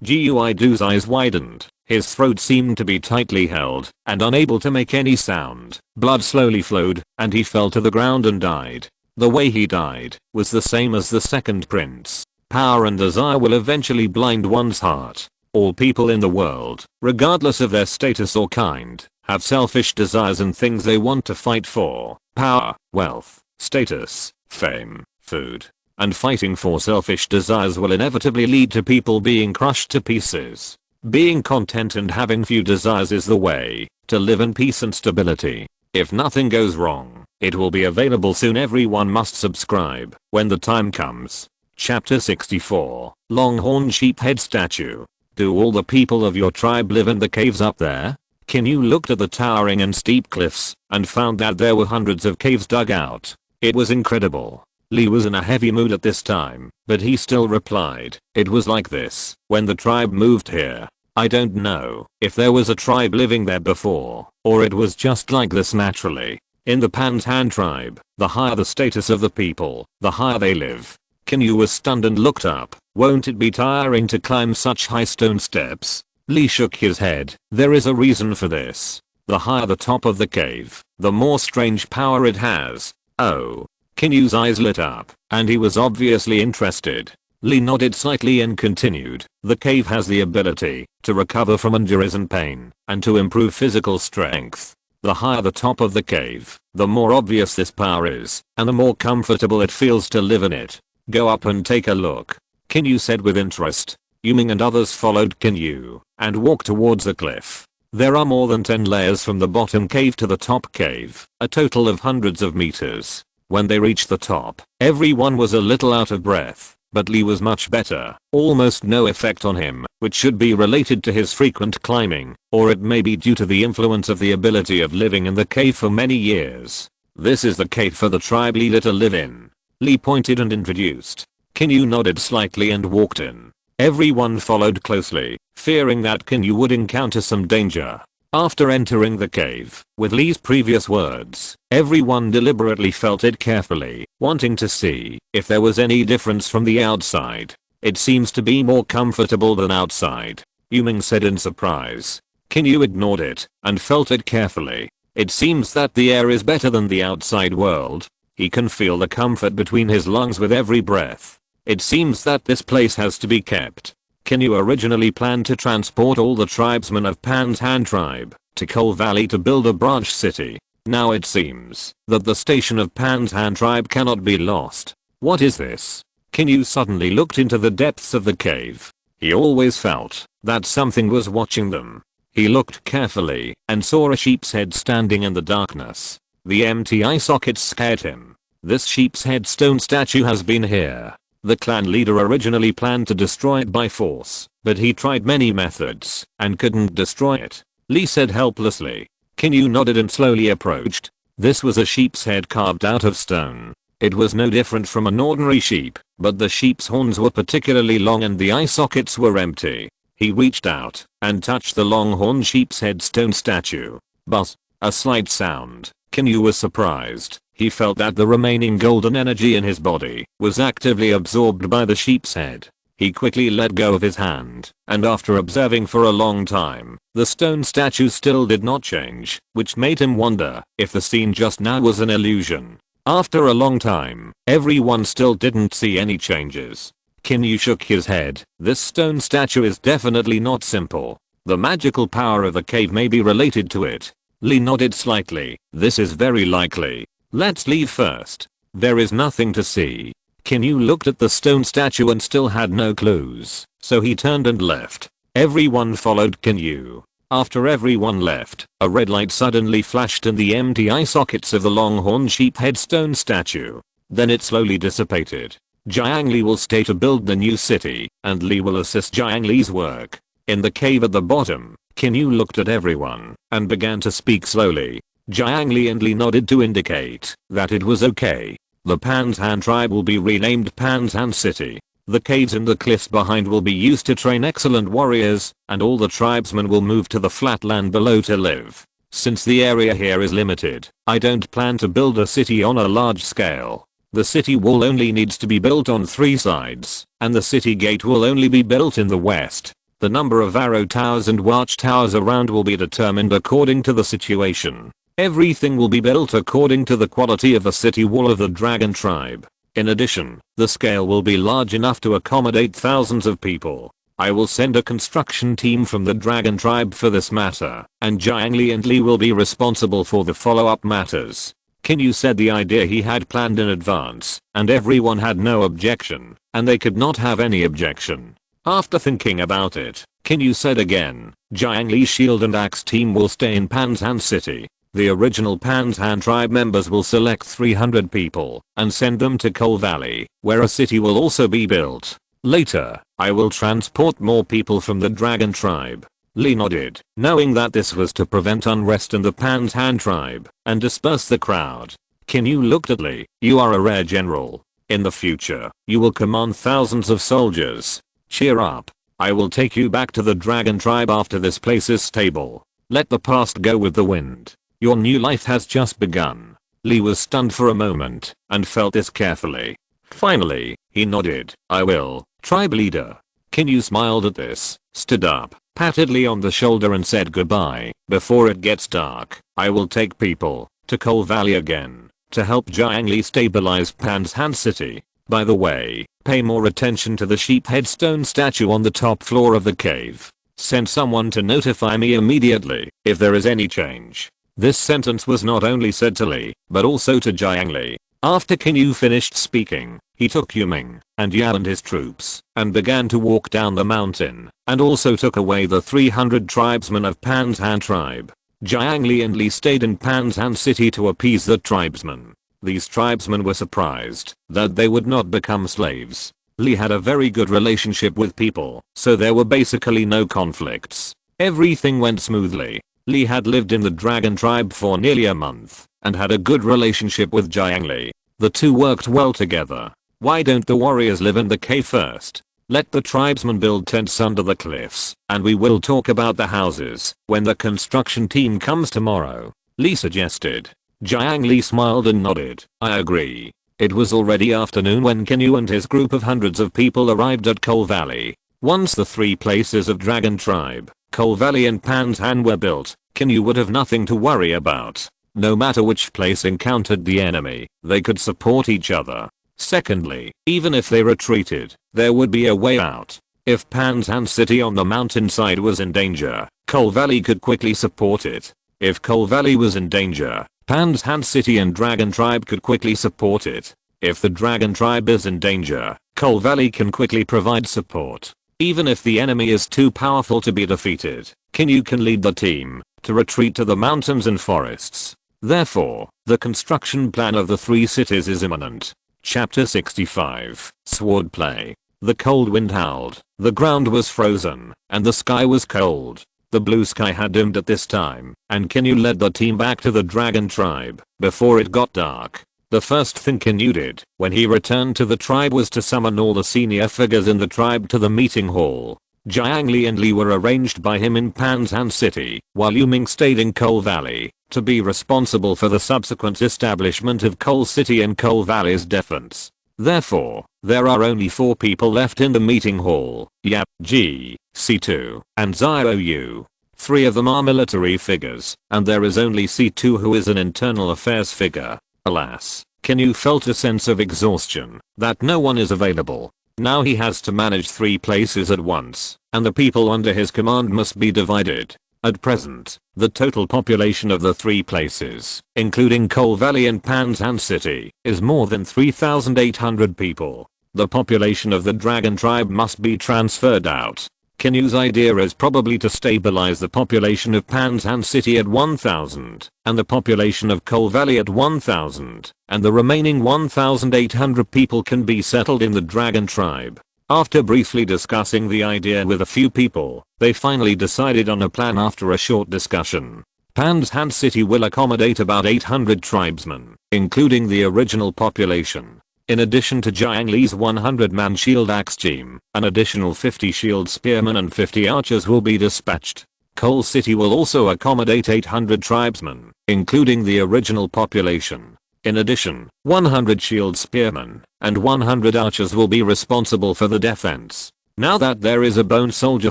Guidu's eyes widened. His throat seemed to be tightly held and unable to make any sound. Blood slowly flowed, and he fell to the ground and died. The way he died was the same as the second prince. Power and desire will eventually blind one's heart. All people in the world, regardless of their status or kind, have selfish desires and things they want to fight for. Power, wealth, status, fame, food. And fighting for selfish desires will inevitably lead to people being crushed to pieces. Being content and having few desires is the way to live in peace and stability. If nothing goes wrong, it will be available soon. Everyone must subscribe when the time comes. Chapter 64, Longhorn Sheephead Statue. Do all the people of your tribe live in the caves up there? Qin Yu looked at the towering and steep cliffs and found that there were hundreds of caves dug out. It was incredible. Li was in a heavy mood at this time, but he still replied, "It was like this when the tribe moved here. I don't know if there was a tribe living there before, or it was just like this naturally. In the Panshan tribe, the higher the status of the people, the higher they live." Qin Yu was stunned and looked up. "Won't it be tiring to climb such high stone steps?" Li shook his head. "There is a reason for this. The higher the top of the cave, the more strange power it has." "Oh." Qin Yu's eyes lit up, and he was obviously interested. Li nodded slightly and continued, "The cave has the ability to recover from injuries and pain, and to improve physical strength. The higher the top of the cave, the more obvious this power is, and the more comfortable it feels to live in it. Go up and take a look." Qin Yu said with interest. Yuming and others followed Qin Yu and walked towards the cliff. There are more than 10 layers from the bottom cave to the top cave, a total of hundreds of meters. When they reached the top, everyone was a little out of breath, but Li was much better, almost no effect on him, which should be related to his frequent climbing, or it may be due to the influence of the ability of living in the cave for many years. "This is the cave for the tribe leader to live in." Li pointed and introduced. Qin Yu nodded slightly and walked in. Everyone followed closely, fearing that Qin Yu would encounter some danger. After entering the cave, with Li's previous words, everyone deliberately felt it carefully, wanting to see if there was any difference from the outside. "It seems to be more comfortable than outside," Yuming said in surprise. Qin Yu ignored it and felt it carefully. "It seems that the air is better than the outside world. He can feel the comfort between his lungs with every breath. It seems that this place has to be kept." Qin Yu originally planned to transport all the tribesmen of Panshan tribe to Coal Valley to build a branch city. Now it seems that the station of Panshan tribe cannot be lost. What is this? Qin Yu suddenly looked into the depths of the cave. He always felt that something was watching them. He looked carefully and saw a sheep's head standing in the darkness. The empty eye sockets scared him. This sheep's head stone statue has been here. The clan leader originally planned to destroy it by force, but he tried many methods and couldn't destroy it. Li said helplessly. Qin Yu nodded and slowly approached. This was a sheep's head carved out of stone. It was no different from an ordinary sheep, but the sheep's horns were particularly long and the eye sockets were empty. He reached out and touched the longhorn sheep's head stone statue. But a slight sound. Qin Yu was surprised. He felt that the remaining golden energy in his body was actively absorbed by the sheep's head. He quickly let go of his hand, and after observing for a long time, the stone statue still did not change, which made him wonder if the scene just now was an illusion. After a long time, everyone still didn't see any changes. Qin Yu shook his head. This stone statue is definitely not simple. The magical power of the cave may be related to it. Lee nodded slightly. This is very likely. Let's leave first. There is nothing to see. Qin Yu looked at the stone statue and still had no clues, so he turned and left. Everyone followed Qin Yu. After everyone left, a red light suddenly flashed in the empty eye sockets of the longhorn sheep head stone statue. Then it slowly dissipated. Jiang Li will stay to build the new city, and Li will assist Jiang Li's work. In the cave at the bottom, Qin Yu looked at everyone and began to speak slowly. Jiang Li and Li nodded to indicate that it was okay. The Panshan tribe will be renamed Panshan City. The caves in the cliffs behind will be used to train excellent warriors, and all the tribesmen will move to the flat land below to live. Since the area here is limited, I don't plan to build a city on a large scale. The city wall only needs to be built on 3 sides, and the city gate will only be built in the west. The number of arrow towers and watch towers around will be determined according to the situation. Everything will be built according to the quality of the city wall of the dragon tribe. In addition, the scale will be large enough to accommodate thousands of people. I will send a construction team from the dragon tribe for this matter, and Jiang Li and Li will be responsible for the follow-up matters. Qin Yu said the idea he had planned in advance, and everyone had no objection, and they could not have any objection. After thinking about it, Qin Yu said again, Jiang Li's shield and axe team will stay in Panshan City. The original Panshan tribe members will select 300 people and send them to Coal Valley, where a city will also be built. Later, I will transport more people from the dragon tribe. Li nodded, knowing that this was to prevent unrest in the Panshan tribe and disperse the crowd. Qin Yu looked at Li. You are a rare general. In the future, you will command thousands of soldiers. Cheer up. I will take you back to the dragon tribe after this place is stable. Let the past go with the wind. Your new life has just begun. Li was stunned for a moment and felt this carefully. Finally, he nodded. I will, tribe leader. Qin Yu smiled at this, stood up, patted Li on the shoulder and said goodbye. Before it gets dark, I will take people to Coal Valley again to help Jiang Li stabilize Panshan City. By the way, pay more attention to the sheep headstone statue on the top floor of the cave. Send someone to notify me immediately if there is any change. This sentence was not only said to Li, but also to Jiang Li. After Qin Yu finished speaking, he took Yuming and Yao and his troops and began to walk down the mountain, and also took away the 300 tribesmen of Panshan tribe. Jiang Li and Li stayed in Panshan City to appease the tribesmen. These tribesmen were surprised that they would not become slaves. Li had a very good relationship with people, so there were basically no conflicts. Everything went smoothly. Li had lived in the dragon tribe for nearly a month and had a good relationship with Jiang Li. The two worked well together. Why don't the warriors live in the cave first? Let the tribesmen build tents under the cliffs, and we will talk about the houses when the construction team comes tomorrow, Li suggested. Jiang Li smiled and nodded. I agree. It was already afternoon when Qin Yu and his group of hundreds of people arrived at Coal Valley. Once the 3 places of Dragon Tribe, Coal Valley and Panshan were built, Qin Yu would have nothing to worry about. No matter which place encountered the enemy, they could support each other. Secondly, even if they retreated, there would be a way out. If Panshan City on the mountainside was in danger, Coal Valley could quickly support it. If Coal Valley was in danger, Panshan City and Dragon Tribe could quickly support it. If the Dragon Tribe is in danger, Coal Valley can quickly provide support. Even if the enemy is too powerful to be defeated, Qin Yu can lead the team to retreat to the mountains and forests. Therefore, the construction plan of the 3 cities is imminent. Chapter 65. Swordplay. The cold wind howled, the ground was frozen, and the sky was cold. The blue sky had dimmed at this time, and Qin Yu led the team back to the Dragon Tribe before it got dark. The first thing Qin Yu did when he returned to the tribe was to summon all the senior figures in the tribe to the meeting hall. Jiang Li and Li were arranged by him in Panzan City, while Yu Ming stayed in Coal Valley, to be responsible for the subsequent establishment of Coal City and Coal Valley's defense. Therefore, there are only 4 people left in the meeting hall: Yap, G, C2, and Zio Yu. 3 of them are military figures, and there is only C2 who is an internal affairs figure. Alas, Qin Yu felt a sense of exhaustion, that no one is available. Now he has to manage 3 places at once, and the people under his command must be divided. At present, the total population of the 3 places, including Coal Valley and Panzan City, is more than 3,800 people. The population of the Dragon Tribe must be transferred out. Qin Yu's idea is probably to stabilize the population of Panzan City at 1,000, and the population of Coal Valley at 1,000, and the remaining 1,800 people can be settled in the Dragon Tribe. After briefly discussing the idea with a few people, they finally decided on a plan after a short discussion. Panzan City will accommodate about 800 tribesmen, including the original population. In addition to Jiang Li's 100-man shield axe team, an additional 50 shield spearmen and 50 archers will be dispatched. Coal City will also accommodate 800 tribesmen, including the original population. In addition, 100 shield spearmen and 100 archers will be responsible for the defense. Now that there is a bone soldier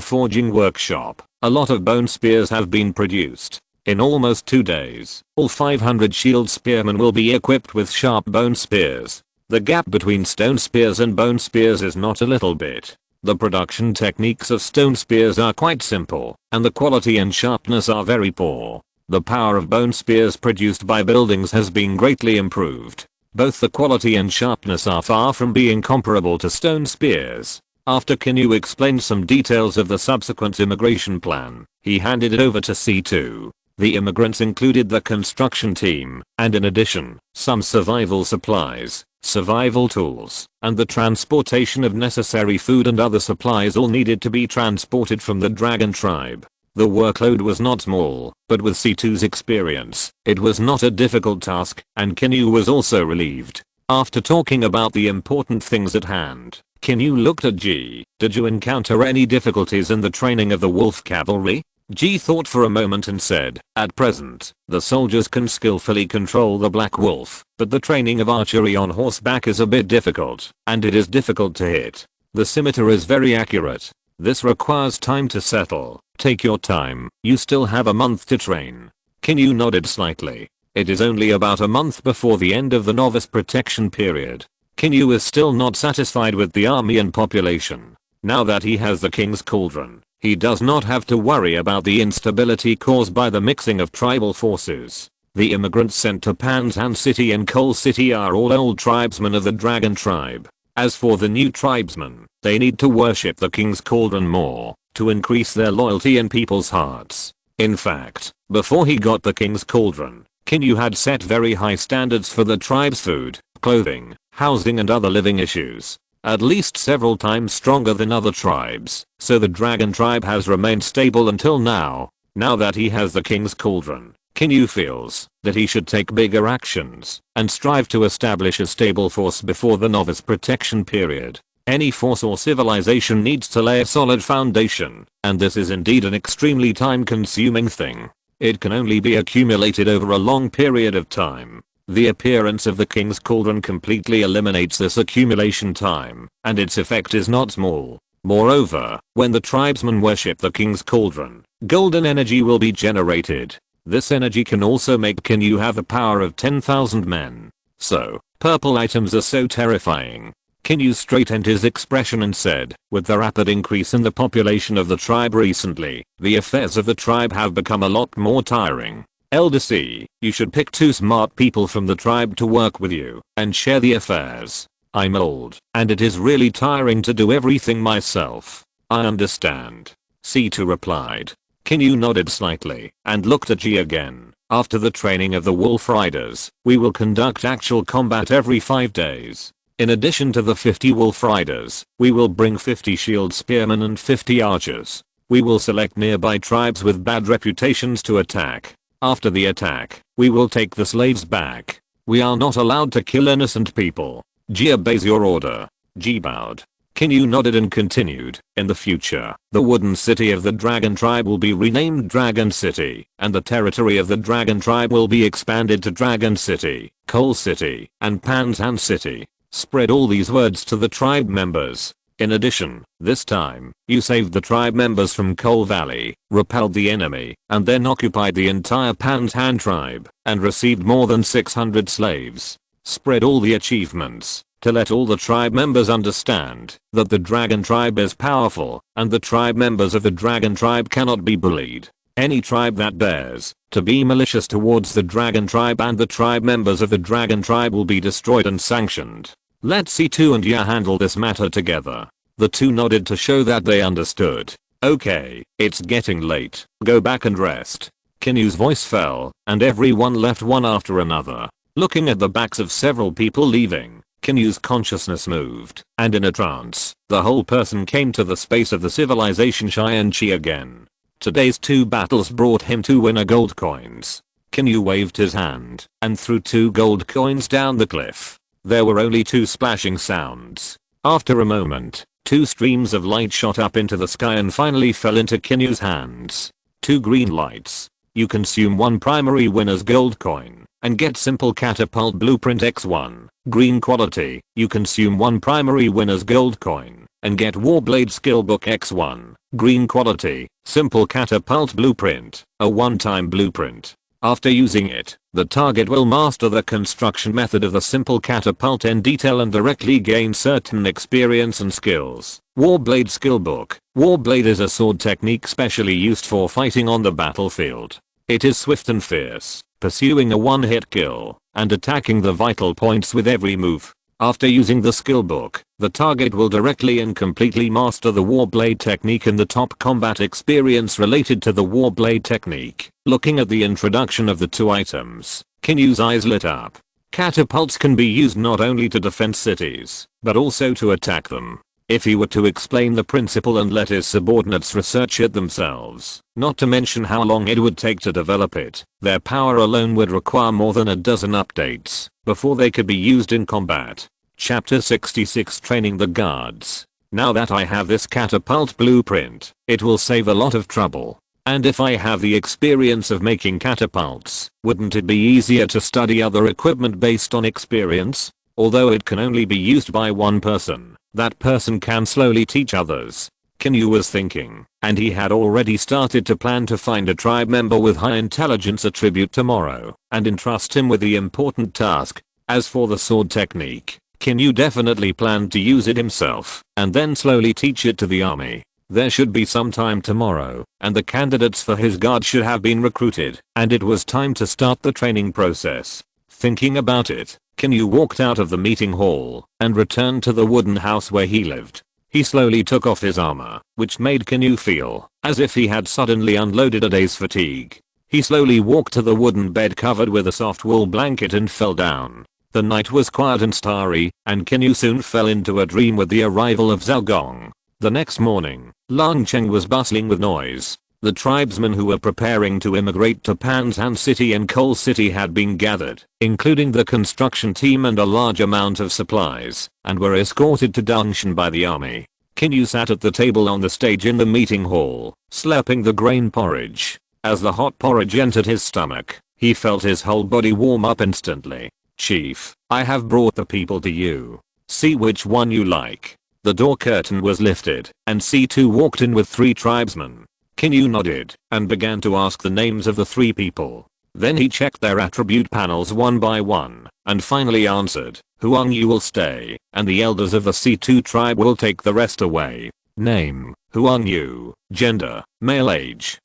forging workshop, a lot of bone spears have been produced. In almost 2 days, all 500 shield spearmen will be equipped with sharp bone spears. The gap between stone spears and bone spears is not a little bit. The production techniques of stone spears are quite simple, and the quality and sharpness are very poor. The power of bone spears produced by buildings has been greatly improved. Both the quality and sharpness are far from being comparable to stone spears. After Qin Yu explained some details of the subsequent immigration plan, he handed it over to C2. The immigrants included the construction team, and in addition, some survival supplies, survival tools, and the transportation of necessary food and other supplies all needed to be transported from the Dragon Tribe. The workload was not small, but with C2's experience, it was not a difficult task, and Qin Yu was also relieved. After talking about the important things at hand, Qin Yu looked at G. Did you encounter any difficulties in the training of the wolf cavalry? G thought for a moment and said, at present, the soldiers can skillfully control the black wolf, but the training of archery on horseback is a bit difficult, and it is difficult to hit. The scimitar is very accurate. This requires time to settle. Take your time, you still have a month to train. Qin Yu nodded slightly. It is only about a month before the end of the novice protection period. Qin Yu is still not satisfied with the army and population. Now that he has the King's Cauldron, he does not have to worry about the instability caused by the mixing of tribal forces. The immigrants sent to Panzan City and Coal City are all old tribesmen of the Dragon Tribe. As for the new tribesmen, they need to worship the King's Cauldron more, to increase their loyalty in people's hearts. In fact, before he got the King's Cauldron, Qin Yu had set very high standards for the tribe's food, clothing, housing and other living issues. At least several times stronger than other tribes, so the Dragon Tribe has remained stable until now. Now that he has the King's Cauldron, Qin Yu feels that he should take bigger actions and strive to establish a stable force before the novice protection period. Any force or civilization needs to lay a solid foundation, and this is indeed an extremely time-consuming thing. It can only be accumulated over a long period of time. The appearance of the King's Cauldron completely eliminates this accumulation time, and its effect is not small. Moreover, when the tribesmen worship the King's Cauldron, golden energy will be generated. This energy can also make Qin Yu have the power of 10,000 men. So, purple items are so terrifying. Qin Yu straightened his expression and said, with the rapid increase in the population of the tribe recently, the affairs of the tribe have become a lot more tiring. Elder C, you should pick 2 smart people from the tribe to work with you and share the affairs. I'm old, and it is really tiring to do everything myself. I understand. C2 replied. Qin Yu nodded slightly and looked at G again. After the training of the Wolf Riders, we will conduct actual combat every 5 days. In addition to the 50 Wolf Riders, we will bring 50 shield spearmen and 50 archers. We will select nearby tribes with bad reputations to attack. After the attack, we will take the slaves back. We are not allowed to kill innocent people. G obeys your order. G bowed. Qin Yu nodded and continued. In the future, the wooden city of the dragon tribe will be renamed Dragon City, and the territory of the dragon tribe will be expanded to Dragon City, Coal City, and Panzan City. Spread all these words to the tribe members. In addition, this time, you saved the tribe members from Coal Valley, repelled the enemy, and then occupied the entire Panzan tribe, and received more than 600 slaves. Spread all the achievements, to let all the tribe members understand that the dragon tribe is powerful, and the tribe members of the dragon tribe cannot be bullied. Any tribe that dares to be malicious towards the dragon tribe and the tribe members of the dragon tribe will be destroyed and sanctioned. Let C2 and Ya handle this matter together. The two nodded to show that they understood. Okay, it's getting late. Go back and rest. Qin Yu's voice fell, and everyone left one after another. Looking at the backs of several people leaving, Qin Yu's consciousness moved, and in a trance, the whole person came to the space of the civilization Qianqi again. Today's 2 battles brought him 2 winner gold coins. Qin Yu waved his hand, and threw 2 gold coins down the cliff. There were only 2 splashing sounds. After a moment, 2 streams of light shot up into the sky and finally fell into Qin Yu's hands. 2 green lights. You consume 1 primary winner's gold coin, and get simple catapult blueprint X1. Green quality. You consume 1 primary winner's gold coin, and get warblade skillbook X1. Green quality. Simple catapult blueprint. A one-time blueprint. After using it, the target will master the construction method of the simple catapult in detail and directly gain certain experience and skills. Warblade skillbook. Warblade is a sword technique specially used for fighting on the battlefield. It is swift and fierce, pursuing a one-hit kill, and attacking the vital points with every move. After using the skillbook, the target will directly and completely master the Warblade technique and the top combat experience related to the Warblade technique. Looking at the introduction of the 2 items, Qin Yu's eyes lit up. Catapults can be used not only to defend cities, but also to attack them. If he were to explain the principle and let his subordinates research it themselves, not to mention how long it would take to develop it, their power alone would require more than a dozen updates before they could be used in combat. Chapter 66 Training the Guards. Now that I have this catapult blueprint, it will save a lot of trouble. And if I have the experience of making catapults, wouldn't it be easier to study other equipment based on experience? Although it can only be used by one person, that person can slowly teach others. Qin Yu was thinking, and he had already started to plan to find a tribe member with high intelligence attribute tomorrow, and entrust him with the important task. As for the sword technique, Qin Yu definitely planned to use it himself, and then slowly teach it to the army. There should be some time tomorrow, and the candidates for his guard should have been recruited, and it was time to start the training process. Thinking about it, Qin Yu walked out of the meeting hall, and returned to the wooden house where he lived. He slowly took off his armor, which made Qin Yu feel as if he had suddenly unloaded a day's fatigue. He slowly walked to the wooden bed covered with a soft wool blanket and fell down. The night was quiet and starry, and Qin Yu soon fell into a dream with the arrival of Zhao Gong. The next morning, Langcheng was bustling with noise. The tribesmen who were preparing to immigrate to Panzan City and Coal City had been gathered, including the construction team and a large amount of supplies, and were escorted to Dangshan by the army. Qin Yu sat at the table on the stage in the meeting hall, slurping the grain porridge. As the hot porridge entered his stomach, he felt his whole body warm up instantly. "Chief, I have brought the people to you. See which one you like." The door curtain was lifted, and C2 walked in with 3 tribesmen. Qin Yu nodded, and began to ask the names of the 3 people. Then he checked their attribute panels one by one, and finally answered, "Huang Yu will stay, and the elders of the C2 tribe will take the rest away." Name, Huang Yu. Gender, male. Age,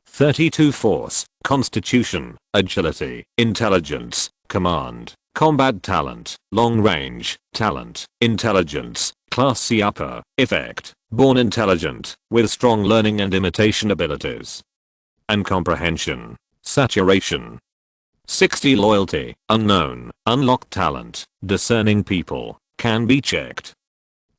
32. Force, Constitution, Agility, Intelligence, Command, Combat Talent, Long Range, Talent, Intelligence, Class C Upper, Effect, Born Intelligent, with strong learning and imitation abilities. And Comprehension, Saturation. 60. Loyalty, Unknown, Unlocked Talent, Discerning People, can be checked.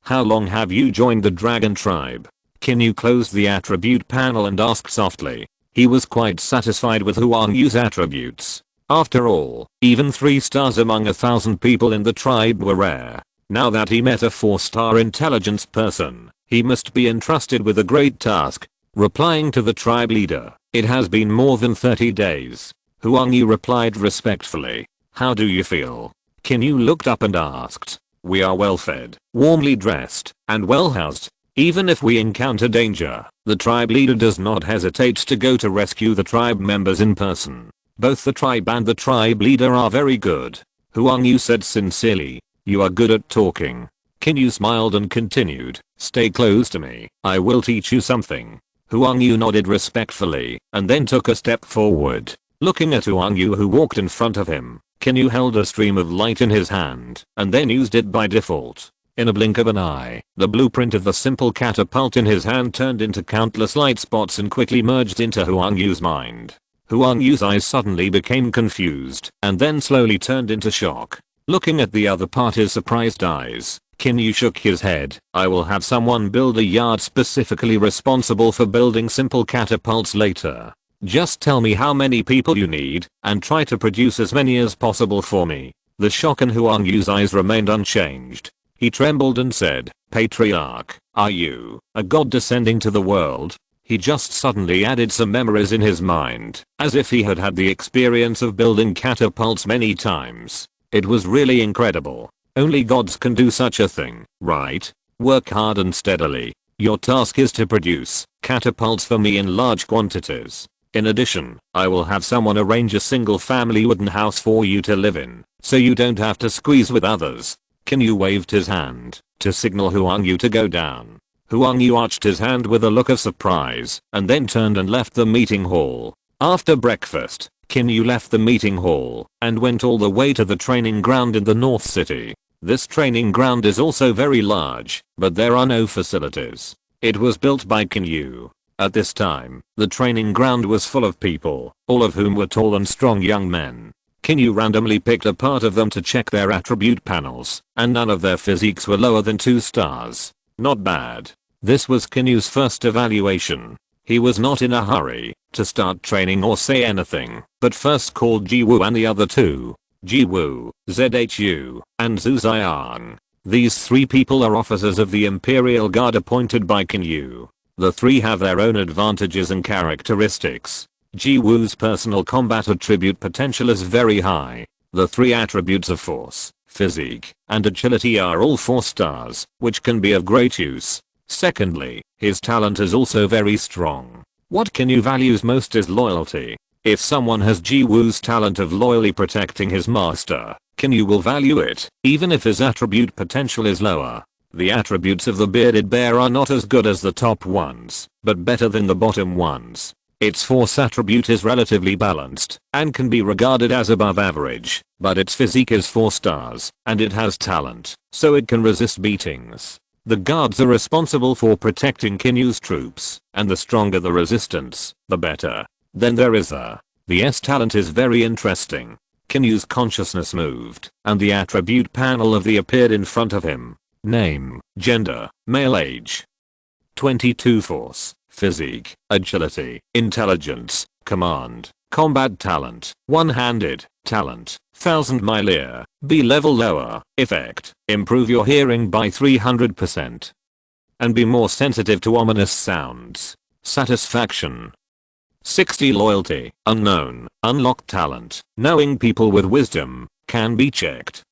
How long have you joined the Dragon Tribe? Qin Yu closed the attribute panel and asked softly. He was quite satisfied with Huang Yu's attributes. After all, even 3 stars among 1,000 people in the tribe were rare. Now that he met a 4-star intelligence person, he must be entrusted with a great task. Replying to the tribe leader, "It has been more than 30 days. Huang Yu replied respectfully, "How do you feel?" Qin Yu looked up and asked, "We are well fed, warmly dressed, and well housed. Even if we encounter danger, the tribe leader does not hesitate to go to rescue the tribe members in person. Both the tribe and the tribe leader are very good." Huang Yu said sincerely, "You are good at talking." Qin Yu smiled and continued, "Stay close to me. I will teach you something." Huang Yu nodded respectfully and then took a step forward. Looking at Huang Yu who walked in front of him, Qin Yu held a stream of light in his hand and then used it by default. In a blink of an eye, the blueprint of the simple catapult in his hand turned into countless light spots and quickly merged into Huang Yu's mind. Huang Yu's eyes suddenly became confused and then slowly turned into shock. Looking at the other party's surprised eyes, Qin Yu shook his head. "I will have someone build a yard specifically responsible for building simple catapults later. Just tell me how many people you need and try to produce as many as possible for me." The shock in Huang Yu's eyes remained unchanged. He trembled and said, "Patriarch, are you a god descending to the world?" He just suddenly added some memories in his mind, as if he had had the experience of building catapults many times. It was really incredible. Only gods can do such a thing, right? Work hard and steadily. Your task is to produce catapults for me in large quantities. In addition, I will have someone arrange a single family wooden house for you to live in, so you don't have to squeeze with others. Qin Yu waved his hand to signal Huang Yu to go down. Huang Yu arched his hand with a look of surprise and then turned and left the meeting hall. After breakfast, Qin Yu left the meeting hall and went all the way to the training ground in the North City. This training ground is also very large, but there are no facilities. It was built by Qin Yu. At this time, the training ground was full of people, all of whom were tall and strong young men. Qin Yu randomly picked a part of them to check their attribute panels, and none of their physiques were lower than 2 stars. Not bad. This was Qin Yu's first evaluation. He was not in a hurry to start training or say anything, but first called Jiwu and the other two. Jiwu, Zhu, and Zhu Xiang. These 3 people are officers of the Imperial Guard appointed by Qin Yu. The 3 have their own advantages and characteristics. Jiwu's personal combat attribute potential is very high. The 3 attributes of force, physique, and agility are all 4 stars, which can be of great use. Secondly, his talent is also very strong. What Qin Yu values most is loyalty. If someone has Jiwu's talent of loyally protecting his master, Qin Yu will value it, even if his attribute potential is lower. The attributes of the bearded bear are not as good as the top ones, but better than the bottom ones. Its force attribute is relatively balanced and can be regarded as above average, but its physique is 4 stars, and it has talent, so it can resist beatings. The guards are responsible for protecting Qin Yu's troops, and the stronger the resistance, the better. Then there is the S talent is very interesting. Qin Yu's consciousness moved, and the attribute panel of the appeared in front of him. Name, gender, male, age. 22 force, physique, agility, intelligence, command, combat talent, one-handed, talent, 1000 milia, B level lower, effect, improve your hearing by 300%. And be more sensitive to ominous sounds. Satisfaction. 60 loyalty, unknown, unlocked talent, knowing people with wisdom, can be checked.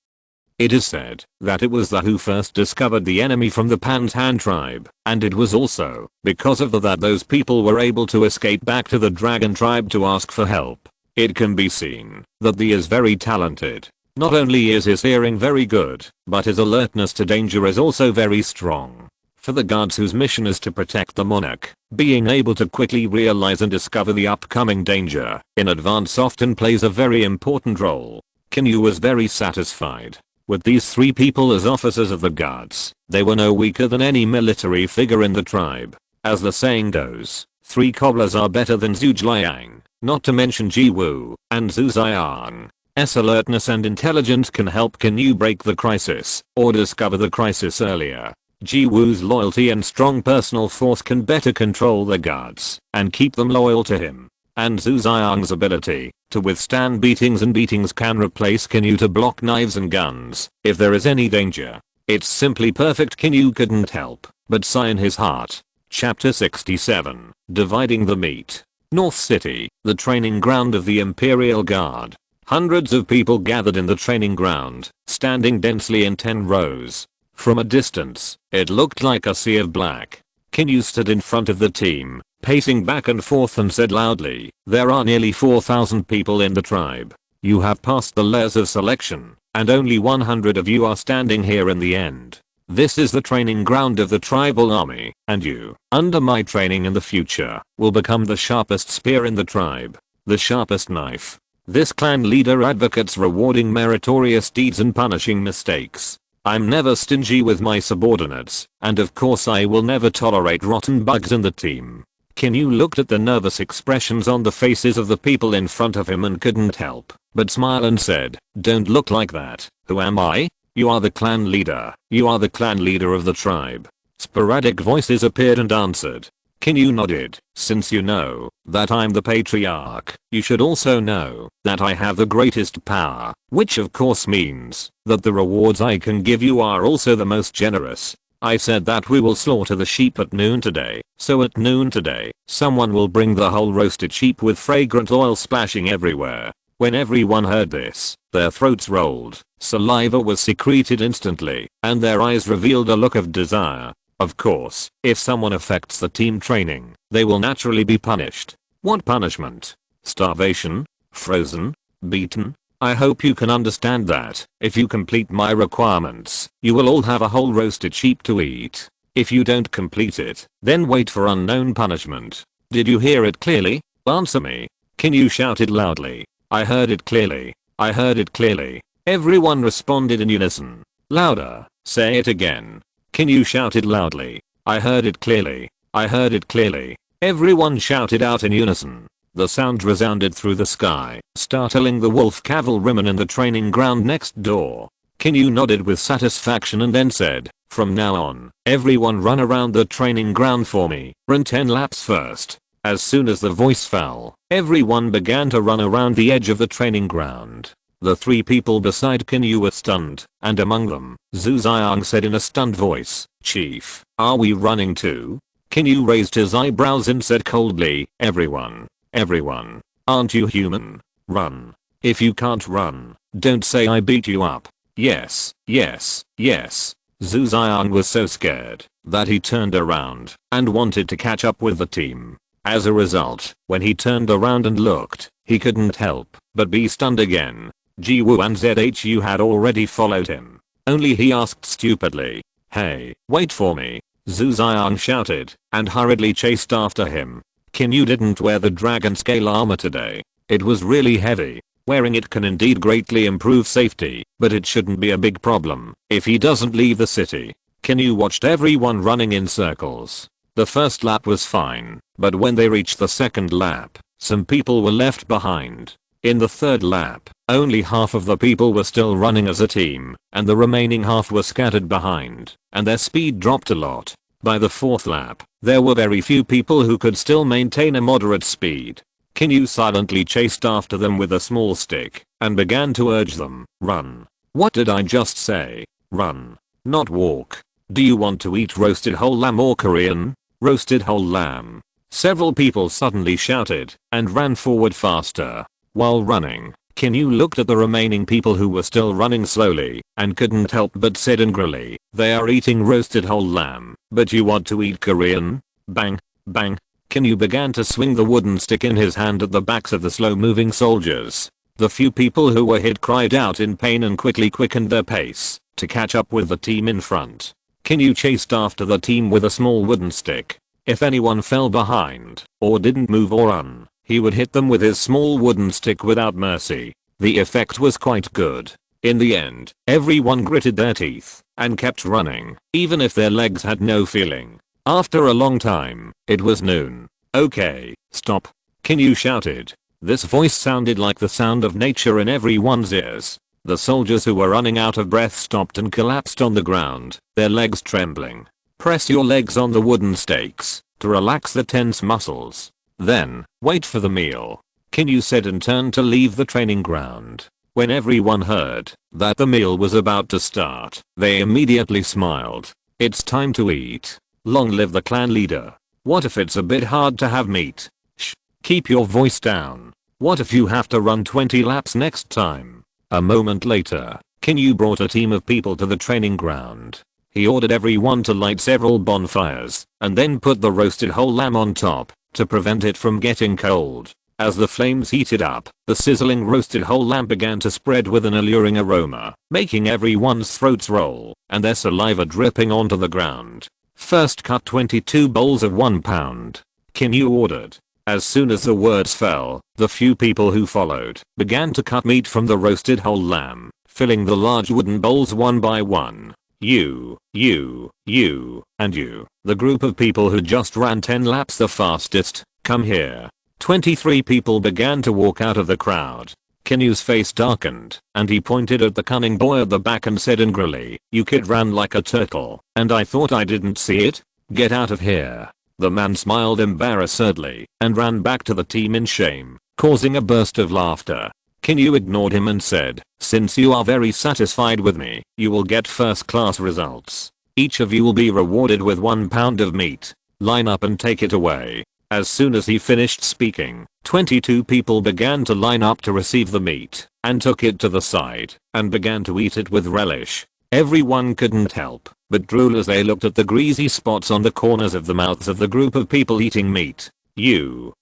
It is said that it was the who first discovered the enemy from the Pantan tribe, and it was also because of that those people were able to escape back to the dragon tribe to ask for help. It can be seen that the is very talented. Not only is his hearing very good, but his alertness to danger is also very strong. For the guards whose mission is to protect the monarch, being able to quickly realize and discover the upcoming danger in advance often plays a very important role. Qin Yu was very satisfied with these 3 people as officers of the guards. They were no weaker than any military figure in the tribe. As the saying goes, 3 cobblers are better than Zhu Jiang, not to mention Jiwu and Zhu Xiang. Alertness and intelligence can help Qin Yu break the crisis or discover the crisis earlier. Jiwu's loyalty and strong personal force can better control the guards and keep them loyal to him. And Zhu Xiang's ability to withstand beatings and beatings can replace Qin Yu to block knives and guns if there is any danger. It's simply perfect. Qin Yu couldn't help but sigh in his heart. Chapter 67. Dividing the meat. North City, the training ground of the Imperial Guard. Hundreds of people gathered in the training ground, standing densely in 10 rows. From a distance, it looked like a sea of black. Qin Yu stood in front of the team, pacing back and forth and said loudly, "There are nearly 4,000 people in the tribe. You have passed the layers of selection, and only 100 of you are standing here in the end. This is the training ground of the tribal army, and you, under my training in the future, will become the sharpest spear in the tribe, the sharpest knife. This clan leader advocates rewarding meritorious deeds and punishing mistakes. I'm never stingy with my subordinates, and of course I will never tolerate rotten bugs in the team." Qin Yu looked at the nervous expressions on the faces of the people in front of him and couldn't help but smile and said, "Don't look like that. Who am I? You are the clan leader. You are the clan leader of the tribe." Sporadic voices appeared and answered. Qin Yu nodded. "Since you know that I'm the patriarch, you should also know that I have the greatest power, which of course means that the rewards I can give you are also the most generous. I said that we will slaughter the sheep at noon today, so at noon today, someone will bring the whole roasted sheep with fragrant oil splashing everywhere." When everyone heard this, their throats rolled, saliva was secreted instantly, and their eyes revealed a look of desire. Of course, if someone affects the team training, they will naturally be punished. What punishment? Starvation? Frozen? Beaten? I hope you can understand that, if you complete my requirements, you will all have a whole roasted sheep to eat. If you don't complete it, then wait for unknown punishment. Did you hear it clearly? Answer me. Qin Yu shouted loudly. "I heard it clearly. I heard it clearly." Everyone responded in unison. "Louder. Say it again." Qin Yu shouted loudly. "I heard it clearly. I heard it clearly." Everyone shouted out in unison. The sound resounded through the sky, startling the wolf cavalrymen in the training ground next door. Qin Yu nodded with satisfaction and then said, "From now on, everyone run around the training ground for me. Run 10 laps first." As soon as the voice fell, everyone began to run around the edge of the training ground. The 3 people beside Qin Yu were stunned, and among them, Zhu Xiang said in a stunned voice, "Chief, are we running too?" Qin Yu raised his eyebrows and said coldly, "Everyone. Everyone. Aren't you human? Run. If you can't run, don't say I beat you up." "Yes, yes, yes." Zhu Xiang was so scared that he turned around and wanted to catch up with the team. As a result, when he turned around and looked, he couldn't help but be stunned again. Ji Wu and Zhu had already followed him. Only he asked stupidly, "Hey, wait for me." Zhu Xiang shouted and hurriedly chased after him. Qin Yu didn't wear the dragon scale armor today. It was really heavy. Wearing it can indeed greatly improve safety, but it shouldn't be a big problem if he doesn't leave the city. Qin Yu watched everyone running in circles. The first lap was fine, but when they reached the second lap, some people were left behind. In the third lap, only half of the people were still running as a team, and the remaining half were scattered behind, and their speed dropped a lot. By the fourth lap, there were very few people who could still maintain a moderate speed. Qin Yu silently chased after them with a small stick, and began to urge them, "Run." What did I just say? Run. Not walk. Do you want to eat roasted whole lamb or Korean? Roasted whole lamb. Several people suddenly shouted and ran forward faster. While running, Qin Yu looked at the remaining people who were still running slowly and couldn't help but said angrily, "They are eating roasted whole lamb, but you want to eat Korean?" Bang, bang. Qin Yu began to swing the wooden stick in his hand at the backs of the slow-moving soldiers. The few people who were hit cried out in pain and quickly quickened their pace to catch up with the team in front. Qin Yu chased after the team with a small wooden stick. If anyone fell behind, or didn't move or run, he would hit them with his small wooden stick without mercy. The effect was quite good. In the end, everyone gritted their teeth and kept running, even if their legs had no feeling. After a long time, it was noon. "Okay, stop," Qin Yu shouted. This voice sounded like the sound of nature in everyone's ears. The soldiers who were running out of breath stopped and collapsed on the ground, their legs trembling. "Press your legs on the wooden stakes to relax the tense muscles. Then, wait for the meal," Qin Yu said and turned to leave the training ground. When everyone heard that the meal was about to start, they immediately smiled. It's time to eat. Long live the clan leader. What if it's a bit hard to have meat? Shh. Keep your voice down. What if you have to run 20 laps next time? A moment later, Qin Yu brought a team of people to the training ground. He ordered everyone to light several bonfires, and then put the roasted whole lamb on top, to prevent it from getting cold. As the flames heated up, the sizzling roasted whole lamb began to spread with an alluring aroma, making everyone's throats roll, and their saliva dripping onto the ground. First cut 22 bowls of 1 pound. Qin Yu ordered. As soon as the words fell, the few people who followed began to cut meat from the roasted whole lamb, filling the large wooden bowls one by one. You, and you, the group of people who just ran 10 laps the fastest, come here. 23 people began to walk out of the crowd. Qin Yu's face darkened, and he pointed at the cunning boy at the back and said angrily, "You kid ran like a turtle, and I thought I didn't see it? Get out of here." The man smiled embarrassedly, and ran back to the team in shame, causing a burst of laughter. Qin Yu ignored him and said, "Since you are very satisfied with me, you will get first class results. Each of you will be rewarded with 1 pound of meat. Line up and take it away." As soon as he finished speaking, 22 people began to line up to receive the meat, and took it to the side, and began to eat it with relish. Everyone couldn't help but drool as they looked at the greasy spots on the corners of the mouths of the group of people eating meat. You,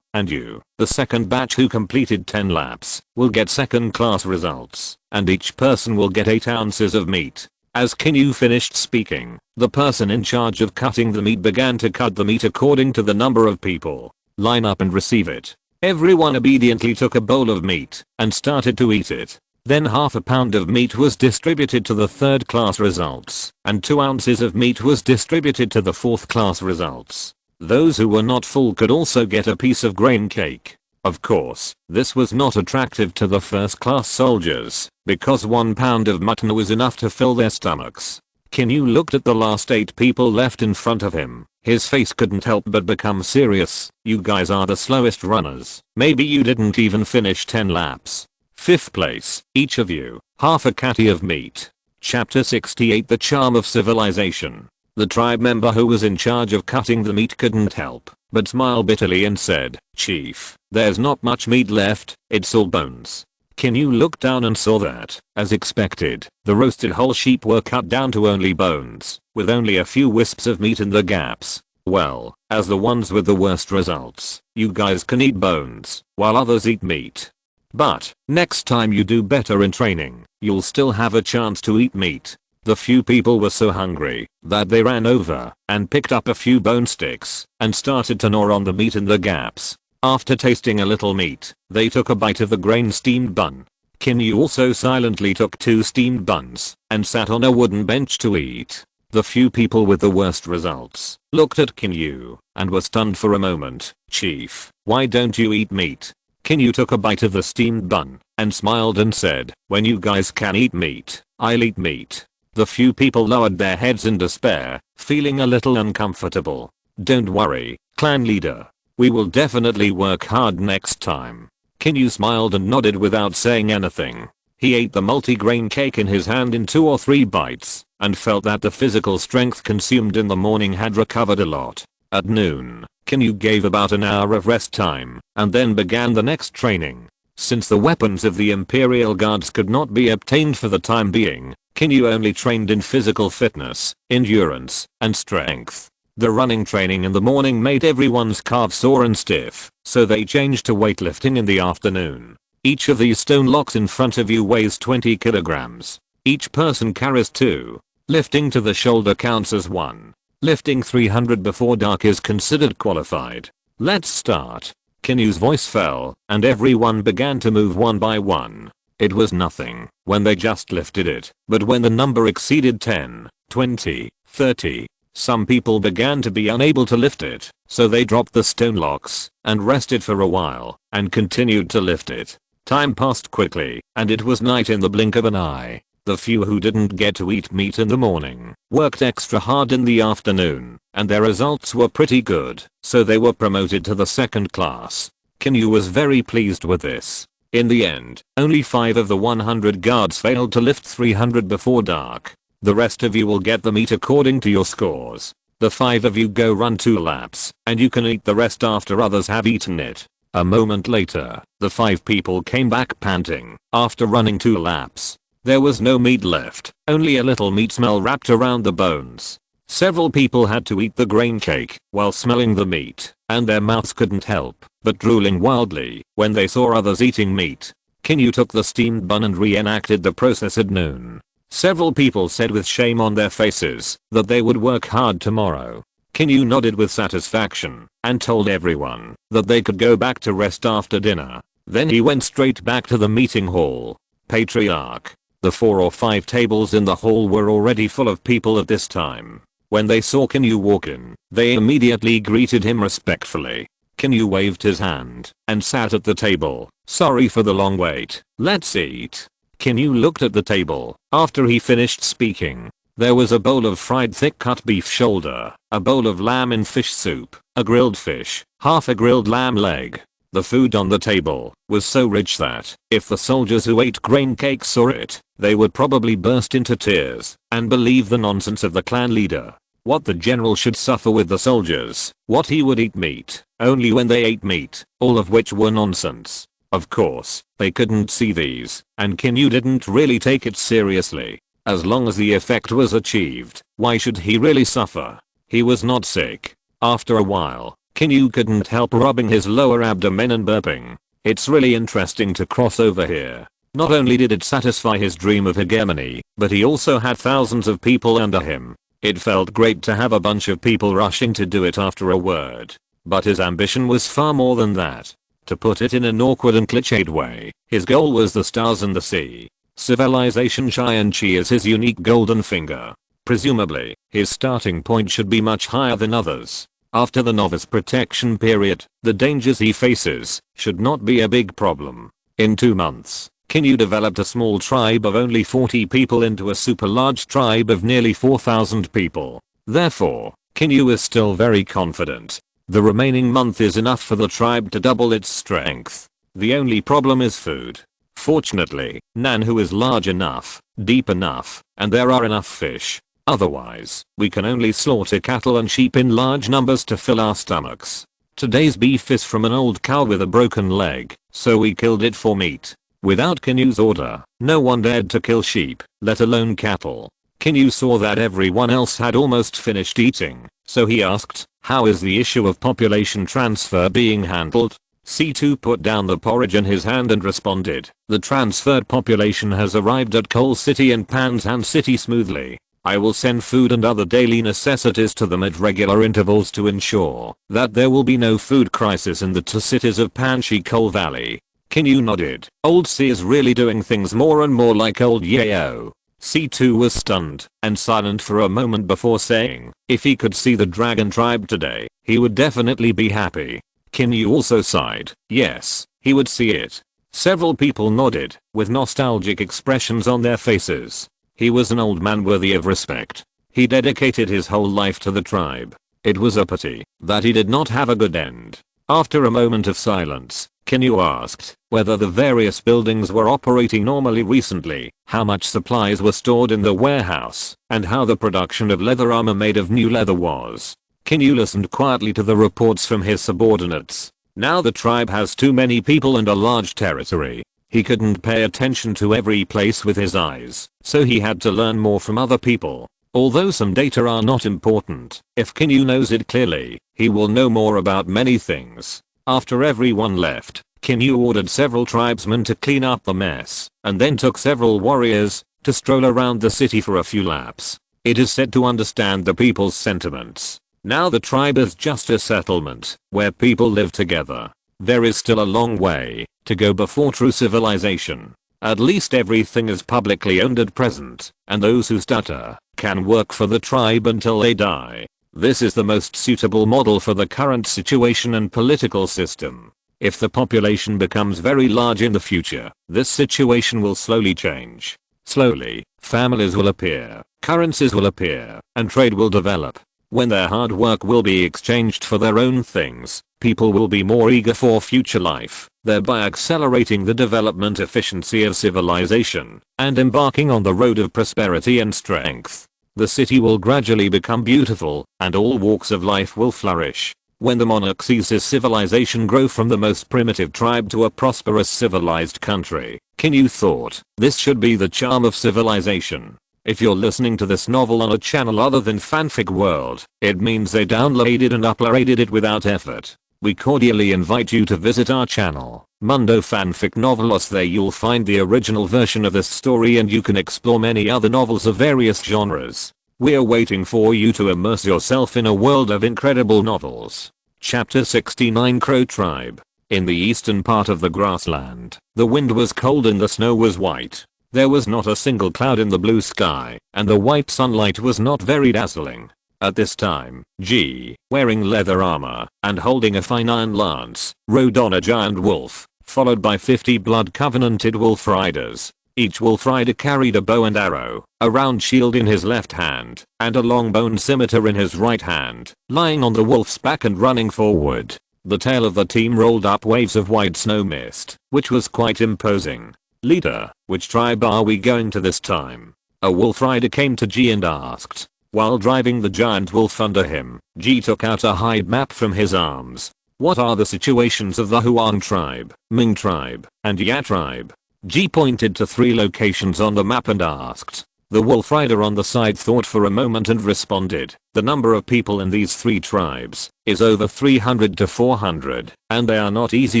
and you, the second batch who completed 10 laps, will get second class results, and each person will get 8 ounces of meat. As Qin Yu finished speaking, the person in charge of cutting the meat began to cut the meat according to the number of people. Line up and receive it. Everyone obediently took a bowl of meat and started to eat it. Then half a pound of meat was distributed to the third class results, and 2 ounces of meat was distributed to the fourth class results. Those who were not full could also get a piece of grain cake. Of course, this was not attractive to the first class soldiers, because 1 pound of mutton was enough to fill their stomachs. Qin Yu looked at the last 8 people left in front of him. His face couldn't help but become serious. "You guys are the slowest runners. Maybe you didn't even finish 10 laps. 5th place, each of you, half a catty of meat." Chapter 68 The Charm of Civilization. The tribe member who was in charge of cutting the meat couldn't help but smile bitterly and said, "Chief, there's not much meat left, it's all bones." Qin Yu looked down and saw that, as expected, the roasted whole sheep were cut down to only bones, with only a few wisps of meat in the gaps. "Well, as the ones with the worst results, you guys can eat bones, while others eat meat. But, next time you do better in training, you'll still have a chance to eat meat." The few people were so hungry that they ran over and picked up a few bone sticks and started to gnaw on the meat in the gaps. After tasting a little meat, they took a bite of the grain steamed bun. Qin Yu also silently took 2 steamed buns and sat on a wooden bench to eat. The few people with the worst results looked at Qin Yu and were stunned for a moment. "Chief, why don't you eat meat?" Qin Yu took a bite of the steamed bun and smiled and said, "When you guys can eat meat, I'll eat meat." The few people lowered their heads in despair, feeling a little uncomfortable. "Don't worry, clan leader. We will definitely work hard next time." Qin Yu smiled and nodded without saying anything. He ate the multi-grain cake in his hand in 2 or 3 bites, and felt that the physical strength consumed in the morning had recovered a lot. At noon, Qin Yu gave about an hour of rest time, and then began the next training. Since the weapons of the Imperial Guards could not be obtained for the time being, Qin Yu only trained in physical fitness, endurance, and strength. The running training in the morning made everyone's calves sore and stiff, so they changed to weightlifting in the afternoon. Each of these stone blocks in front of you weighs 20 kilograms. Each person carries 2. Lifting to the shoulder counts as 1. Lifting 300 before dark is considered qualified. Let's start. Qin Yu's voice fell, and everyone began to move one by one. It was nothing when they just lifted it, but when the number exceeded 10, 20, 30, some people began to be unable to lift it, so they dropped the stone blocks and rested for a while and continued to lift it. Time passed quickly, and it was night in the blink of an eye. The few who didn't get to eat meat in the morning worked extra hard in the afternoon, and their results were pretty good, so they were promoted to the second class. Qin Yu was very pleased with this. In the end, only 5 of the 100 guards failed to lift 300 before dark. The rest of you will get the meat according to your scores. The 5 of you go run 2 laps, and you can eat the rest after others have eaten it. A moment later, the 5 people came back panting, after running 2 laps. There was no meat left, only a little meat smell wrapped around the bones. Several people had to eat the grain cake while smelling the meat, and their mouths couldn't help but drooling wildly when they saw others eating meat. Qin Yu took the steamed bun and reenacted the process at noon. Several people said with shame on their faces that they would work hard tomorrow. Qin Yu nodded with satisfaction and told everyone that they could go back to rest after dinner. Then he went straight back to the meeting hall. Patriarch. The 4 or 5 tables in the hall were already full of people at this time. When they saw Qin Yu walk in, they immediately greeted him respectfully. Qin Yu waved his hand and sat at the table. Sorry for the long wait. Let's eat. Qin Yu looked at the table after he finished speaking. There was a bowl of fried thick cut beef shoulder, a bowl of lamb in fish soup, a grilled fish, half a grilled lamb leg. The food on the table was so rich that if the soldiers who ate grain cake saw it, they would probably burst into tears and believe the nonsense of the clan leader. What the general should suffer with the soldiers, what he would eat meat, only when they ate meat, all of which were nonsense. Of course, they couldn't see these, and Qin Yu didn't really take it seriously. As long as the effect was achieved, why should he really suffer? He was not sick. After a while, Qin Yu couldn't help rubbing his lower abdomen and burping. It's really interesting to cross over here. Not only did it satisfy his dream of hegemony, but he also had thousands of people under him. It felt great to have a bunch of people rushing to do it after a word. But his ambition was far more than that. To put it in an awkward and cliched way, his goal was the stars and the sea. Civilization Chi is his unique golden finger. Presumably, his starting point should be much higher than others. After the novice protection period, the dangers he faces should not be a big problem. In 2 months, Qin Yu developed a small tribe of only 40 people into a super large tribe of nearly 4,000 people. Therefore, Qin Yu is still very confident. The remaining month is enough for the tribe to double its strength. The only problem is food. Fortunately, Nanhu is large enough, deep enough, and there are enough fish. Otherwise, we can only slaughter cattle and sheep in large numbers to fill our stomachs. Today's beef is from an old cow with a broken leg, so we killed it for meat. Without Qin Yu's order, no one dared to kill sheep, let alone cattle. Qin Yu saw that everyone else had almost finished eating, so he asked, how is the issue of population transfer being handled? C2 put down the porridge in his hand and responded, the transferred population has arrived at Coal City and Panzan City smoothly. I will send food and other daily necessities to them at regular intervals to ensure that there will be no food crisis in the 2 cities of Panshi Coal Valley. Qin Yu nodded. Old C is really doing things more and more like old Yao. C2 was stunned and silent for a moment before saying, if he could see the dragon tribe today, he would definitely be happy. Qin Yu also sighed. Yes, he would see it. Several people nodded, with nostalgic expressions on their faces. He was an old man worthy of respect. He dedicated his whole life to the tribe. It was a pity that he did not have a good end. After a moment of silence, Qin Yu asked whether the various buildings were operating normally recently, how much supplies were stored in the warehouse, and how the production of leather armor made of new leather was. Qin Yu listened quietly to the reports from his subordinates. Now the tribe has too many people and a large territory. He couldn't pay attention to every place with his eyes, so he had to learn more from other people. Although some data are not important, if Qin Yu knows it clearly, he will know more about many things. After everyone left, Qin Yu ordered several tribesmen to clean up the mess, and then took several warriors to stroll around the city for a few laps. It is said to understand the people's sentiments. Now the tribe is just a settlement where people live together. There is still a long way to go before true civilization. At least everything is publicly owned at present, and those who stutter can work for the tribe until they die. This is the most suitable model for the current situation and political system. If the population becomes very large in the future, this situation will slowly change. Slowly, families will appear, currencies will appear, and trade will develop. When their hard work will be exchanged for their own things, people will be more eager for future life. thereby accelerating the development efficiency of civilization and embarking on the road of prosperity and strength. The city will gradually become beautiful, and all walks of life will flourish. When the monarch sees his civilization grow from the most primitive tribe to a prosperous civilized country, Qin Yu thought, this should be the charm of civilization. If you're listening to this novel on a channel other than Fanfic World, it means they downloaded and uploaded it without effort. We cordially invite you to visit our channel, Mundo Fanfic Novelos. There you'll find the original version of this story and you can explore many other novels of various genres. We're waiting for you to immerse yourself in a world of incredible novels. Chapter 69 Crow Tribe. In the eastern part of the grassland, the wind was cold and the snow was white. There was not a single cloud in the blue sky, and the white sunlight was not very dazzling. At this time, G, wearing leather armor and holding a fine iron lance, rode on a giant wolf, followed by 50 blood covenanted wolf riders. Each wolf rider carried a bow and arrow, a round shield in his left hand, and a long bone scimitar in his right hand, lying on the wolf's back and running forward. The tail of the team rolled up waves of white snow mist, which was quite imposing. Leader, which tribe are we going to this time? A wolf rider came to G and asked. While driving the giant wolf under him, G took out a hide map from his arms. What are the situations of the Huang tribe, Ming tribe, and Ya tribe? G pointed to 3 locations on the map and asked. The wolf rider on the side thought for a moment and responded, the number of people in these 3 tribes is over 300 to 400, and they are not easy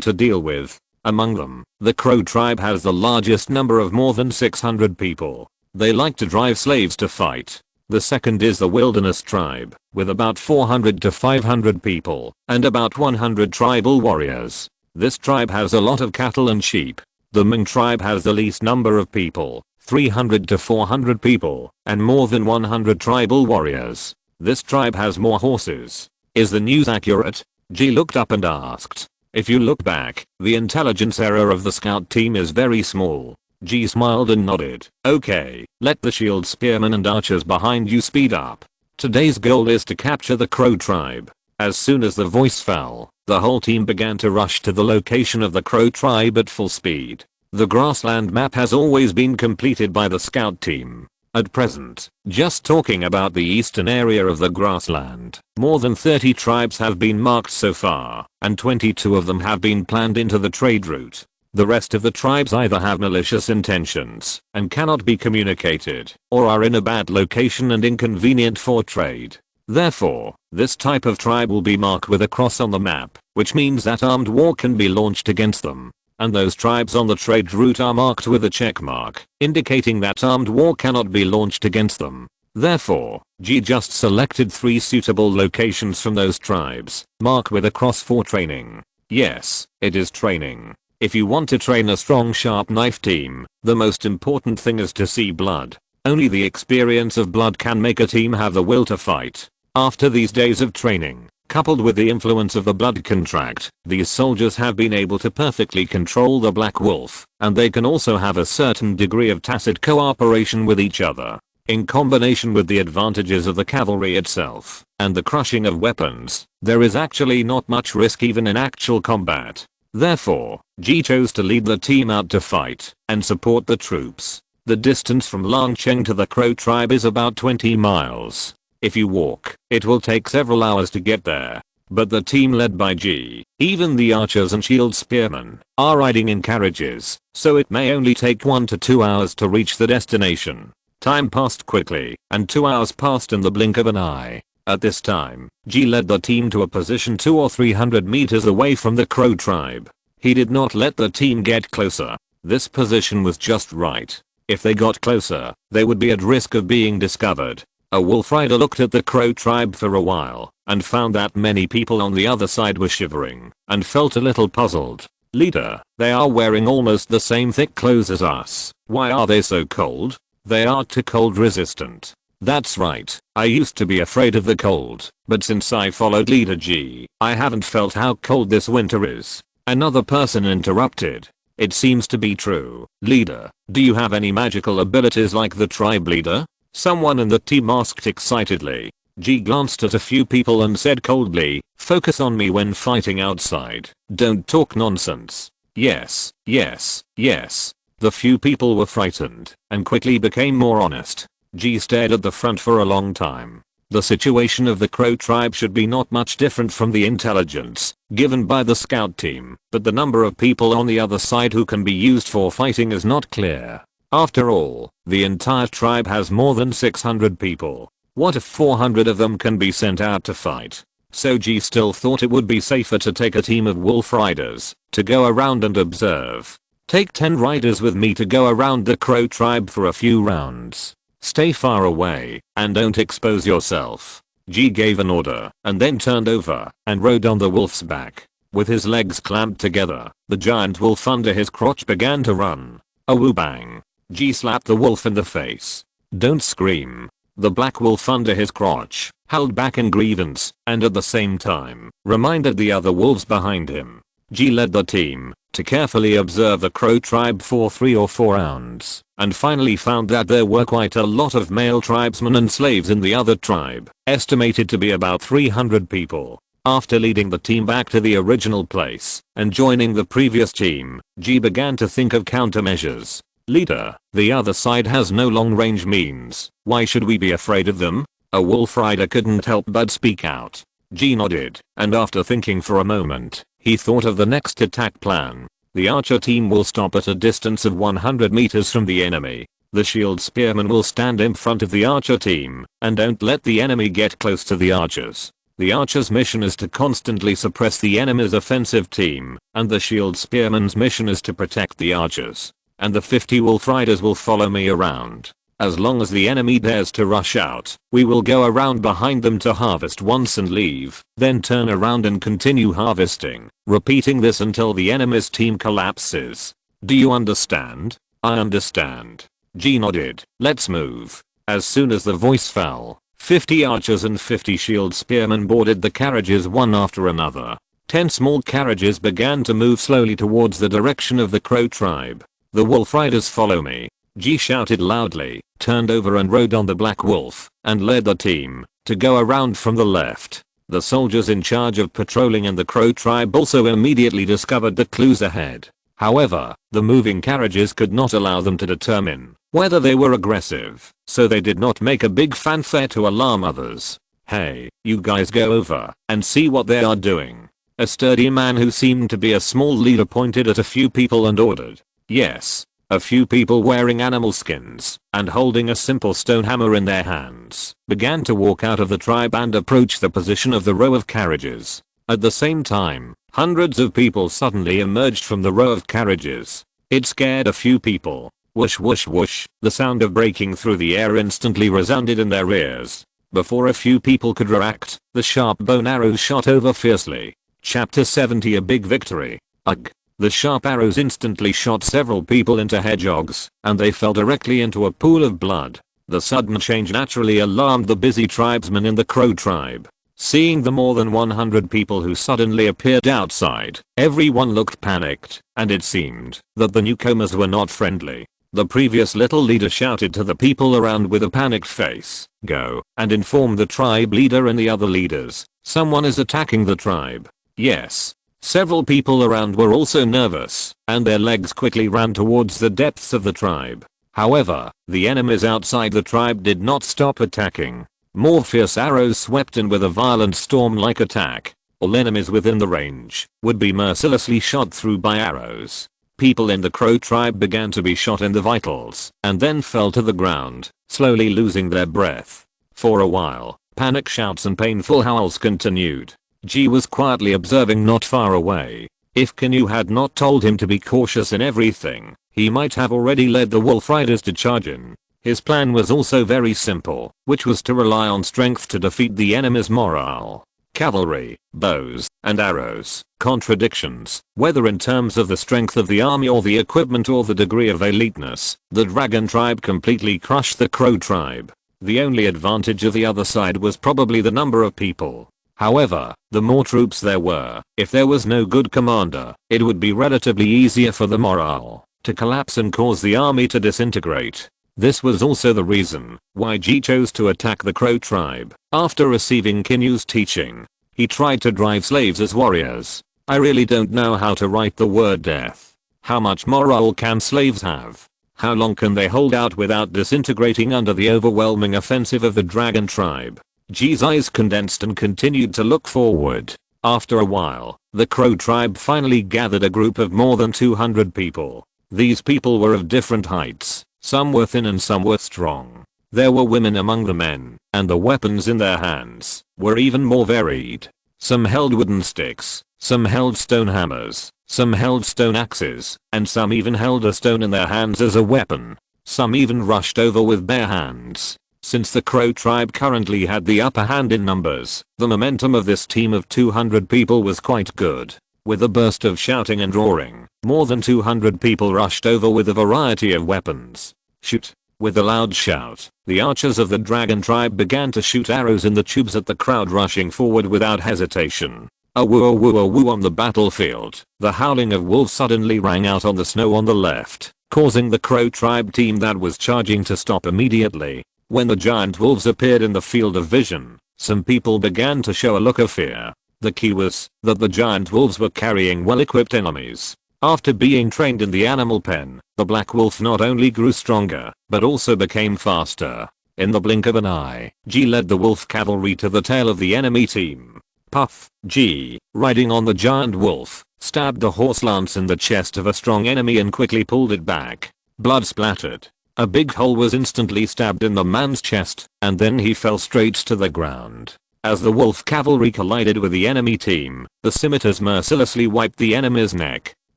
to deal with. Among them, the Crow tribe has the largest number of more than 600 people. They like to drive slaves to fight. The second is the Wilderness tribe, with about 400 to 500 people, and about 100 tribal warriors. This tribe has a lot of cattle and sheep. The Ming tribe has the least number of people, 300 to 400 people, and more than 100 tribal warriors. This tribe has more horses. Is the news accurate? G looked up and asked. If you look back, the intelligence error of the scout team is very small. G smiled and nodded. Okay, let the shield spearmen and archers behind you speed up. Today's goal is to capture the Crow tribe. As soon as the voice fell, the whole team began to rush to the location of the Crow tribe at full speed. The grassland map has always been completed by the scout team. At present, just talking about the eastern area of the grassland, more than 30 tribes have been marked so far, and 22 of them have been planned into the trade route. The rest of the tribes either have malicious intentions and cannot be communicated, or are in a bad location and inconvenient for trade. Therefore, this type of tribe will be marked with a cross on the map, which means that armed war can be launched against them. And those tribes on the trade route are marked with a check mark, indicating that armed war cannot be launched against them. Therefore, G just selected 3 suitable locations from those tribes, marked with a cross for training. Yes, it is training. If you want to train a strong sharp knife team, the most important thing is to see blood. Only the experience of blood can make a team have the will to fight. After these days of training, coupled with the influence of the blood contract, these soldiers have been able to perfectly control the Black Wolf, and they can also have a certain degree of tacit cooperation with each other. In combination with the advantages of the cavalry itself, and the crushing of weapons, there is actually not much risk even in actual combat. Therefore, G chose to lead the team out to fight and support the troops. The distance from Langcheng to the Crow tribe is about 20 miles. If you walk, it will take several hours to get there. But the team led by G, even the archers and shield spearmen, are riding in carriages, so it may only take 1 to 2 hours to reach the destination. Time passed quickly, and 2 hours passed in the blink of an eye. At this time, G led the team to a position 200 or 300 meters away from the Crow tribe. He did not let the team get closer. This position was just right. If they got closer, they would be at risk of being discovered. A wolf rider looked at the Crow tribe for a while, and found that many people on the other side were shivering, and felt a little puzzled. Leader, they are wearing almost the same thick clothes as us. Why are they so cold? They are too cold resistant. That's right, I used to be afraid of the cold, but since I followed Leader G, I haven't felt how cold this winter is. Another person interrupted. It seems to be true. Leader, do you have any magical abilities like the tribe leader? Someone in the team asked excitedly. G glanced at a few people and said coldly, focus on me when fighting outside. Don't talk nonsense. Yes, yes, yes. The few people were frightened and quickly became more honest. G stared at the front for a long time. The situation of the Crow tribe should be not much different from the intelligence given by the scout team, but the number of people on the other side who can be used for fighting is not clear. After all, the entire tribe has more than 600 people. What if 400 of them can be sent out to fight? So G still thought it would be safer to take a team of wolf riders to go around and observe. Take 10 riders with me to go around the Crow tribe for a few rounds. Stay far away and don't expose yourself. G gave an order and then turned over and rode on the wolf's back. With his legs clamped together, the giant wolf under his crotch began to run. A woo bang. G slapped the wolf in the face. Don't scream. The black wolf under his crotch howled back in grievance and at the same time reminded the other wolves behind him. G led the team to carefully observe the Crow tribe for 3 or 4 rounds and finally found that there were quite a lot of male tribesmen and slaves in the other tribe, estimated to be about 300 people. After leading the team back to the original place and joining the previous team, G began to think of countermeasures. Leader, the other side has no long-range means. Why should we be afraid of them? A wolf rider couldn't help but speak out. G nodded, and after thinking for a moment, he thought of the next attack plan. The archer team will stop at a distance of 100 meters from the enemy. The shield spearmen will stand in front of the archer team and don't let the enemy get close to the archers. The archer's mission is to constantly suppress the enemy's offensive team, and the shield spearman's mission is to protect the archers. And the 50 wolf riders will follow me around. As long as the enemy dares to rush out, we will go around behind them to harvest once and leave, then turn around and continue harvesting, repeating this until the enemy's team collapses. Do you understand? I understand. G nodded. Let's move. As soon as the voice fell, 50 archers and 50 shield spearmen boarded the carriages one after another. 10 small carriages began to move slowly towards the direction of the Crow tribe. The wolf riders follow me. G shouted loudly, turned over and rode on the black wolf, and led the team to go around from the left. The soldiers in charge of patrolling in the Crow tribe also immediately discovered the clues ahead. However, the moving carriages could not allow them to determine whether they were aggressive, so they did not make a big fanfare to alarm others. Hey, you guys go over and see what they are doing. A sturdy man who seemed to be a small leader pointed at a few people and ordered. Yes. A few people wearing animal skins and holding a simple stone hammer in their hands began to walk out of the tribe and approach the position of the row of carriages. At the same time, hundreds of people suddenly emerged from the row of carriages. It scared a few people. Whoosh whoosh whoosh, the sound of breaking through the air instantly resounded in their ears. Before a few people could react, the sharp bone arrows shot over fiercely. Chapter 70 A Big Victory. Ugh. The sharp arrows instantly shot several people into hedgehogs, and they fell directly into a pool of blood. The sudden change naturally alarmed the busy tribesmen in the Crow tribe. Seeing the more than 100 people who suddenly appeared outside, everyone looked panicked, and it seemed that the newcomers were not friendly. The previous little leader shouted to the people around with a panicked face, "Go and inform the tribe leader and the other leaders. Someone is attacking the tribe." Yes. Several people around were also nervous, and their legs quickly ran towards the depths of the tribe. However, the enemies outside the tribe did not stop attacking. More fierce arrows swept in with a violent storm-like attack. All enemies within the range would be mercilessly shot through by arrows. People in the Crow tribe began to be shot in the vitals, and then fell to the ground, slowly losing their breath. For a while, panic shouts and painful howls continued. G was quietly observing not far away. If Qin Yu had not told him to be cautious in everything, he might have already led the wolf riders to charge in. His plan was also very simple, which was to rely on strength to defeat the enemy's morale. Cavalry, bows, and arrows, contradictions, whether in terms of the strength of the army or the equipment or the degree of eliteness, the dragon tribe completely crushed the Crow tribe. The only advantage of the other side was probably the number of people. However, the more troops there were, if there was no good commander, it would be relatively easier for the morale to collapse and cause the army to disintegrate. This was also the reason why G chose to attack the Crow tribe. After receiving Qin Yu's teaching, he tried to drive slaves as warriors. I really don't know how to write the word death. How much morale can slaves have? How long can they hold out without disintegrating under the overwhelming offensive of the dragon tribe? G's eyes condensed and continued to look forward. After a while, the crow tribe finally gathered a group of more than 200 people. These people were of different heights. Some were thin and some were strong. There were women among the men, and the weapons in their hands were even more varied. Some held wooden sticks, some held stone hammers, some held stone axes, and some even held a stone in their hands as a weapon. Some even rushed over with bare hands. Since the crow tribe currently had the upper hand in numbers, the momentum of this team of 200 people was quite good. With a burst of shouting and roaring, more than 200 people rushed over with a variety of weapons. Shoot! With a loud shout, the archers of the dragon tribe began to shoot arrows in the tubes at the crowd rushing forward without hesitation. A woo woo a woo on the battlefield. The howling of wolves suddenly rang out on the snow on the left, causing the crow tribe team that was charging to stop immediately. When the giant wolves appeared in the field of vision, some people began to show a look of fear. The key was that the giant wolves were carrying well-equipped enemies. After being trained in the animal pen, the black wolf not only grew stronger, but also became faster. In the blink of an eye, G led the wolf cavalry to the tail of the enemy team. Puff, G, riding on the giant wolf, stabbed the horse lance in the chest of a strong enemy and quickly pulled it back. Blood splattered. A big hole was instantly stabbed in the man's chest, and then he fell straight to the ground. As the wolf cavalry collided with the enemy team, the scimitars mercilessly wiped the enemy's neck.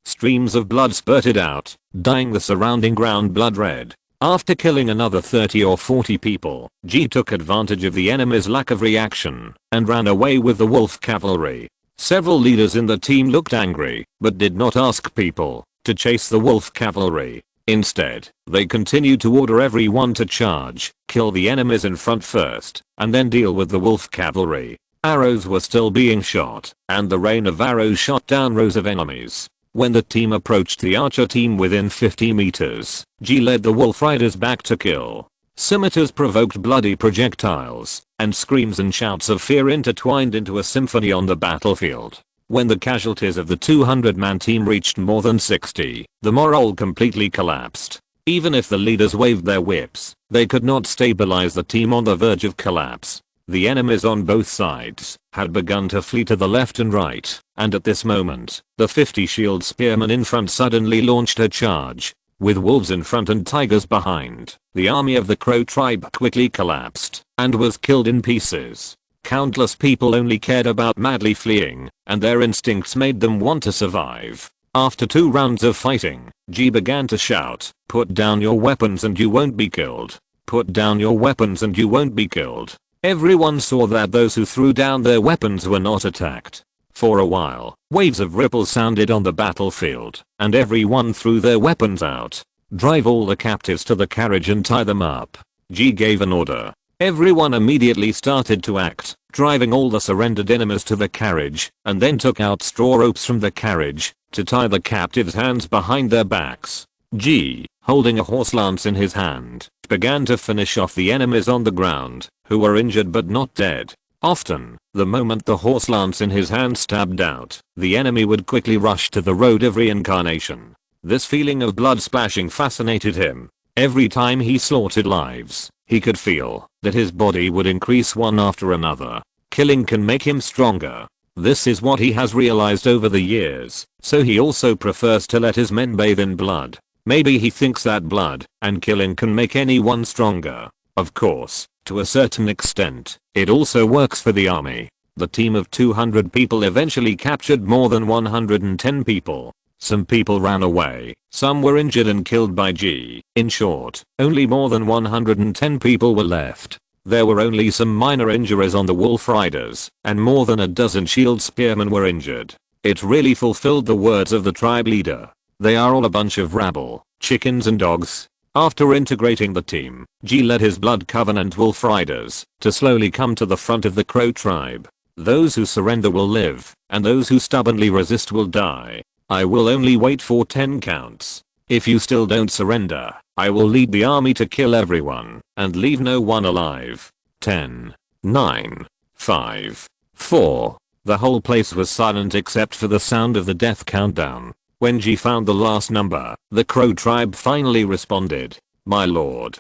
Streams of blood spurted out, dyeing the surrounding ground blood red. After killing another 30 or 40 people, G took advantage of the enemy's lack of reaction and ran away with the wolf cavalry. Several leaders in the team looked angry, but did not ask people to chase the wolf cavalry. Instead, they continued to order everyone to charge, kill the enemies in front first, and then deal with the wolf cavalry. Arrows were still being shot, and the rain of arrows shot down rows of enemies. When the team approached the archer team within 50 meters, G led the wolf riders back to kill. Scimitars provoked bloody projectiles, and screams and shouts of fear intertwined into a symphony on the battlefield. When the casualties of the 200-man team reached more than 60, the morale completely collapsed. Even if the leaders waved their whips, they could not stabilize the team on the verge of collapse. The enemies on both sides had begun to flee to the left and right, and at this moment, the 50-shield spearmen in front suddenly launched a charge. With wolves in front and tigers behind, the army of the crow tribe quickly collapsed and was killed in pieces. Countless people only cared about madly fleeing, and their instincts made them want to survive. After 2 rounds of fighting, G began to shout, "Put down your weapons and you won't be killed. Put down your weapons and you won't be killed." Everyone saw that those who threw down their weapons were not attacked. For a while, waves of ripples sounded on the battlefield, and everyone threw their weapons out. "Drive all the captives to the carriage and tie them up." G gave an order. Everyone immediately started to act, driving all the surrendered enemies to the carriage, and then took out straw ropes from the carriage to tie the captives' hands behind their backs. G, holding a horse lance in his hand, began to finish off the enemies on the ground, who were injured but not dead. Often, the moment the horse lance in his hand stabbed out, the enemy would quickly rush to the road of reincarnation. This feeling of blood splashing fascinated him. Every time he slaughtered lives, he could feel that his body would increase one after another. Killing can make him stronger. This is what he has realized over the years, so he also prefers to let his men bathe in blood. Maybe he thinks that blood and killing can make anyone stronger. Of course, to a certain extent, it also works for the army. The team of 200 people eventually captured more than 110 people. Some people ran away, some were injured and killed by G. In short, only more than 110 people were left. There were only some minor injuries on the wolf riders, and more than a dozen shield spearmen were injured. It really fulfilled the words of the tribe leader. They are all a bunch of rabble, chickens and dogs. After integrating the team, G led his blood covenant wolf riders to slowly come to the front of the crow tribe. Those who surrender will live, and those who stubbornly resist will die. I will only wait for 10 counts. If you still don't surrender, I will lead the army to kill everyone and leave no one alive. 10, 9, 5, 4, The whole place was silent except for the sound of the death countdown. When G found the last number, the Crow tribe finally responded. My lord,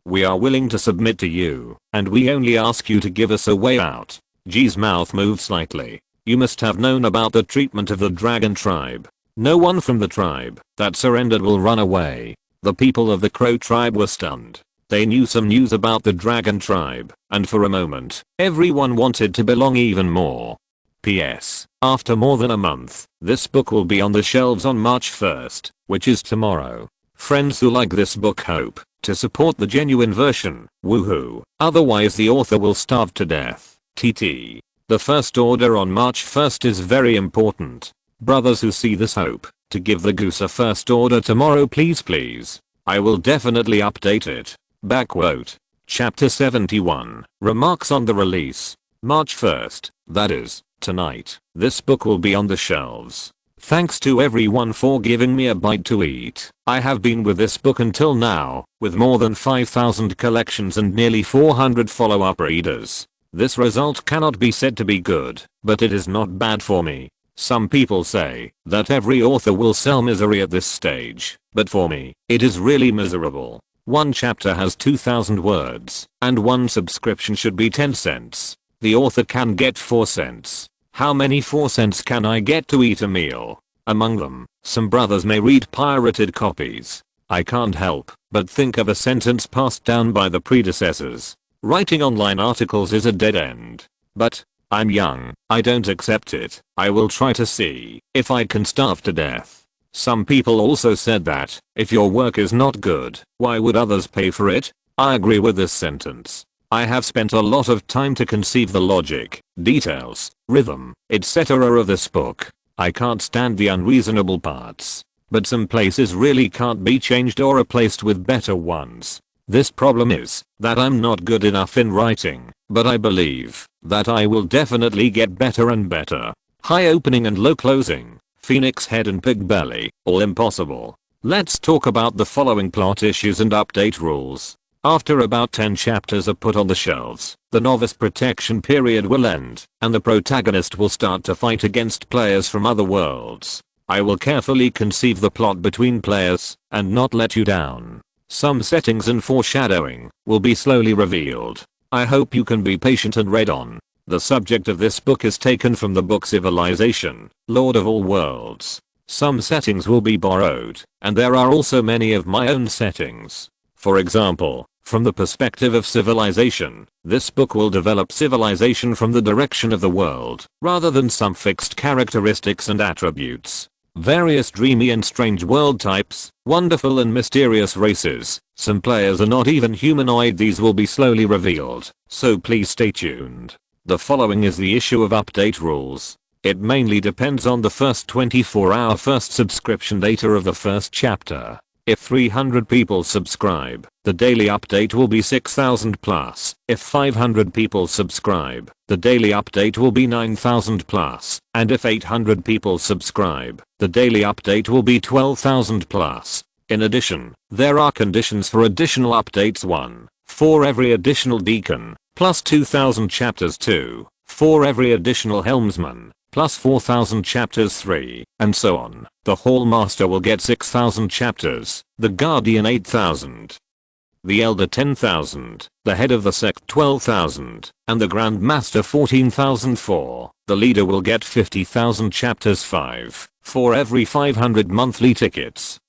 we are willing to submit to you, and we only ask you to give us a way out. G's mouth moved slightly. You must have known about the treatment of the dragon tribe. No one from the tribe that surrendered will run away. The people of the Crow tribe were stunned. They knew some news about the dragon tribe, and for a moment, everyone wanted to belong even more. P.S. After more than a month, this book will be on the shelves on March 1st, which is tomorrow. Friends who like this book hope to support the genuine version. Woohoo. Otherwise the author will starve to death. TT. The first order on March 1st is very important. Brothers who see this hope to give the goose a first order tomorrow, please. I will definitely update it. Backquote. Chapter 71. Remarks on the release. March 1st, that is, tonight. This book will be on the shelves. Thanks to everyone for giving me a bite to eat. I have been with this book until now, with more than 5,000 collections and nearly 400 follow-up readers. This result cannot be said to be good, but it is not bad for me. Some people say that every author will sell misery at this stage, but for me, it is really miserable. One chapter has 2,000 words, and one subscription should be 10 cents. The author can get 4 cents. How many 4 cents can I get to eat a meal? Among them, some brothers may read pirated copies. I can't help but think of a sentence passed down by the predecessors. Writing online articles is a dead end. But I'm young, I don't accept it. I will try to see if I can starve to death. Some people also said that if your work is not good, why would others pay for it? I agree with this sentence. I have spent a lot of time to conceive the logic, details, rhythm, etc. of this book. I can't stand the unreasonable parts. But some places really can't be changed or replaced with better ones. This problem is that I'm not good enough in writing, but I believe that I will definitely get better and better. High opening and low closing, phoenix head and pig belly, all impossible. Let's talk about the following plot issues and update rules. After about 10 chapters are put on the shelves, the novice protection period will end, and the protagonist will start to fight against players from other worlds. I will carefully conceive the plot between players, and not let you down. Some settings and foreshadowing will be slowly revealed. I hope you can be patient and read on. The subject of this book is taken from the book Civilization, Lord of All Worlds. Some settings will be borrowed, and there are also many of my own settings. For example, from the perspective of civilization, this book will develop civilization from the direction of the world, rather than some fixed characteristics and attributes. Various dreamy and strange world types, wonderful and mysterious races, some players are not even humanoid. These will be slowly revealed, so please stay tuned. The following is the issue of update rules. It mainly depends on the first 24-hour first subscription data of the first chapter. If 300 people subscribe, the daily update will be 6,000 plus. If 500 people subscribe, the daily update will be 9,000 plus. And if 800 people subscribe, the daily update will be 12,000 plus. In addition, there are conditions for additional updates. 1. For every additional deacon, plus 2,000 chapters. 2. For every additional helmsman, plus 4,000 chapters. 3. And so on. The Hall Master will get 6,000 chapters, the Guardian 8,000, the Elder 10,000, the Head of the Sect 12,000, and the Grand Master 14,004. The Leader will get 50,000 chapters. 5. For every 500 monthly tickets.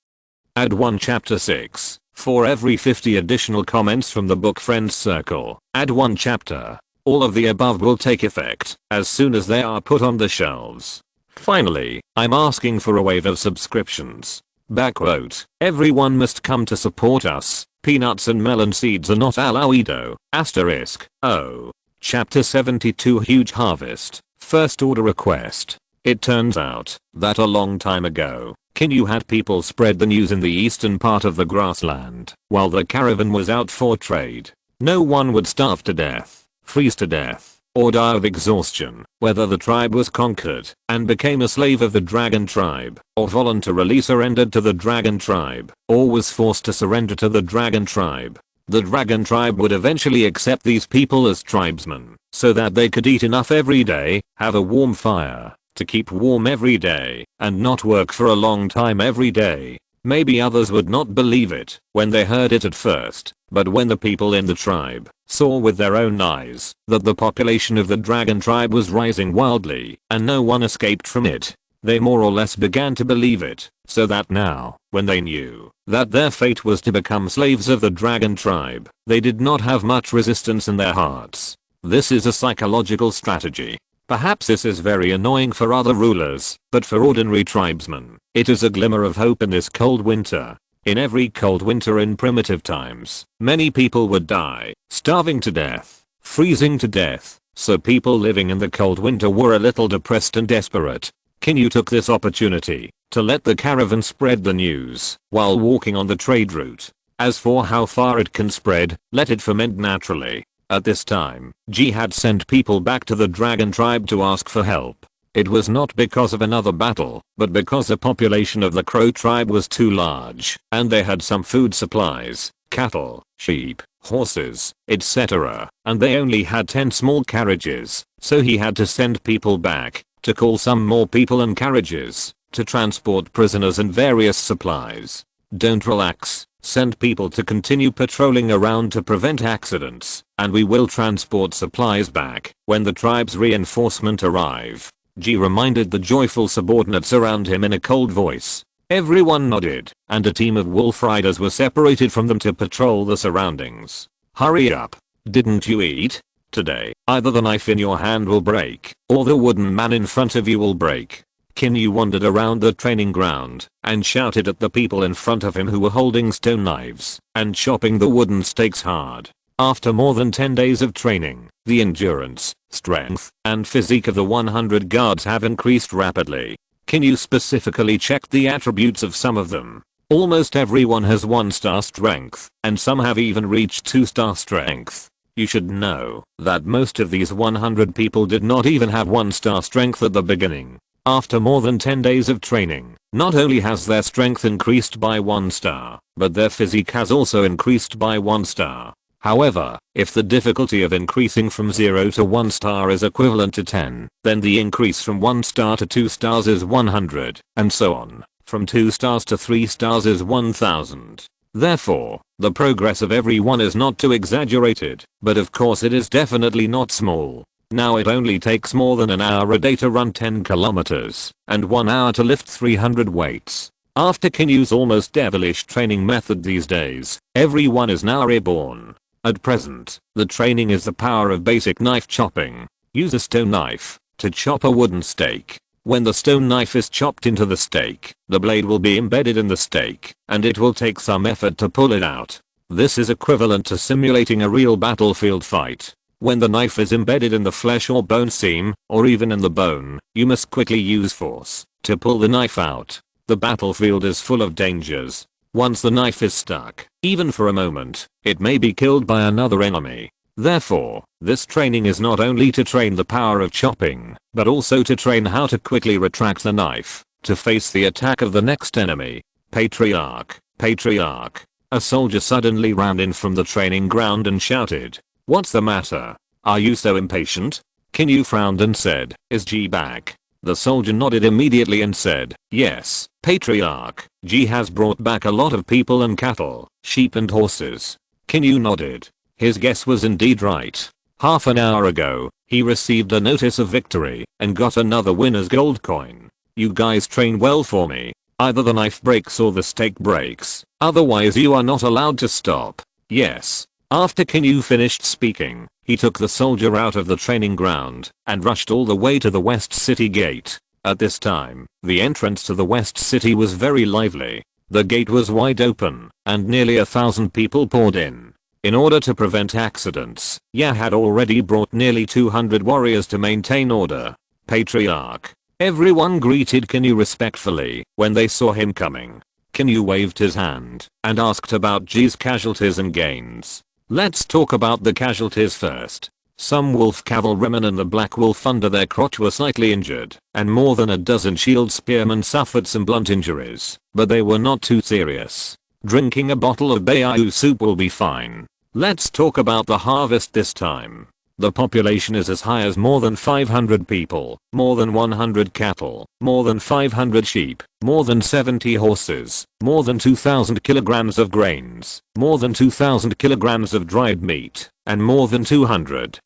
Add 1 chapter. 6. For every 50 additional comments from the book Friends Circle, add 1 chapter. All of the above will take effect as soon as they are put on the shelves. Finally, I'm asking for a wave of subscriptions. Backquote. Everyone must come to support us. Peanuts and melon seeds are not allowed. Asterisk. Oh. Chapter 72 Huge Harvest. First order request. It turns out that a long time ago, Qin Yu had people spread the news in the eastern part of the grassland while the caravan was out for trade. No one would starve to death, freeze to death, or die of exhaustion, whether the tribe was conquered and became a slave of the dragon tribe, or voluntarily surrendered to the dragon tribe, or was forced to surrender to the dragon tribe. The dragon tribe would eventually accept these people as tribesmen, so that they could eat enough every day, have a warm fire to keep warm every day, and not work for a long time every day. Maybe others would not believe it when they heard it at first, but when the people in the tribe saw with their own eyes that the population of the dragon tribe was rising wildly and no one escaped from it, they more or less began to believe it, so that now, when they knew that their fate was to become slaves of the dragon tribe, they did not have much resistance in their hearts. This is a psychological strategy. Perhaps this is very annoying for other rulers, but for ordinary tribesmen, it is a glimmer of hope in this cold winter. In every cold winter in primitive times, many people would die, starving to death, freezing to death, so people living in the cold winter were a little depressed and desperate. Qin Yu took this opportunity to let the caravan spread the news while walking on the trade route. As for how far it can spread, let it ferment naturally. At this time, Ji had sent people back to the dragon tribe to ask for help. It was not because of another battle, but because the population of the crow tribe was too large, and they had some food supplies, cattle, sheep, horses, etc., and they only had 10 small carriages, so he had to send people back to call some more people and carriages to transport prisoners and various supplies. Don't relax. Send people to continue patrolling around to prevent accidents, and we will transport supplies back when the tribe's reinforcement arrive. Ji reminded the joyful subordinates around him in a cold voice. Everyone nodded, and a team of wolf riders were separated from them to patrol the surroundings. Hurry up. Didn't you eat? Today, either the knife in your hand will break, or the wooden man in front of you will break. Qin Yu wandered around the training ground and shouted at the people in front of him who were holding stone knives and chopping the wooden stakes hard. After more than 10 days of training, the endurance, strength, and physique of the 100 guards have increased rapidly. Qin Yu specifically checked the attributes of some of them. Almost everyone has 1-star strength, and some have even reached 2-star strength. You should know that most of these 100 people did not even have 1-star strength at the beginning. After more than 10 days of training, not only has their strength increased by 1 star, but their physique has also increased by 1 star. However, if the difficulty of increasing from 0 to 1 star is equivalent to 10, then the increase from 1 star to 2 stars is 100, and so on. From 2 stars to 3 stars is 1000. Therefore, the progress of everyone is not too exaggerated, but of course it is definitely not small. Now it only takes more than an hour a day to run 10 kilometers, and 1 hour to lift 300 weights. After Qin Yu's almost devilish training method these days, everyone is now reborn. At present, the training is the power of basic knife chopping. Use a stone knife to chop a wooden stake. When the stone knife is chopped into the stake, the blade will be embedded in the stake, and it will take some effort to pull it out. This is equivalent to simulating a real battlefield fight. When the knife is embedded in the flesh or bone seam, or even in the bone, you must quickly use force to pull the knife out. The battlefield is full of dangers. Once the knife is stuck, even for a moment, it may be killed by another enemy. Therefore, this training is not only to train the power of chopping, but also to train how to quickly retract the knife to face the attack of the next enemy. Patriarch, Patriarch. A soldier suddenly ran in from the training ground and shouted, "What's the matter? Are you so impatient?" Qin Yu frowned and said, "Is Ji back?" The soldier nodded immediately and said, "Yes, Patriarch. Ji has brought back a lot of people and cattle, sheep and horses." Qin Yu nodded. His guess was indeed right. Half an hour ago, he received a notice of victory and got another winner's gold coin. You guys train well for me. Either the knife breaks or the stake breaks. Otherwise you are not allowed to stop. Yes. After Qin Yu finished speaking, he took the soldier out of the training ground and rushed all the way to the West City gate. At this time, the entrance to the West City was very lively. The gate was wide open, and nearly 1,000 people poured in. In order to prevent accidents, Ya had already brought nearly 200 warriors to maintain order. Patriarch. Everyone greeted Qin Yu respectfully when they saw him coming. Qin Yu waved his hand and asked about Ji's casualties and gains. Let's talk about the casualties first. Some wolf cavalrymen and the black wolf under their crotch were slightly injured, and more than a dozen shield spearmen suffered some blunt injuries, but they were not too serious. Drinking a bottle of Bayou soup will be fine. Let's talk about the harvest this time. The population is as high as more than 500 people, more than 100 cattle, more than 500 sheep, more than 70 horses, more than 2,000 kilograms of grains, more than 2,000 kilograms of dried meat, and more than 200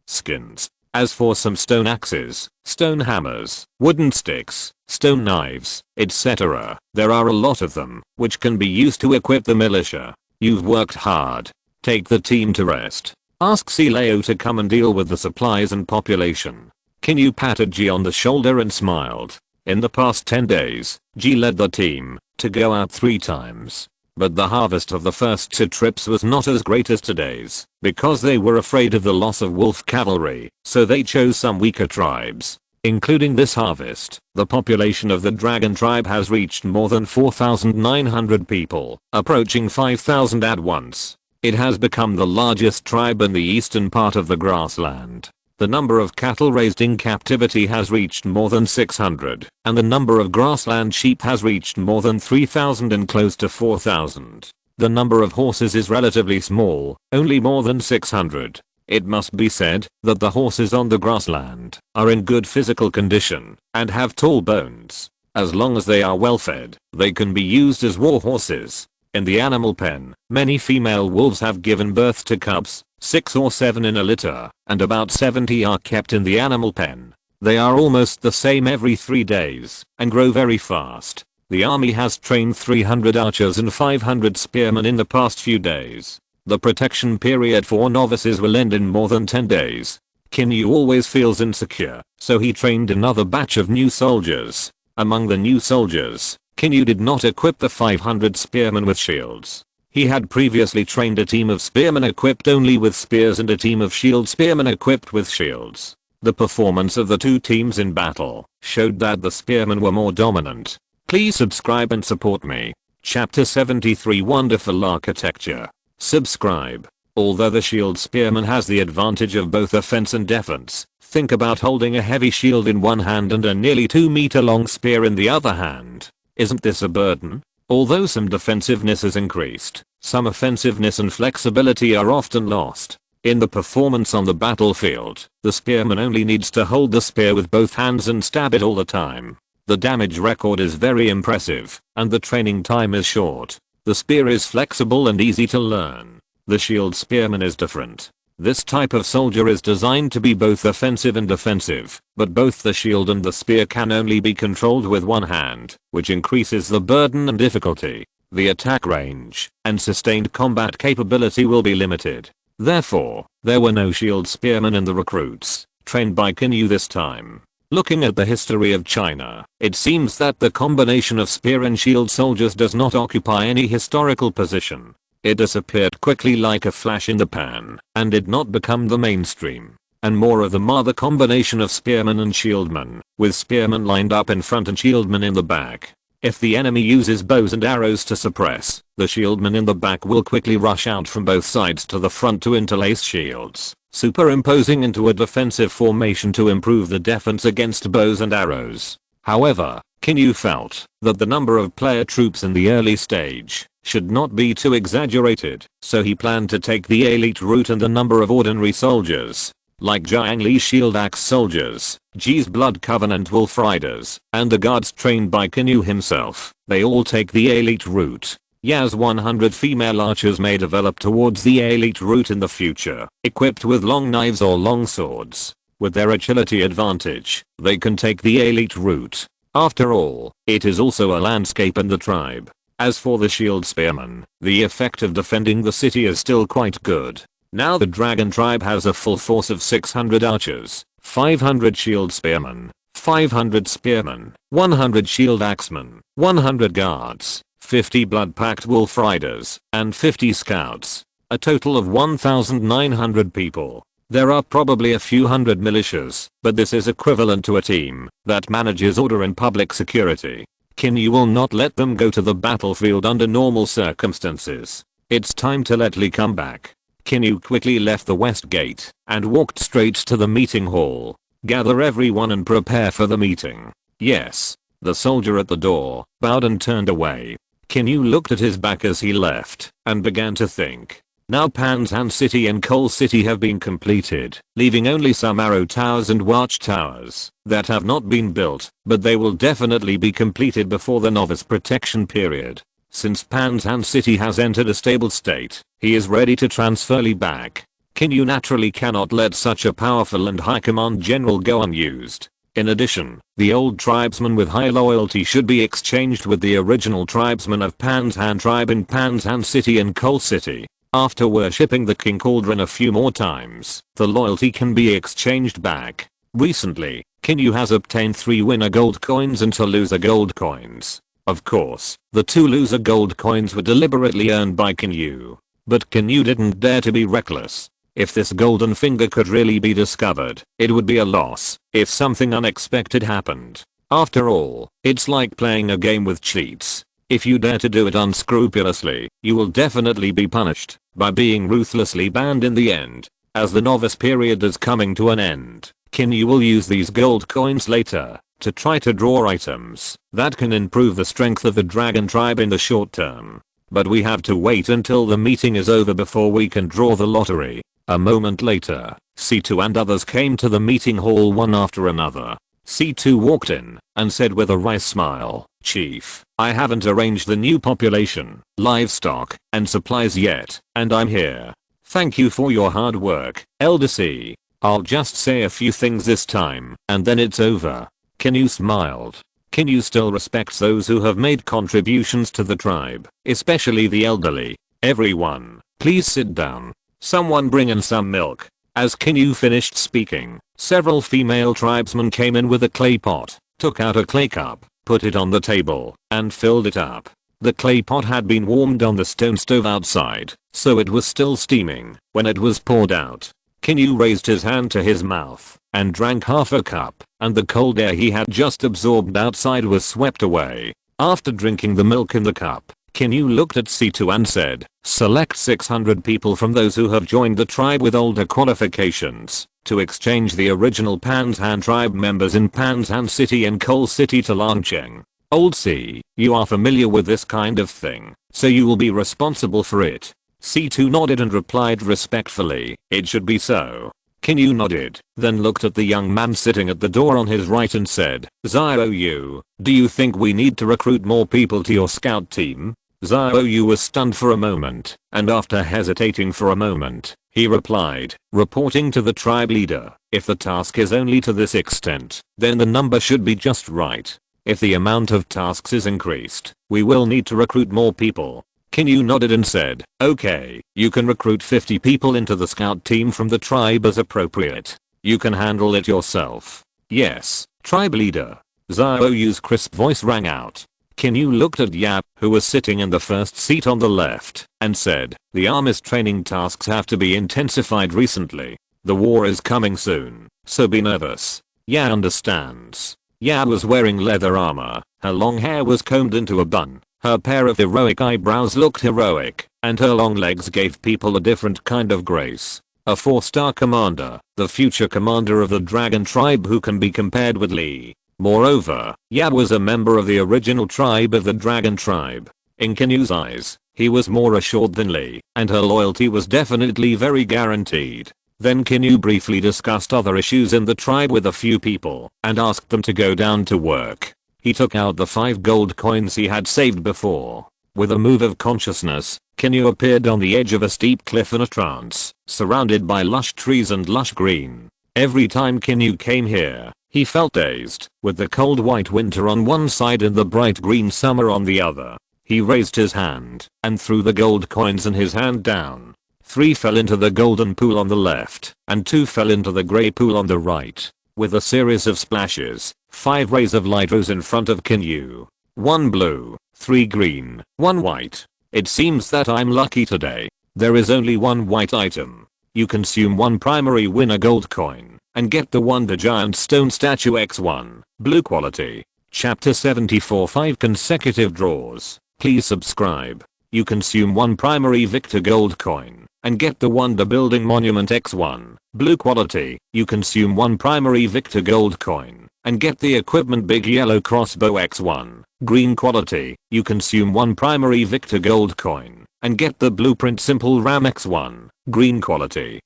skins. As for some stone axes, stone hammers, wooden sticks, stone knives, etc., there are a lot of them, which can be used to equip the militia. You've worked hard. Take the team to rest. Ask Leo to come and deal with the supplies and population. Qin Yu patted Ji on the shoulder and smiled. In the past 10 days, Ji led the team to go out 3 times. But the harvest of the first 2 trips was not as great as today's, because they were afraid of the loss of wolf cavalry, so they chose some weaker tribes. Including this harvest, the population of the dragon tribe has reached more than 4,900 people, approaching 5,000 at once. It has become the largest tribe in the eastern part of the grassland. The number of cattle raised in captivity has reached more than 600, and the number of grassland sheep has reached more than 3,000 and close to 4,000. The number of horses is relatively small, only more than 600. It must be said that the horses on the grassland are in good physical condition and have tall bones. As long as they are well fed, they can be used as war horses. In the animal pen, many female wolves have given birth to cubs, 6 or 7 in a litter, and about 70 are kept in the animal pen. They are almost the same every 3 days, and grow very fast. The army has trained 300 archers and 500 spearmen in the past few days. The protection period for novices will end in more than 10 days. Qin Yu always feels insecure, so he trained another batch of new soldiers. Among the new soldiers, Qin Yu did not equip the 500 spearmen with shields. He had previously trained a team of spearmen equipped only with spears and a team of shield spearmen equipped with shields. The performance of the 2 teams in battle showed that the spearmen were more dominant. Please subscribe and support me. Chapter 73 Wonderful Architecture. Subscribe. Although the shield spearman has the advantage of both offense and defense, think about holding a heavy shield in one hand and a nearly 2-meter long spear in the other hand. Isn't this a burden? Although some defensiveness is increased, some offensiveness and flexibility are often lost. In the performance on the battlefield, the spearman only needs to hold the spear with both hands and stab it all the time. The damage record is very impressive, and the training time is short. The spear is flexible and easy to learn. The shield spearman is different. This type of soldier is designed to be both offensive and defensive, but both the shield and the spear can only be controlled with one hand, which increases the burden and difficulty. The attack range and sustained combat capability will be limited. Therefore, there were no shield spearmen in the recruits trained by Qin Yu this time. Looking at the history of China, it seems that the combination of spear and shield soldiers does not occupy any historical position. It disappeared quickly like a flash in the pan, and did not become the mainstream. And more of them are the combination of spearmen and shieldmen, with spearmen lined up in front and shieldmen in the back. If the enemy uses bows and arrows to suppress, the shieldmen in the back will quickly rush out from both sides to the front to interlace shields, superimposing into a defensive formation to improve the defense against bows and arrows. However, Qin Yu felt that the number of player troops in the early stage should not be too exaggerated, so he planned to take the elite route and the number of ordinary soldiers, like Jiang Li's shield axe soldiers, Ji's blood covenant wolf riders, and the guards trained by Qin Yu himself. They all take the elite route. Ya's 100 female archers may develop towards the elite route in the future, equipped with long knives or long swords. With their agility advantage, they can take the elite route. After all, it is also a landscape in the tribe. As for the shield spearmen, the effect of defending the city is still quite good. Now the dragon tribe has a full force of 600 archers, 500 shield spearmen, 500 spearmen, 100 shield axemen, 100 guards, 50 blood-packed wolf riders, and 50 scouts. A total of 1,900 people. There are probably a few hundred militias, but this is equivalent to a team that manages order and public security. Qin Yu will not let them go to the battlefield under normal circumstances. It's time to let Li come back. Qin Yu quickly left the west gate and walked straight to the meeting hall. Gather everyone and prepare for the meeting. Yes. The soldier at the door bowed and turned away. Qin Yu looked at his back as he left and began to think. Now Panzan City and Coal City have been completed, leaving only some arrow towers and watch towers that have not been built, but they will definitely be completed before the novice protection period. Since Panzan City has entered a stable state, he is ready to transfer Li back. Qin Yu naturally cannot let such a powerful and high command general go unused. In addition, the old tribesman with high loyalty should be exchanged with the original tribesman of Panzan tribe in Panzan City and Coal City. After worshipping the King Cauldron a few more times, the loyalty can be exchanged back. Recently, Qin Yu has obtained 3 winner gold coins and 2 loser gold coins. Of course, the 2 loser gold coins were deliberately earned by Qin Yu. But Qin Yu didn't dare to be reckless. If this golden finger could really be discovered, it would be a loss if something unexpected happened. After all, it's like playing a game with cheats. If you dare to do it unscrupulously, you will definitely be punished by being ruthlessly banned in the end. As the novice period is coming to an end, Qin Yu will use these gold coins later to try to draw items that can improve the strength of the dragon tribe in the short term. But we have to wait until the meeting is over before we can draw the lottery. A moment later, C2 and others came to the meeting hall one after another. C2 walked in and said with a wry smile, "Chief, I haven't arranged the new population, livestock, and supplies yet, and I'm here. Thank you for your hard work, Elder C. I'll just say a few things this time, and then it's over." Qin Yu smiled. Qin Yu still respects those who have made contributions to the tribe, especially the elderly. "Everyone, please sit down. Someone bring in some milk." As Qin Yu finished speaking, several female tribesmen came in with a clay pot, took out a clay cup, put it on the table, and filled it up. The clay pot had been warmed on the stone stove outside, so it was still steaming when it was poured out. Qin Yu raised his hand to his mouth and drank half a cup, and the cold air he had just absorbed outside was swept away. After drinking the milk in the cup, Qin Yu looked at C2 and said, "Select 600 people from those who have joined the tribe with older qualifications to exchange the original Panzan tribe members in Panzan City and Coal City to Langcheng. Old C, you are familiar with this kind of thing, so you will be responsible for it." C2 nodded and replied respectfully, "It should be so." Qin Yu nodded, then looked at the young man sitting at the door on his right and said, "Xiao Yu, do you think we need to recruit more people to your scout team?" Xiao Yu was stunned for a moment, and after hesitating for a moment, he replied, reporting to the tribe leader, "If the task is only to this extent, then the number should be just right. If the amount of tasks is increased, we will need to recruit more people." Qin Yu nodded and said, "Okay, you can recruit 50 people into the scout team from the tribe as appropriate. You can handle it yourself." "Yes, tribe leader." Xiao Yu's crisp voice rang out. Qin Yu looked at Yap, who was sitting in the first seat on the left, and said, "The army's training tasks have to be intensified recently. The war is coming soon, so be nervous." Ya understands. Ya was wearing leather armor, her long hair was combed into a bun, her pair of heroic eyebrows looked heroic, and her long legs gave people a different kind of grace. A 4-star commander, the future commander of the dragon tribe who can be compared with Li. Moreover, Ya was a member of the original tribe of the dragon tribe. In Qin Yu's eyes, he was more assured than Li, and her loyalty was definitely very guaranteed. Then Qin Yu briefly discussed other issues in the tribe with a few people and asked them to go down to work. He took out the 5 gold coins he had saved before. With a move of consciousness, Qin Yu appeared on the edge of a steep cliff in a trance, surrounded by lush trees and lush green. Every time Qin Yu came here, he felt dazed, with the cold white winter on one side and the bright green summer on the other. He raised his hand and threw the gold coins in his hand down. 3 fell into the golden pool on the left, and 2 fell into the grey pool on the right. With a series of splashes, 5 rays of light rose in front of Qin Yu. 1 blue, 3 green, 1 white. It seems that I'm lucky today. There is only 1 white item. You consume 1 primary winner gold coin and get the Wonder Giant Stone Statue X1, blue quality. Chapter 74 5 consecutive draws. Please subscribe. You consume 1 primary Victor gold coin and get the Wonder Building Monument X1, blue quality. You consume 1 primary Victor gold coin and get the equipment Big Yellow Crossbow X1, green quality. You consume 1 primary Victor gold coin and get the blueprint simple RAM X1, green quality.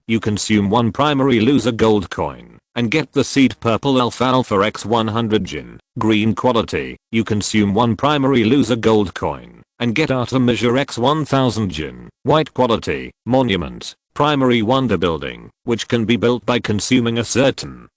You consume 1 primary loser gold coin and get the seed purple alfalfa X100 Jin, green quality. You consume 1 primary loser gold coin and get Artemisia X1000 Jin, white quality, monument, primary wonder building, which can be built by consuming a certain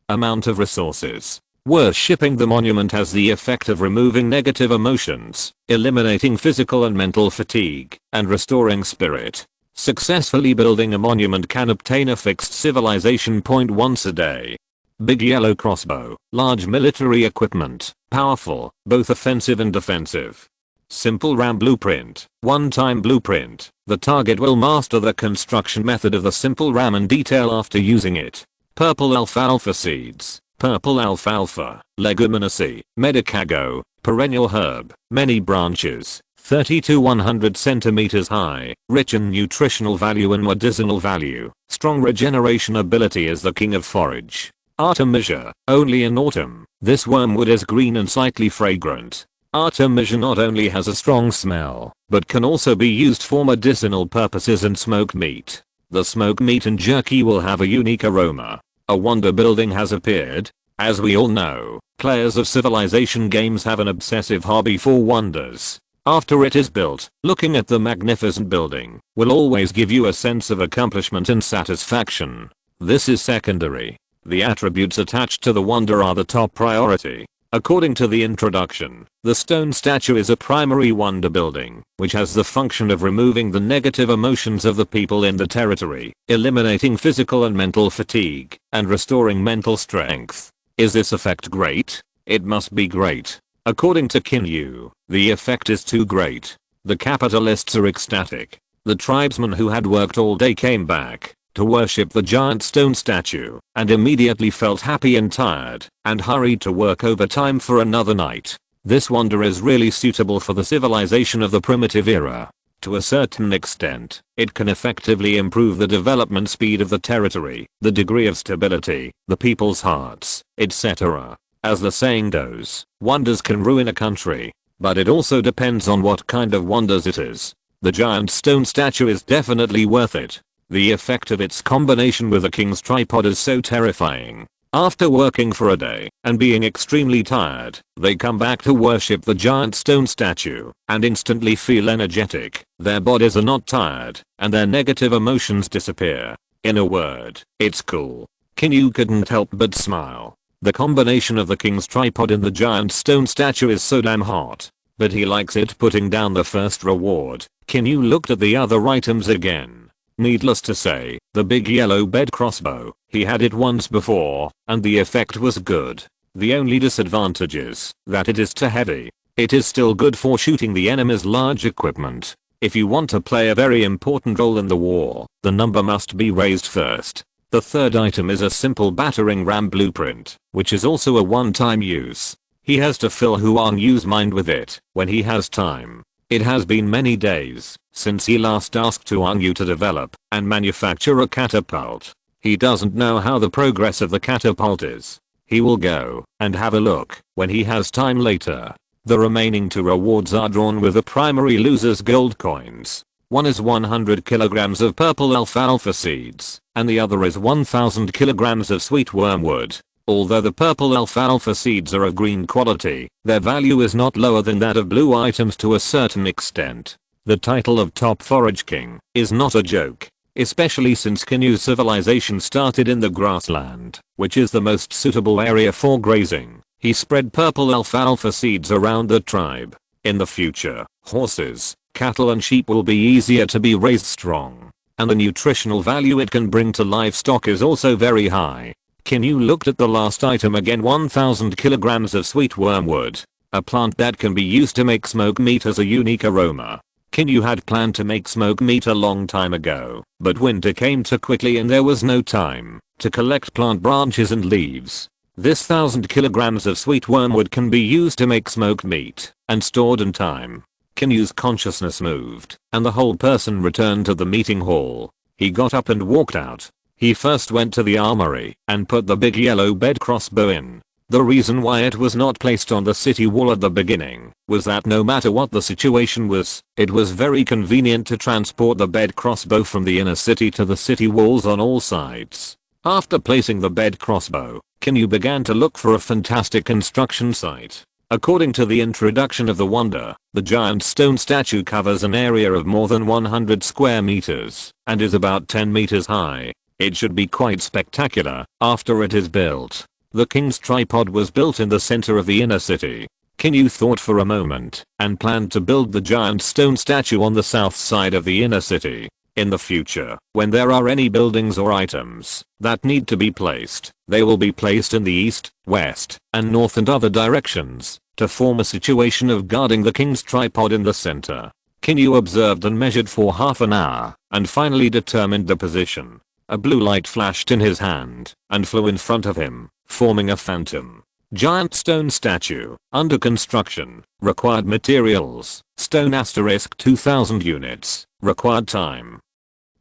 amount of resources. Worshipping the monument has the effect of removing negative emotions, eliminating physical and mental fatigue, and restoring spirit. Successfully building a monument can obtain a fixed civilization point once a day. Big yellow crossbow, large military equipment, powerful, both offensive and defensive. Simple RAM blueprint, one-time blueprint. The target will master the construction method of the simple RAM in detail after using it. Purple alfalfa seeds, purple alfalfa, leguminosae, medicago, perennial herb, many branches. 30 to 100 centimeters high, rich in nutritional value and medicinal value, strong regeneration ability is the king of forage. Artemisia, only in autumn, this wormwood is green and slightly fragrant. Artemisia not only has a strong smell, but can also be used for medicinal purposes and smoked meat. The smoked meat and jerky will have a unique aroma. A wonder building has appeared. As we all know, players of civilization games have an obsessive hobby for wonders. After it is built, looking at the magnificent building will always give you a sense of accomplishment and satisfaction. This is secondary. The attributes attached to the wonder are the top priority. According to the introduction, the stone statue is a primary wonder building, which has the function of removing the negative emotions of the people in the territory, eliminating physical and mental fatigue, and restoring mental strength. Is this effect great? It must be great. According to Qin Yu, the effect is too great. The capitalists are ecstatic. The tribesmen who had worked all day came back to worship the giant stone statue and immediately felt happy and tired and hurried to work overtime for another night. This wonder is really suitable for the civilization of the primitive era. To a certain extent, it can effectively improve the development speed of the territory, the degree of stability, the people's hearts, etc. As the saying goes, wonders can ruin a country, but it also depends on what kind of wonders it is. The giant stone statue is definitely worth it. The effect of its combination with the king's tripod is so terrifying. After working for a day and being extremely tired, they come back to worship the giant stone statue and instantly feel energetic. Their bodies are not tired and their negative emotions disappear. In a word, it's cool. Qin Yu couldn't help but smile. The combination of the king's tripod and the giant stone statue is so damn hot. But he likes it. Putting down the first reward, Qin Yu looked at the other items again. Needless to say, the big yellow bed crossbow, he had it once before, and the effect was good. The only disadvantage is that it is too heavy. It is still good for shooting the enemy's large equipment. If you want to play a very important role in the war, the number must be raised first. The third item is a simple battering ram blueprint, which is also a one-time use. He has to fill Huang Yu's mind with it when he has time. It has been many days since he last asked Huang Yu to develop and manufacture a catapult. He doesn't know how the progress of the catapult is. He will go and have a look when he has time later. The remaining 2 rewards are drawn with the primary loser's gold coins. One is 100 kilograms of purple alfalfa seeds, and the other is 1000 kilograms of sweet wormwood. Although the purple alfalfa seeds are of green quality, their value is not lower than that of blue items to a certain extent. The title of Top Forage King is not a joke, especially since Qin Yu's civilization started in the grassland, which is the most suitable area for grazing. He spread purple alfalfa seeds around the tribe. In the future, horses, cattle and sheep will be easier to be raised strong, and the nutritional value it can bring to livestock is also very high. Qin Yu looked at the last item again. 1000 kilograms of sweet wormwood, a plant that can be used to make smoked meat, has a unique aroma. Qin Yu had planned to make smoked meat a long time ago, but winter came too quickly and there was no time to collect plant branches and leaves. This 1000 kilograms of sweet wormwood can be used to make smoked meat and stored in time. Qin Yu's consciousness moved, and the whole person returned to the meeting hall. He got up and walked out. He first went to the armory and put the big yellow bed crossbow in. The reason why it was not placed on the city wall at the beginning was that no matter what the situation was, it was very convenient to transport the bed crossbow from the inner city to the city walls on all sides. After placing the bed crossbow, Qin Yu began to look for a fantastic construction site. According to the introduction of the wonder, the giant stone statue covers an area of more than 100 square meters and is about 10 meters high. It should be quite spectacular after it is built. The king's tripod was built in the center of the inner city. Qin Yu thought for a moment and planned to build the giant stone statue on the south side of the inner city. In the future, when there are any buildings or items that need to be placed, they will be placed in the east, west, and north and other directions to form a situation of guarding the king's tripod in the center. Qin Yu observed and measured for half an hour and finally determined the position. A blue light flashed in his hand and flew in front of him, forming a phantom. Giant stone statue, under construction, required materials, stone * 2000 units, required time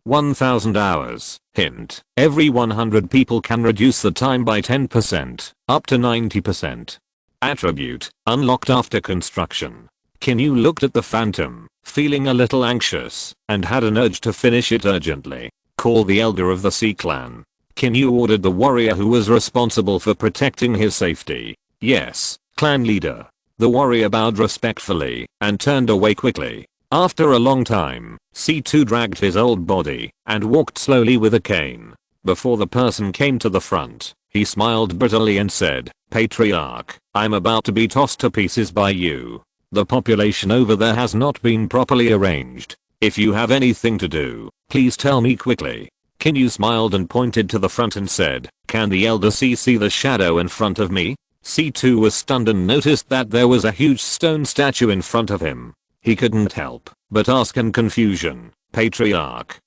1000 hours. Hint, every 100 people can reduce the time by 10%, up to 90%. Attribute, unlocked after construction. Qin Yu looked at the phantom, feeling a little anxious, and had an urge to finish it urgently. Call the elder of the Sea Clan. Qin Yu ordered the warrior who was responsible for protecting his safety. Yes, clan leader. The warrior bowed respectfully and turned away quickly. After a long time, C2 dragged his old body and walked slowly with a cane. Before the person came to the front, he smiled bitterly and said, "Patriarch, I'm about to be tossed to pieces by you. The population over there has not been properly arranged. If you have anything to do, please tell me quickly." Qin Yu smiled and pointed to the front and said, "Can the elder see the shadow in front of me?" C2 was stunned and noticed that there was a huge stone statue in front of him. He couldn't help but ask in confusion, "Patriarch,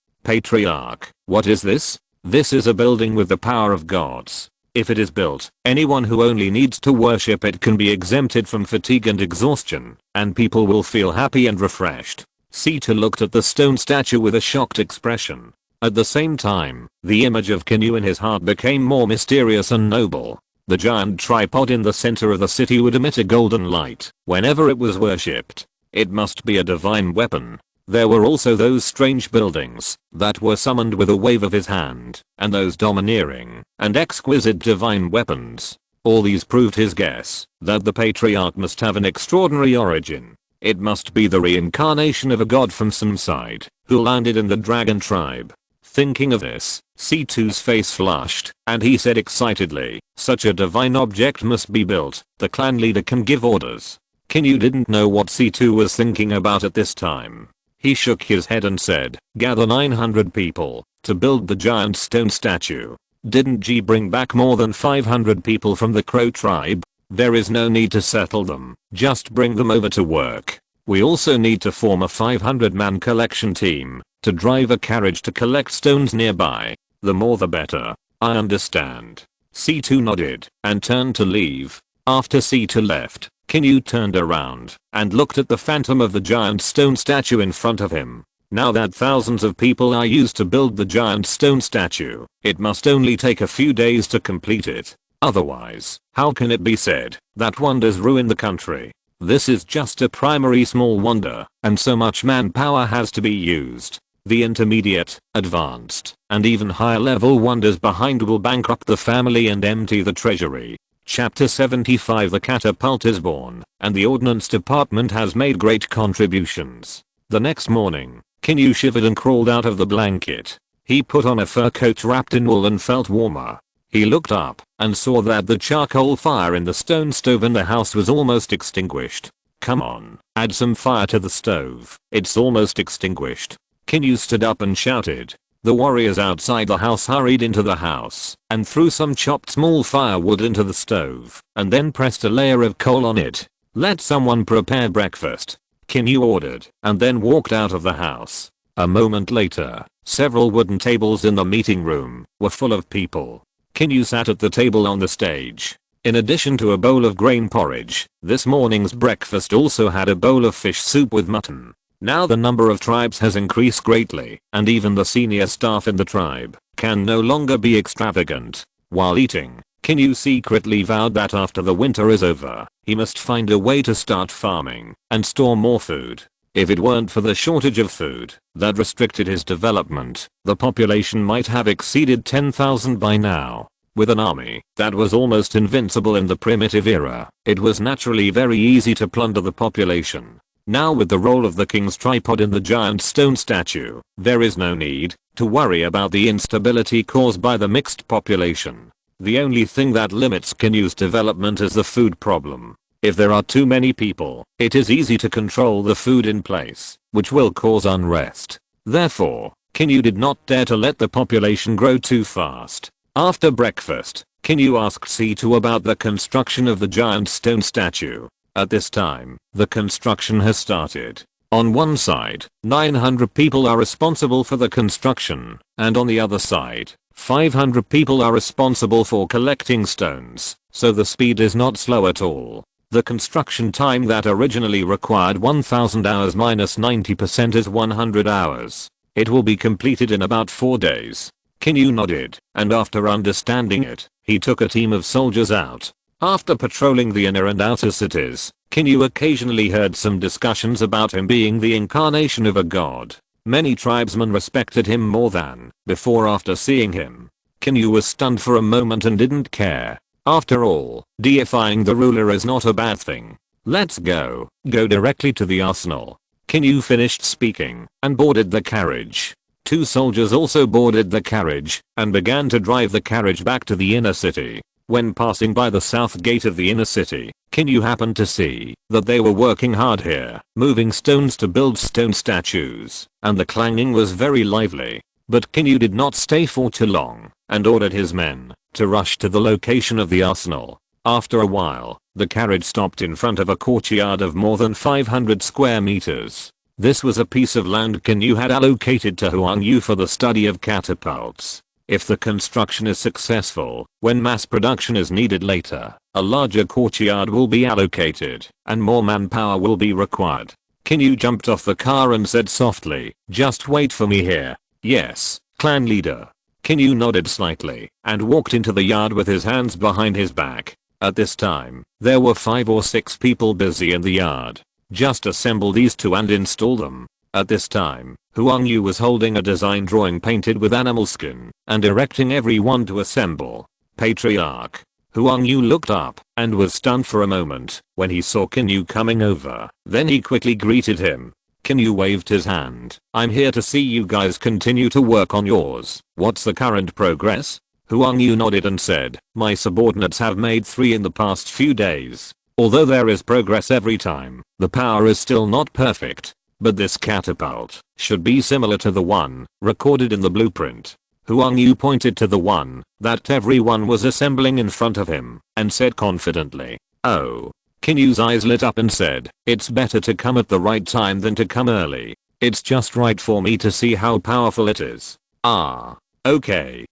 what is this?" "This is a building with the power of gods. If it is built, anyone who only needs to worship it can be exempted from fatigue and exhaustion, and people will feel happy and refreshed." C2 looked at the stone statue with a shocked expression. At the same time, the image of Qin Yu in his heart became more mysterious and noble. The giant tripod in the center of the city would emit a golden light whenever it was worshipped. It must be a divine weapon. There were also those strange buildings that were summoned with a wave of his hand, and those domineering and exquisite divine weapons. All these proved his guess that the patriarch must have an extraordinary origin. It must be the reincarnation of a god from some side who landed in the dragon tribe. Thinking of this, C2's face flushed, and he said excitedly, "Such a divine object must be built. The clan leader can give orders." Qin Yu didn't know what C2 was thinking about at this time. He shook his head and said, "Gather 900 people to build the giant stone statue. Didn't G bring back more than 500 people from the Crow tribe? There is no need to settle them, just bring them over to work. We also need to form a 500-man collection team to drive a carriage to collect stones nearby. The more the better." "I understand." C2 nodded and turned to leave. After C2 left, Qin Yu turned around and looked at the phantom of the giant stone statue in front of him. Now that thousands of people are used to build the giant stone statue, it must only take a few days to complete it. Otherwise, how can it be said that wonders ruin the country? This is just a primary small wonder, and so much manpower has to be used. The intermediate, advanced, and even higher level wonders behind will bankrupt the family and empty the treasury. Chapter 75 The catapult is born, and the ordnance department has made great contributions. The next morning, Qin Yu shivered and crawled out of the blanket. He put on a fur coat wrapped in wool and felt warmer. He looked up and saw that the charcoal fire in the stone stove in the house was almost extinguished. "Come on, add some fire to the stove. It's almost extinguished." Qin Yu stood up and shouted. The warriors outside the house hurried into the house and threw some chopped small firewood into the stove and then pressed a layer of coal on it. "Let someone prepare breakfast," Qin Yu ordered, and then walked out of the house. A moment later, several wooden tables in the meeting room were full of people. Qin Yu sat at the table on the stage. In addition to a bowl of grain porridge, this morning's breakfast also had a bowl of fish soup with mutton. Now the number of tribes has increased greatly, and even the senior staff in the tribe can no longer be extravagant. While eating, Qin Yu secretly vowed that after the winter is over, he must find a way to start farming and store more food. If it weren't for the shortage of food that restricted his development, the population might have exceeded 10,000 by now. With an army that was almost invincible in the primitive era, it was naturally very easy to plunder the population. Now with the role of the king's tripod in the giant stone statue, there is no need to worry about the instability caused by the mixed population. The only thing that limits Qin Yu's development is the food problem. If there are too many people, it is easy to control the food in place, which will cause unrest. Therefore, Qin Yu did not dare to let the population grow too fast. After breakfast, Qin Yu asked C2 about the construction of the giant stone statue. At this time, the construction has started. On one side, 900 people are responsible for the construction, and on the other side, 500 people are responsible for collecting stones, so the speed is not slow at all. The construction time that originally required 1000 hours minus 90% is 100 hours. It will be completed in about 4 days. Qin Yu nodded, and after understanding it, he took a team of soldiers out. After patrolling the inner and outer cities, Qin Yu occasionally heard some discussions about him being the incarnation of a god. Many tribesmen respected him more than before after seeing him. Qin Yu was stunned for a moment and didn't care. After all, deifying the ruler is not a bad thing. Let's go directly to the arsenal. Qin Yu finished speaking and boarded the carriage. 2 soldiers also boarded the carriage and began to drive the carriage back to the inner city. When passing by the south gate of the inner city, Qin Yu happened to see that they were working hard here, moving stones to build stone statues, and the clanging was very lively. But Qin Yu did not stay for too long, and ordered his men to rush to the location of the arsenal. After a while, the carriage stopped in front of a courtyard of more than 500 square meters. This was a piece of land Qin Yu had allocated to Huang Yu for the study of catapults. If the construction is successful, when mass production is needed later, a larger courtyard will be allocated, and more manpower will be required. Qin Yu jumped off the car and said softly, "Just wait for me here." "Yes, clan leader." Qin Yu nodded slightly, and walked into the yard with his hands behind his back. At this time, there were 5 or 6 people busy in the yard. Just assemble these 2 and install them. At this time, Huang Yu was holding a design drawing painted with animal skin and directing everyone to assemble. Patriarch. Huang Yu looked up and was stunned for a moment when he saw Qin Yu coming over. Then he quickly greeted him. Qin Yu waved his hand. "I'm here to see you guys continue to work on yours. What's the current progress?" Huang Yu nodded and said, "My subordinates have made 3 in the past few days. Although there is progress every time, the power is still not perfect. But this catapult should be similar to the one recorded in the blueprint." Huang Yu pointed to the one that everyone was assembling in front of him and said confidently, "Oh." Qin Yu's eyes lit up and said, "It's better to come at the right time than to come early. It's just right for me to see how powerful it is." "Ah. Okay.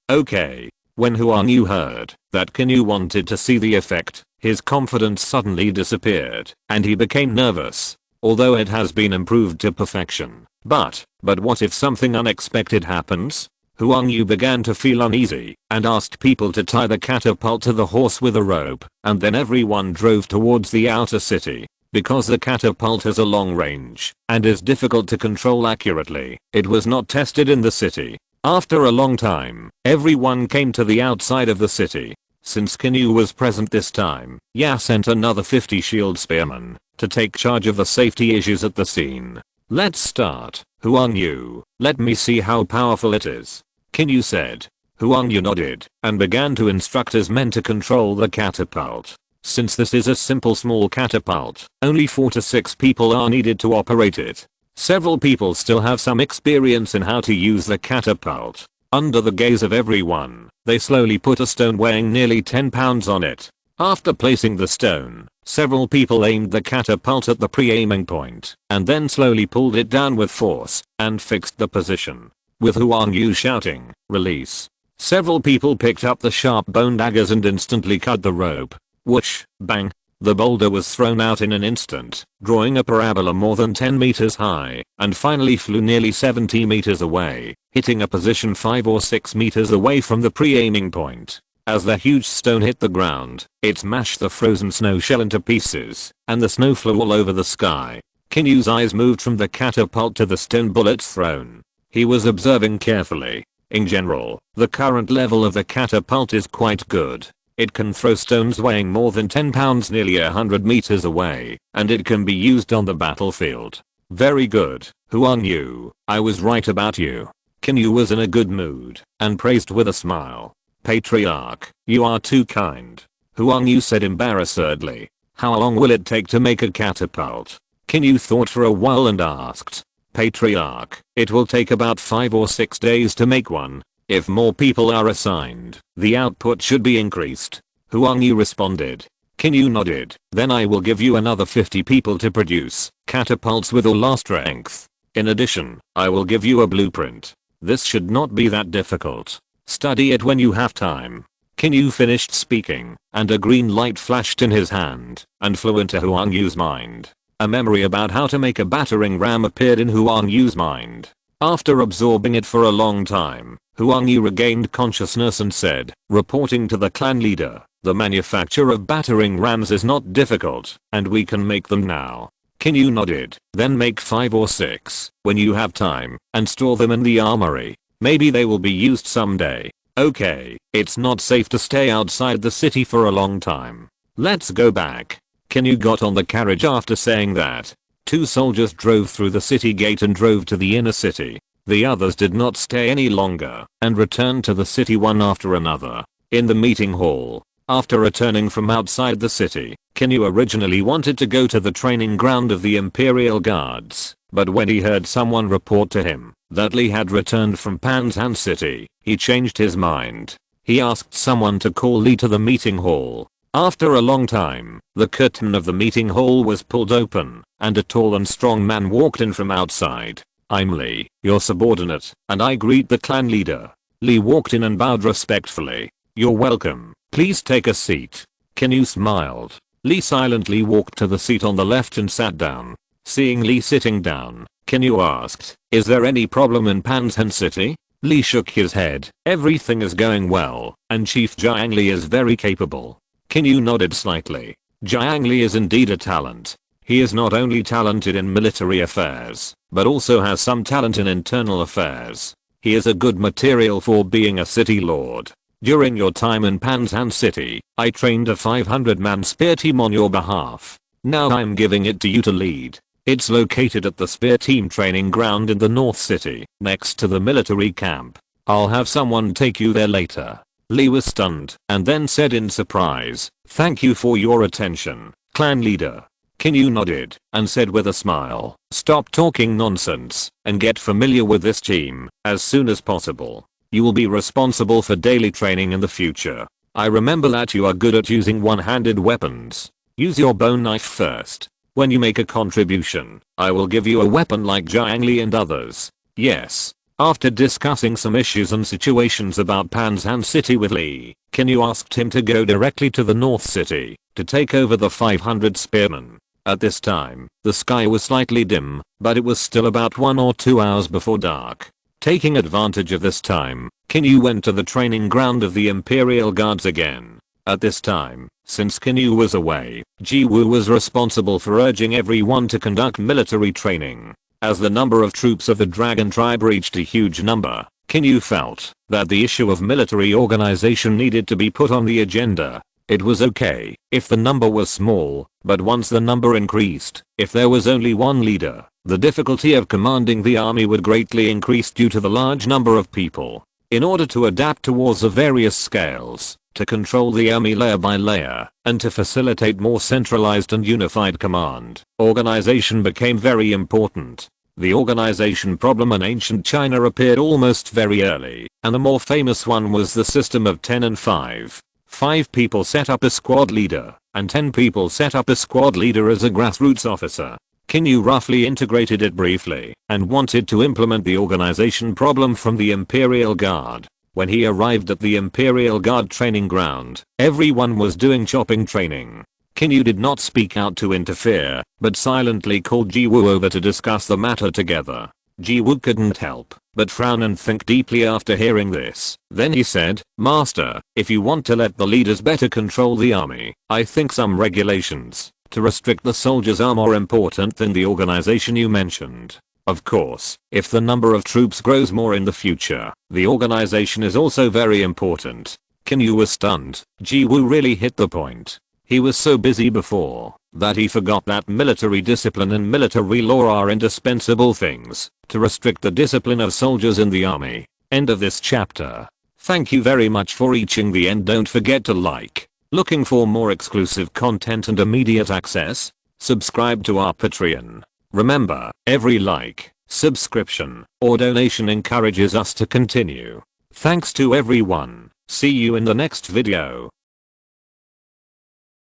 When Huang Yu heard that Qin Yu wanted to see the effect, his confidence suddenly disappeared, and he became nervous. Although it has been improved to perfection. But what if something unexpected happens? Huang Yu began to feel uneasy and asked people to tie the catapult to the horse with a rope, and then everyone drove towards the outer city. Because the catapult has a long range and is difficult to control accurately, it was not tested in the city. After a long time, everyone came to the outside of the city. Since Qin Yu was present this time, Ya sent another 50 shield spearmen to take charge of the safety issues at the scene. "Let's start, Huang Yu. Let me see how powerful it is," Qin Yu said. Huang Yu nodded and began to instruct his men to control the catapult. Since this is a simple small catapult, only 4 to 6 people are needed to operate it. Several people still have some experience in how to use the catapult. Under the gaze of everyone, they slowly put a stone weighing nearly 10 pounds on it. After placing the stone, several people aimed the catapult at the pre-aiming point, and then slowly pulled it down with force, and fixed the position. With Huang Yu shouting, "Release!" several people picked up the sharp bone daggers and instantly cut the rope. Whoosh, bang. The boulder was thrown out in an instant, drawing a parabola more than 10 meters high, and finally flew nearly 70 meters away, hitting a position 5 or 6 meters away from the pre-aiming point. As the huge stone hit the ground, it smashed the frozen snow shell into pieces, and the snow flew all over the sky. Qin Yu's eyes moved from the catapult to the stone bullets thrown. He was observing carefully. In general, the current level of the catapult is quite good. It can throw stones weighing more than 10 pounds nearly 100 meters away, and it can be used on the battlefield. Very good, Huang Yu, I was right about you. Qin Yu was in a good mood, and praised with a smile. Patriarch, you are too kind. Huang Yu said embarrassedly. How long will it take to make a catapult? Qin Yu thought for a while and asked. Patriarch, it will take about 5 or 6 days to make one. If more people are assigned, the output should be increased. Huang Yu responded. Qin Yu nodded. Then I will give you another 50 people to produce catapults with all strength. In addition, I will give you a blueprint. This should not be that difficult. Study it when you have time. Qin Yu finished speaking, and a green light flashed in his hand, and flew into Huang Yu's mind. A memory about how to make a battering ram appeared in Huang Yu's mind. After absorbing it for a long time, Huang Yu regained consciousness and said, reporting to the clan leader, the manufacture of battering rams is not difficult, and we can make them now. Qin Yu nodded. Then make 5 or 6, when you have time, and store them in the armory. Maybe they will be used someday. Okay, it's not safe to stay outside the city for a long time. Let's go back. Qin Yu got on the carriage after saying that. 2 soldiers drove through the city gate and drove to the inner city. The others did not stay any longer and returned to the city one after another. In the meeting hall, after returning from outside the city, Qin Yu originally wanted to go to the training ground of the Imperial Guards, but when he heard someone report to him that Li had returned from Panzan City, he changed his mind. He asked someone to call Li to the meeting hall. After a long time, the curtain of the meeting hall was pulled open, and a tall and strong man walked in from outside. I'm Li, your subordinate, and I greet the clan leader. Li walked in and bowed respectfully. You're welcome, please take a seat. Qin Yu smiled. Li silently walked to the seat on the left and sat down. Seeing Li sitting down, Qin Yu asked, is there any problem in Panzan City? Li shook his head. Everything is going well, and Chief Jiang Li is very capable. Qin Yu nodded slightly. Jiang Li is indeed a talent. He is not only talented in military affairs, but also has some talent in internal affairs. He is a good material for being a city lord. During your time in Panzan City, I trained a 500-man spear team on your behalf. Now I'm giving it to you to lead. It's located at the spear team training ground in the North City, next to the military camp. I'll have someone take you there later. Li was stunned and then said in surprise, thank you for your attention, clan leader. Qin Yu nodded and said with a smile, stop talking nonsense and get familiar with this team as soon as possible. You will be responsible for daily training in the future. I remember that you are good at using one-handed weapons. Use your bone knife first. When you make a contribution, I will give you a weapon like Jiang Li and others. Yes. After discussing some issues and situations about Panzan City with Li, Qin Yu asked him to go directly to the North City to take over the 500 spearmen. At this time, the sky was slightly dim, but it was still about 1 or 2 hours before dark. Taking advantage of this time, Qin Yu went to the training ground of the Imperial Guards again. At this time, since Qin Yu was away, Ji Wu was responsible for urging everyone to conduct military training. As the number of troops of the Dragon Tribe reached a huge number, Qin Yu felt that the issue of military organization needed to be put on the agenda. It was okay if the number was small, but once the number increased, if there was only one leader, the difficulty of commanding the army would greatly increase due to the large number of people. In order to adapt to wars of various scales, to control the army layer by layer, and to facilitate more centralized and unified command, organization became very important. The organization problem in ancient China appeared almost very early, and the more famous one was the system of 10 and 5. 5 people set up a squad leader, and 10 people set up a squad leader as a grassroots officer. Qin Yu roughly integrated it briefly, and wanted to implement the organization problem from the Imperial Guard. When he arrived at the Imperial Guard training ground, everyone was doing chopping training. Qin Yu did not speak out to interfere, but silently called Ji Wu over to discuss the matter together. Ji Wu couldn't help but frown and think deeply after hearing this. Then he said, "Master, if you want to let the leaders better control the army, I think some regulations to restrict the soldiers are more important than the organization you mentioned. Of course, if the number of troops grows more in the future, the organization is also very important." Qin Yu was stunned. Ji Woo really hit the point. He was so busy before that he forgot that military discipline and military law are indispensable things to restrict the discipline of soldiers in the army. End of this chapter. Thank you very much for reaching the end. Don't forget to like. Looking for more exclusive content and immediate access? Subscribe to our Patreon. Remember, every like, subscription, or donation encourages us to continue. Thanks to everyone. See you in the next video.